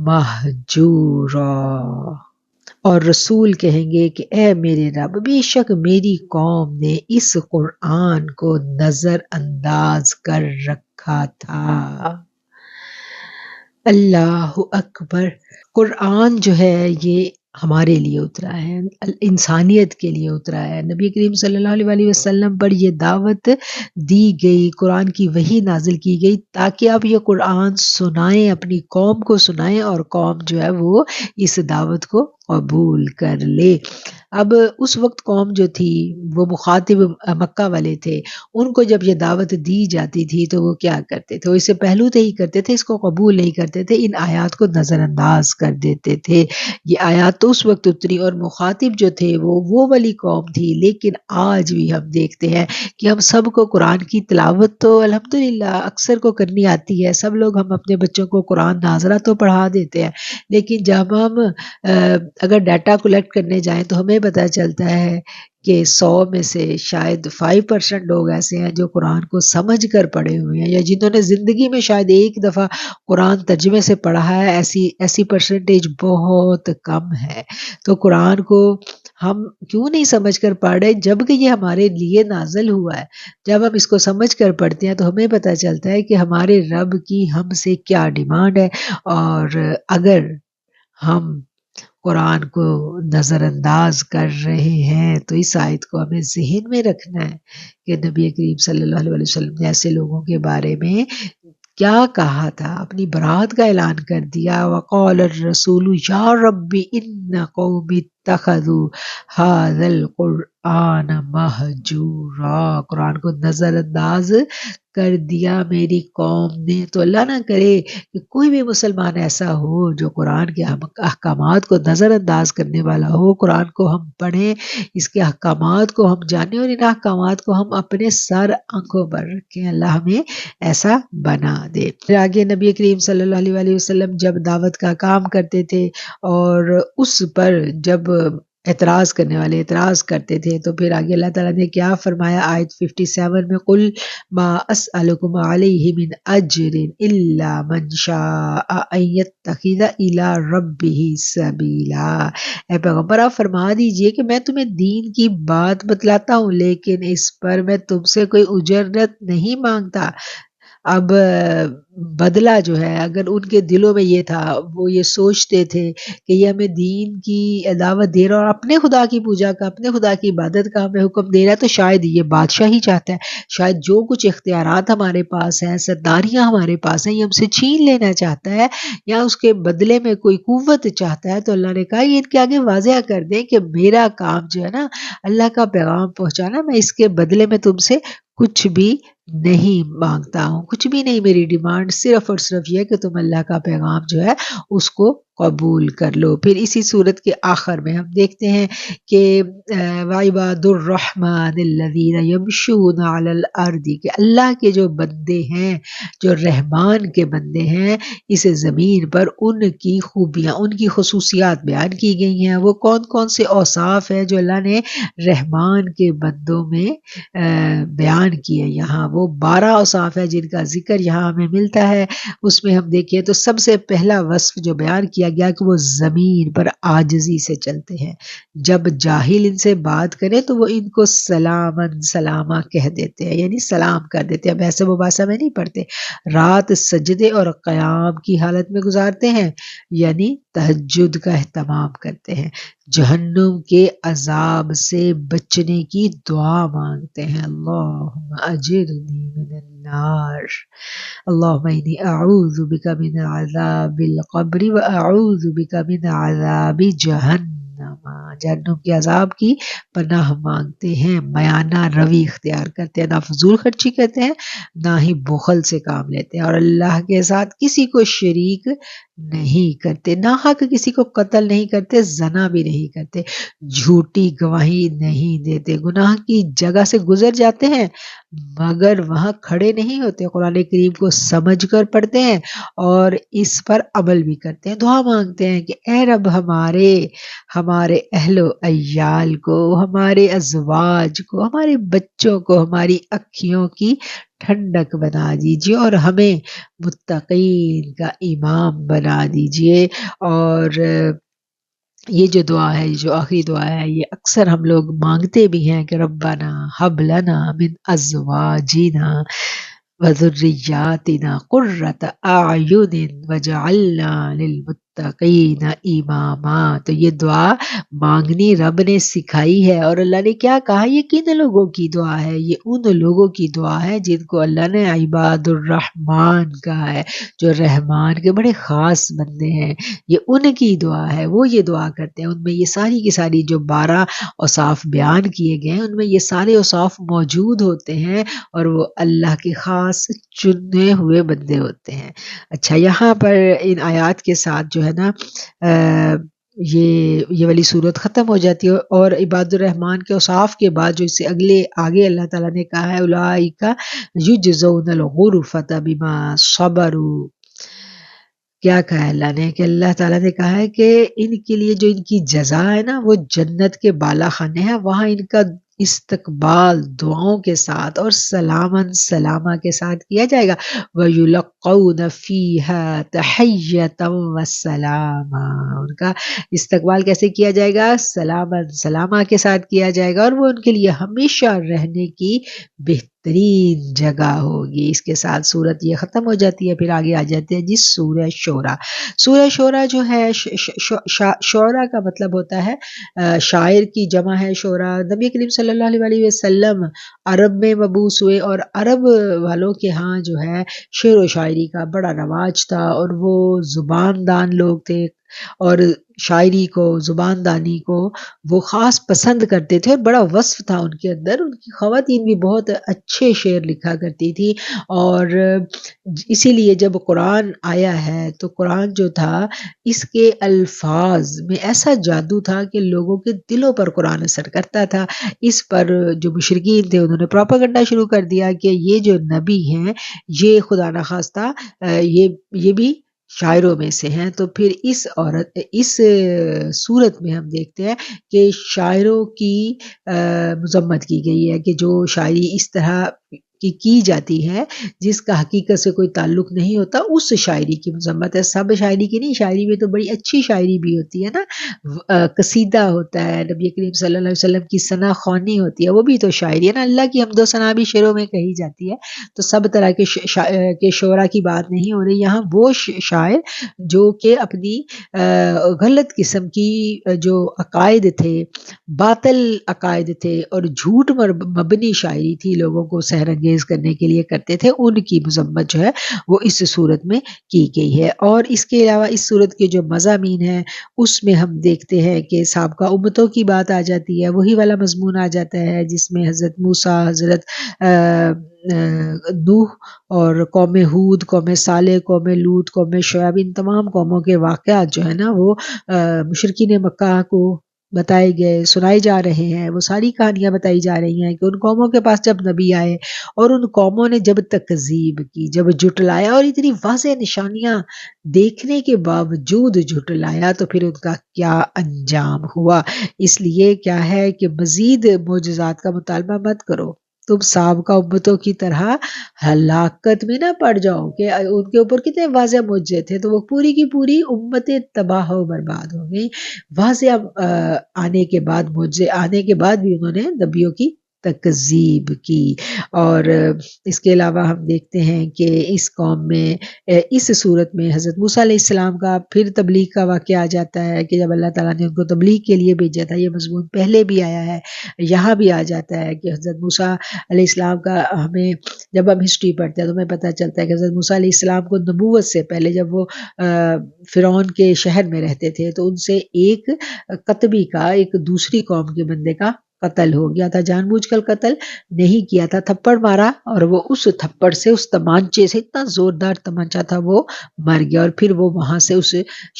مہجورا۔ اور رسول کہیں گے کہ اے میرے رب، بے شک میری قوم نے اس قرآن کو نظر انداز کر رکھا تھا۔ اللہ اکبر۔ قرآن جو ہے یہ ہمارے لیے اترا ہے، انسانیت کے لیے اترا ہے۔ نبی کریم صلی اللہ علیہ وآلہ وسلم پر یہ دعوت دی گئی، قرآن کی وحی نازل کی گئی تاکہ آپ یہ قرآن سنائیں، اپنی قوم کو سنائیں، اور قوم جو ہے وہ اس دعوت کو قبول کر لے۔ اب اس وقت قوم جو تھی وہ مخاطب مکہ والے تھے، ان کو جب یہ دعوت دی جاتی تھی تو وہ کیا کرتے تھے؟ وہ اسے پہلو ہی کرتے تھے، اس کو قبول نہیں کرتے تھے، ان آیات کو نظر انداز کر دیتے تھے۔ یہ آیات تو اس وقت اتری اور مخاطب جو تھے وہ والی قوم تھی، لیکن آج بھی ہم دیکھتے ہیں کہ ہم سب کو قرآن کی تلاوت تو الحمدللہ اکثر کو کرنی آتی ہے، سب لوگ ہم اپنے بچوں کو قرآن ناظرہ تو پڑھا دیتے ہیں، لیکن جب ہم اگر ڈیٹا کلیکٹ کرنے جائیں تو ہمیں پتہ چلتا ہے کہ 100 میں سے شاید 5% لوگ ایسے ہیں جو قرآن کو سمجھ کر پڑھے ہوئے ہیں، یا جنہوں نے زندگی میں شاید ایک دفعہ قرآن ترجمے سے پڑھا ہے، ایسی پرسنٹیج بہت کم ہے۔ تو قرآن کو ہم کیوں نہیں سمجھ کر پڑھ رہے جبکہ یہ ہمارے لیے نازل ہوا ہے؟ جب ہم اس کو سمجھ کر پڑھتے ہیں تو ہمیں پتہ چلتا ہے کہ ہمارے رب کی ہم سے کیا ڈیمانڈ ہے، اور اگر ہم قرآن کو نظر انداز کر رہے ہیں تو اس آیت کو ہمیں ذہن میں رکھنا ہے کہ نبی کریم صلی اللہ علیہ وسلم نے ایسے لوگوں کے بارے میں کیا کہا تھا، اپنی برات کا اعلان کر دیا۔ وقال الرسول یا رب ان قوم اتخذوا هذا القرآن مہجورا، قرآن کو نظر انداز کر دیا میری قوم نے۔ تو اللہ نہ کرے کہ کوئی بھی مسلمان ایسا ہو جو قرآن کے احکامات کو نظر انداز کرنے والا ہو۔ قرآن کو ہم پڑھیں، اس کے احکامات کو ہم جانیں، اور ان احکامات کو ہم اپنے سر آنکھوں پر رکھیں۔ اللہ ہمیں ایسا بنا دے۔ پھر آگے نبی کریم صلی اللہ علیہ وآلہ وسلم جب دعوت کا کام کرتے تھے اور اس پر جب اعتراض کرنے والے اعتراض کرتے تھے تو پھر آگے اللہ تعالیٰ نے کیا فرمایا آیت 57 میں، قل ما اسألکم علیہ من اجر الا من شاء ان یتخذ الی ربہ سبیلا۔ اے پیغمبر آپ فرما دیجئے کہ میں تمہیں دین کی بات بتلاتا ہوں، لیکن اس پر میں تم سے کوئی اجرت نہیں مانگتا۔ اب بدلہ جو ہے اگر ان کے دلوں میں یہ تھا، وہ یہ سوچتے تھے کہ یہ ہمیں دین کی دعوت دے رہا اور اپنے خدا کی پوجا کا، اپنے خدا کی عبادت کا ہمیں حکم دے رہا ہے، تو شاید یہ بادشاہ ہی چاہتا ہے، شاید جو کچھ اختیارات ہمارے پاس ہیں، سرداریاں ہمارے پاس ہیں، یہ ہم سے چھین لینا چاہتا ہے، یا اس کے بدلے میں کوئی قوت چاہتا ہے۔ تو اللہ نے کہا یہ ان کے آگے واضح کر دیں کہ میرا کام جو ہے نا اللہ کا پیغام پہنچانا، میں اس کے بدلے میں تم سے کچھ بھی نہیں مانگتا ہوں، کچھ بھی نہیں، میری ڈیمانڈ صرف اور صرف یہ کہ تم اللہ کا پیغام جو ہے اس کو قبول کر لو۔ پھر اسی صورت کے آخر میں ہم دیکھتے ہیں کہ وَعِبَادُ الرَّحْمَنِ الَّذِينَ يَمْشُونَ عَلَى الْأَرْضِ، کہ اللہ کے جو بندے ہیں، جو رحمان کے بندے ہیں اس زمین پر، ان کی خوبیاں، ان کی خصوصیات بیان کی گئی ہیں۔ وہ کون کون سے اوصاف ہیں جو اللہ نے رحمان کے بندوں میں بیان کیے؟ یہاں وہ 12 اوصاف ہے جن کا ذکر یہاں ہمیں ملتا ہے۔ اس میں ہم دیکھیں تو سب سے پہلا وصف جو بیان کیا گیا کہ وہ زمین پر عاجزی سے چلتے ہیں، جب جاہل ان سے بات کرے تو وہ ان کو سلامن سلامہ کہہ دیتے ہیں، یعنی سلام کر دیتے ہیں، بحث مباحثہ میں نہیں پڑھتے، رات سجدے اور قیام کی حالت میں گزارتے ہیں، یعنی تہجد کا اہتمام کرتے ہیں، جہنم کے عذاب سے بچنے کی دعا مانگتے ہیں، اللہم اجرنی من النار، اللہم انی اعوذ بک من عذاب القبر و اعوذ بک من عذاب جہنم، جہنم کے عذاب کی پناہ مانگتے ہیں، میانہ روی اختیار کرتے ہیں، نہ فضول خرچی کرتے ہیں، نہ ہی بخل سے کام لیتے ہیں، اور اللہ کے ساتھ کسی کو شریک نہیں کرتے، نہ حق کسی کو قتل نہیں کرتے، زنا بھی نہیں کرتے، جھوٹی گواہی نہیں دیتے، گناہ کی جگہ سے گزر جاتے ہیں مگر وہاں کھڑے نہیں ہوتے، قرآن کریم کو سمجھ کر پڑھتے ہیں اور اس پر عمل بھی کرتے ہیں، دعا مانگتے ہیں کہ اے رب ہمارے اہل و عیال کو، ہمارے ازواج کو، ہمارے بچوں کو، ہماری اکھیوں کی ٹھنڈک بنا دیجئے اور ہمیں متقین کا امام بنا دیجئے، اور یہ جو دعا ہے، یہ جو آخری دعا ہے، یہ اکثر ہم لوگ مانگتے بھی ہیں کہ ربنا ہب لنا من ازواجنا وذریاتنا قرۃ اعین وجعلنا للمتقین اماما۔ تو یہ دعا مانگنی رب نے سکھائی ہے، اور اللہ نے کیا کہا؟ یہ کن لوگوں کی دعا ہے؟ یہ ان لوگوں کی دعا ہے جن کو اللہ نے عباد الرحمن کہا ہے، جو رحمان کے بڑے خاص بندے ہیں۔ یہ ان کی دعا ہے، وہ یہ دعا کرتے ہیں۔ ان میں یہ ساری کی ساری جو 12 اوصاف بیان کیے گئے ہیں، ان میں یہ سارے اوصاف موجود ہوتے ہیں، اور وہ اللہ کے خاص چنے ہوئے بندے ہوتے ہیں۔ اچھا، یہاں پر ان آیات کے ساتھ جو ہے نا یہ والی صورت ختم ہو جاتی ہے، اور عباد الرحمن کے اوصاف کے بعد جو اس سے آگے اللہ تعالیٰ نے کہا ہے اولئک یجزون الغرفۃ بما صبروا۔ کیا کہا ہے اللہ نے؟ کہ اللہ تعالیٰ نے کہا ہے کہ ان کے لیے جو ان کی جزا ہے نا، وہ جنت کے بالا خانے ہیں، وہاں ان کا استقبال دعاؤں کے ساتھ اور سلامن سلامہ کے ساتھ کیا جائے گا۔ وَيُلَقَّوْنَ فِيهَا تَحِيَّةً وَسَلَامًا۔ ان کا استقبال کیسے کیا جائے گا؟ سلامن سلامہ کے ساتھ کیا جائے گا، اور وہ ان کے لیے ہمیشہ رہنے کی بہترین جگہ ہوگی۔ اس کے ساتھ صورت یہ ختم ہو جاتی ہے، پھر آگے آ جاتے ہیں جس سورہ شعراء۔ سورہ شعراء جو ہے، شعراء کا مطلب ہوتا ہے شاعر کی جمع ہے شعراء۔ نبی کریم صلی اللہ علیہ وسلم عرب میں مبعوث ہوئے، اور عرب والوں کے ہاں جو ہے شعر و شاعری کا بڑا رواج تھا، اور وہ زبان دان لوگ تھے، اور شاعری کو، زبان دانی کو وہ خاص پسند کرتے تھے، اور بڑا وصف تھا ان کے اندر۔ ان کی خواتین بھی بہت اچھے شعر لکھا کرتی تھی، اور اسی لیے جب قرآن آیا ہے تو قرآن جو تھا، اس کے الفاظ میں ایسا جادو تھا کہ لوگوں کے دلوں پر قرآن اثر کرتا تھا۔ اس پر جو مشرکین تھے انہوں نے پروپیگنڈا شروع کر دیا کہ یہ جو نبی ہیں یہ خدا نخواستہ یہ بھی شاعروں میں سے ہیں۔ تو پھر اس صورت میں ہم دیکھتے ہیں کہ شاعروں کی مذمت کی گئی ہے، کہ جو شاعری اس طرح کی جاتی ہے جس کا حقیقت سے کوئی تعلق نہیں ہوتا، اس شاعری کی مذمت ہے۔ سب شاعری کی نہیں، شاعری میں تو بڑی اچھی شاعری بھی ہوتی ہے نا، قصیدہ ہوتا ہے، نبی کریم صلی اللہ علیہ وسلم کی ثنا خوانی ہوتی ہے، وہ بھی تو شاعری ہے نا۔ اللہ کی حمد و ثنا بھی شعروں میں کہی جاتی ہے، تو سب طرح کے شعراء کی بات نہیں ہو رہی یہاں۔ وہ شاعر جو کہ اپنی غلط قسم کی جو عقائد تھے، باطل عقائد تھے، اور جھوٹ مبنی شاعری تھی، لوگوں کو سحر انگیز کرنے کے لیے کرتے تھے، ان کی مذمت جو ہے وہ اس صورت میں کی گئی ہے۔ اور اس کے علاوہ اس صورت کے جو مضامین ہیں اس میں ہم دیکھتے ہیں کہ سابقہ امتوں کی بات آ جاتی ہے، وہی والا مضمون آ جاتا ہے جس میں حضرت موسیٰ، حضرت نوح، اور قوم ہود، قوم صالح، قوم لوط، قوم شعیب، ان تمام قوموں کے واقعات جو ہے نا وہ مشرکین مکہ کو بتائے گئے، سنائے جا رہے ہیں۔ وہ ساری کہانیاں بتائی جا رہی ہیں کہ ان قوموں کے پاس جب نبی آئے، اور ان قوموں نے جب تکذیب کی، جب جھٹلایا، اور اتنی واضح نشانیاں دیکھنے کے باوجود جھٹلایا، تو پھر ان کا کیا انجام ہوا۔ اس لیے کیا ہے کہ مزید معجزات کا مطالبہ مت کرو، تم سابقہ امتوں کی طرح ہلاکت میں نہ پڑ جاؤ کہ ان کے اوپر کتنے واضح معجزے تھے، تو وہ پوری کی پوری امتیں تباہ و برباد ہو گئی۔ واضح آنے کے بعد، معجزے آنے کے بعد بھی انہوں نے نبیوں کی تکذیب کی۔ اور اس کے علاوہ ہم دیکھتے ہیں کہ اس قوم میں اس صورت میں حضرت موسیٰ علیہ السلام کا پھر تبلیغ کا واقعہ آ جاتا ہے کہ جب اللہ تعالیٰ نے ان کو تبلیغ کے لیے بھیجا تھا، یہ مضمون پہلے بھی آیا ہے، یہاں بھی آ جاتا ہے کہ حضرت موسیٰ علیہ السلام کا ہمیں جب ہم ہسٹری پڑھتے ہیں تو ہمیں پتہ چلتا ہے کہ حضرت موسیٰ علیہ السلام کو نبوت سے پہلے جب وہ فرعون کے شہر میں رہتے تھے تو ان سے ایک قطبی کا، ایک دوسری قوم کے بندے کا قتل ہو گیا تھا، جان بوجھ کر قتل نہیں کیا تھا، تھپڑ مارا، اور وہ اس تھپڑ سے، اس تمانچے سے، اتنا زوردار تمانچہ تھا، وہ مر گیا، اور پھر وہ وہاں سے اس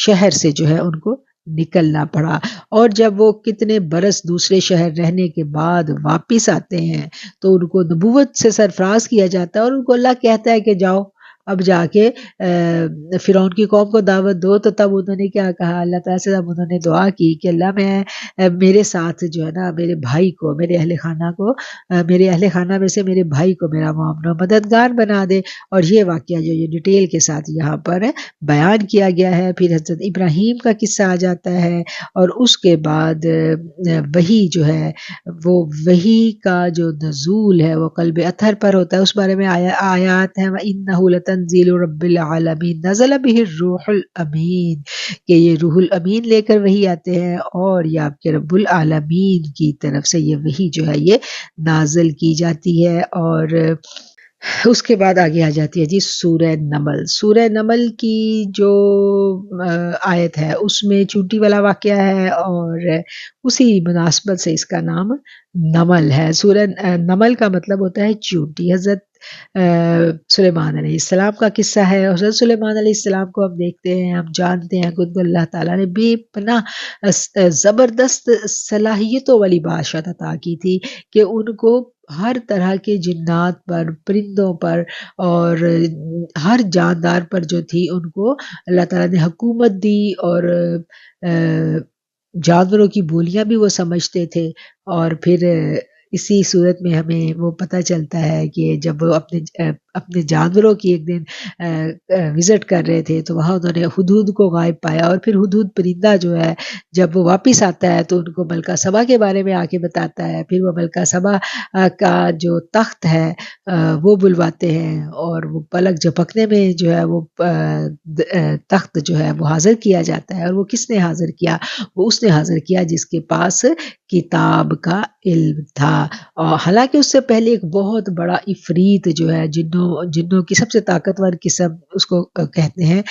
شہر سے جو ہے ان کو نکلنا پڑا۔ اور جب وہ کتنے برس دوسرے شہر رہنے کے بعد واپس آتے ہیں تو ان کو نبوت سے سرفراز کیا جاتا ہے، اور ان کو اللہ کہتا ہے کہ جاؤ اب جا کے فرعون کی قوم کو دعوت دو، تو تب انہوں نے کیا کہا اللہ تعالیٰ سے؟ اب انہوں نے دعا کی کہ اللہ میں میرے ساتھ جو ہے نا میرے بھائی کو، میرے اہل خانہ کو، میرے اہل خانہ میں سے میرے بھائی کو میرا معاون و مددگار بنا دے۔ اور یہ واقعہ جو یہ ڈیٹیل کے ساتھ یہاں پر بیان کیا گیا ہے۔ پھر حضرت ابراہیم کا قصہ آ جاتا ہے، اور اس کے بعد وہی جو ہے وہ وہی کا جو نزول ہے وہ قلب اطہر پر ہوتا ہے۔ اس بارے میں آیات ہیں وَإِنَّهُ لَتَنزِيلُ رَبِّ الْعَالَمِينَ نَزَلَ بِهِ الرُّوحُ الْأَمِينُ، کہ یہ روح الامین لے کر وہی آتے ہیں، اور یہ آپ کے رب العالمین کی طرف سے یہ وہی جو ہے یہ نازل کی جاتی ہے۔ اور اس کے بعد آگے آ جاتی ہے جی سورہ نمل۔ سورہ نمل کی جو آیت ہے اس میں چونٹی والا واقعہ ہے، اور اسی مناسبت سے اس کا نام نمل ہے۔ سورہ نمل کا مطلب ہوتا ہے چونٹی۔ حضرت سلیمان علیہ السلام کا قصہ ہے۔ حضرت سلیمان علیہ السلام کو ہم دیکھتے ہیں، ہم جانتے ہیں خود کو اللہ تعالیٰ نے بے پناہ زبردست صلاحیتوں والی بادشاہت عطا کی تھی کہ ان کو ہر طرح کے جنات پر، پرندوں پر، اور ہر جاندار پر جو تھی ان کو اللہ تعالیٰ نے حکومت دی، اور جانوروں کی بولیاں بھی وہ سمجھتے تھے۔ اور پھر اسی صورت میں ہمیں وہ پتہ چلتا ہے کہ جب وہ اپنے جانوروں کی ایک دن وزٹ کر رہے تھے تو وہاں انہوں نے ہدہد کو غائب پایا، اور پھر ہدہد پرندہ جو ہے جب وہ واپس آتا ہے تو ان کو ملکہ سبا کے بارے میں آ کے بتاتا ہے۔ پھر وہ ملکہ سبا کا جو تخت ہے وہ بلواتے ہیں، اور وہ پلک جھپکنے میں جو ہے وہ تخت جو ہے وہ حاضر کیا جاتا ہے۔ اور وہ کس نے حاضر کیا؟ وہ اس نے حاضر کیا جس کے پاس کتاب کا علم تھا۔ اور حالانکہ اس سے پہلے ایک بہت بڑا عفریت جو ہے جنوں کی سب سے طاقتور قسم اس کو کہتے ہیں،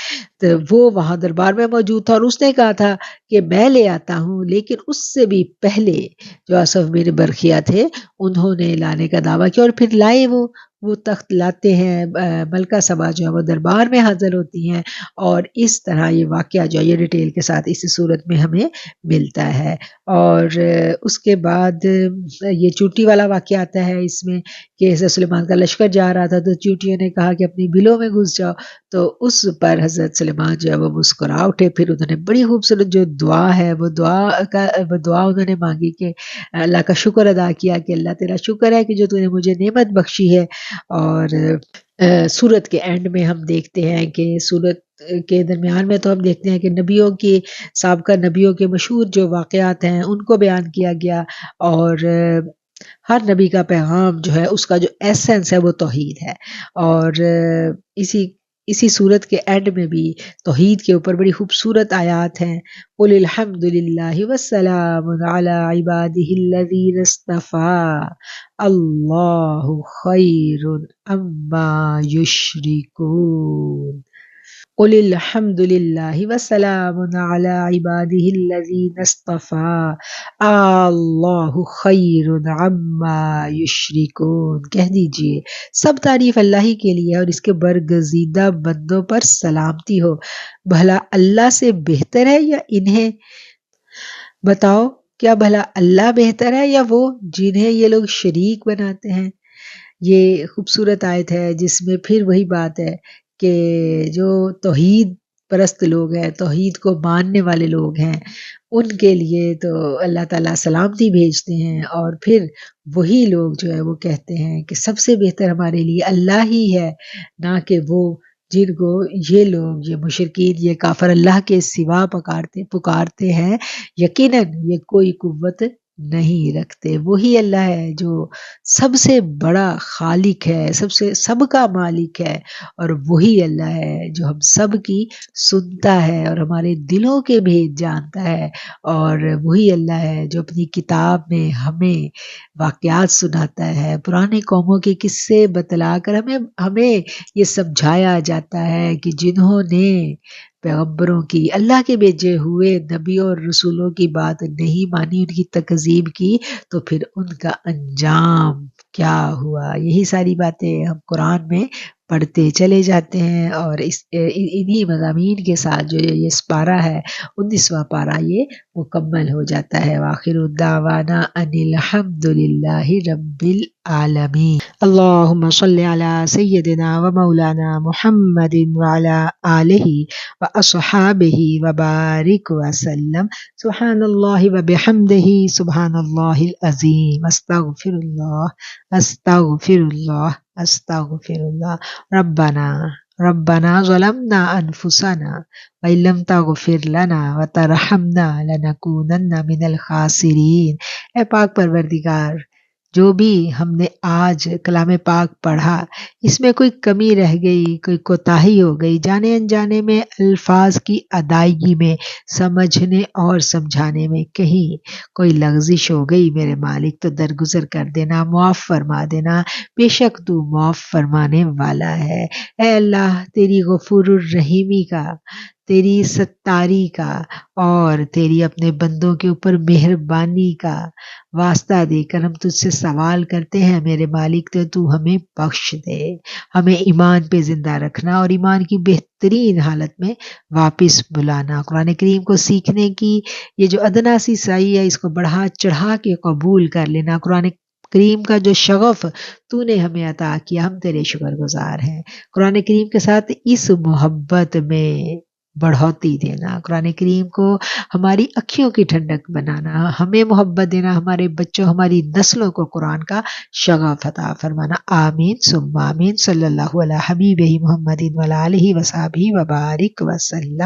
تو وہ وہاں دربار میں موجود تھا، اور اس نے کہا تھا کہ میں لے آتا ہوں، لیکن اس سے بھی پہلے جو آصف بن برخیہ تھے انہوں نے لانے کا دعویٰ کیا، اور پھر لائے وہ تخت لاتے ہیں۔ ملکہ سبا جو ہے وہ دربار میں حاضر ہوتی ہیں، اور اس طرح یہ واقعہ جو ہے یہ ڈیٹیل کے ساتھ اس صورت میں ہمیں ملتا ہے۔ اور اس کے بعد یہ چونٹی والا واقعہ آتا ہے اس میں کہ حضرت سلیمان کا لشکر جا رہا تھا تو چونٹیوں نے کہا کہ اپنی بلوں میں گھس جاؤ، تو اس پر حضرت سلیمان جو ہے وہ مسکرا اٹھے۔ پھر انہوں نے بڑی خوبصورت جو دعا ہے وہ دعا انہوں نے مانگی کہ اللہ کا شکر ادا کیا کہ اللہ تیرا شکر ہے کہ جو تو نے مجھے نعمت بخشی ہے۔ اور سورت کے اینڈ میں ہم دیکھتے ہیں کہ سورت کے درمیان میں تو ہم دیکھتے ہیں کہ نبیوں کی، سابقہ نبیوں کے مشہور جو واقعات ہیں ان کو بیان کیا گیا، اور ہر نبی کا پیغام جو ہے اس کا جو ایسنس ہے وہ توحید ہے۔ اور اسی صورت کے اینڈ میں بھی توحید کے اوپر بڑی خوبصورت آیات ہیں۔ قُلِ الْحَمْدُ لِلَّهِ وَالسَّلَامٌ عَلَىٰ عِبَادِهِ الَّذِينَ اصْطَفَىٰ اللَّهُ خَيْرٌ عَمَّا يُشْرِكُونَ۔ قُلِ الْحَمْدُ لِلَّهِ وَسَلَامٌ عَلَىٰ عِبَادِهِ الَّذِينَ اصْطَفَىٰ اللَّهُ خَيْرٌ عَمَّا يُشْرِكُونَ۔ کہہ دیجئے سب تعریف اللہ ہی کے لیے، اور اس کے برگزیدہ بندوں پر سلامتی ہو۔ بھلا اللہ سے بہتر ہے یا انہیں؟ بتاؤ کیا بھلا اللہ بہتر ہے یا وہ جنہیں یہ لوگ شریک بناتے ہیں؟ یہ خوبصورت آیت ہے جس میں پھر وہی بات ہے کہ جو توحید پرست لوگ ہیں، توحید کو ماننے والے لوگ ہیں، ان کے لیے تو اللہ تعالیٰ سلامتی بھیجتے ہیں، اور پھر وہی لوگ جو ہے وہ کہتے ہیں کہ سب سے بہتر ہمارے لیے اللہ ہی ہے، نہ کہ وہ جن کو یہ لوگ، یہ مشرکین، یہ کافر اللہ کے سوا پکارتے ہیں۔ یقیناً یہ کوئی قوت نہیں رکھتے۔ وہی اللہ ہے جو سب سے بڑا خالق ہے، سب کا مالک ہے، اور وہی اللہ ہے جو ہم سب کی سنتا ہے اور ہمارے دلوں کے بھید جانتا ہے، اور وہی اللہ ہے جو اپنی کتاب میں ہمیں واقعات سناتا ہے، پرانے قوموں کے قصے بتلا کر ہمیں یہ سمجھایا جاتا ہے کہ جنہوں نے پیغمبروں کی، اللہ کے بھیجے ہوئے نبیوں اور رسولوں کی بات نہیں مانی، ان کی تکذیب کی، تو پھر ان کا انجام کیا ہوا۔ یہی ساری باتیں ہم قرآن میں پڑھتے چلے جاتے ہیں، اور انہی مضامین کے ساتھ جو یہ پارہ ہے 19واں پارہ یہ مکمل ہو جاتا ہے۔ وآخر دعوانا ان الحمد للہ رب العالمین۔ اللہم صلی علی سیدنا و مولانا محمد وعلی آلہ واصحابہ وبارک وسلم۔ سبحان اللہ وبحمدہ سبحان اللہ العظیم۔ استغفر اللہ استغفر اللہ استغفر اللہ۔ ربنا ظلمنا انفسنا وإن لم تغفر لنا وترحمنا لنکونن من الخاسرین۔ اے پاک پروردگار، جو بھی ہم نے آج کلام پاک پڑھا، اس میں کوئی کمی رہ گئی، کوئی کوتاہی ہو گئی، جانے انجانے میں الفاظ کی ادائیگی میں، سمجھنے اور سمجھانے میں کہیں کوئی لغزش ہو گئی میرے مالک، تو درگزر کر دینا، معاف فرما دینا، بے شک تو معاف فرمانے والا ہے۔ اے اللہ، تیری غفور الرحیمی کا، تیری ستاری کا اور تیری اپنے بندوں کے اوپر مہربانی کا واسطہ دے کر ہم تجھ سے سوال کرتے ہیں میرے مالک، تو ہمیں بخش دے، ہمیں ایمان پہ زندہ رکھنا اور ایمان کی بہترین حالت میں واپس بلانا۔ قرآن کریم کو سیکھنے کی یہ جو ادنا سی سعی ہے، اس کو بڑھا چڑھا کے قبول کر لینا۔ قرآن کریم کا جو شغف تو نے ہمیں عطا کیا، ہم تیرے شکر گزار ہیں۔ قرآن کریم کے ساتھ اس محبت میں بڑھوتی دینا، قرآن کریم کو ہماری اکھیوں کی ٹھنڈک بنانا، ہمیں محبت دینا، ہمارے بچوں، ہماری نسلوں کو قرآن کا شغف عطا فرمانا۔ آمین ثم آمین۔ صلی اللہ علی حبیبہ محمد وعلی آلہ وصحبہ وبارک وسلم۔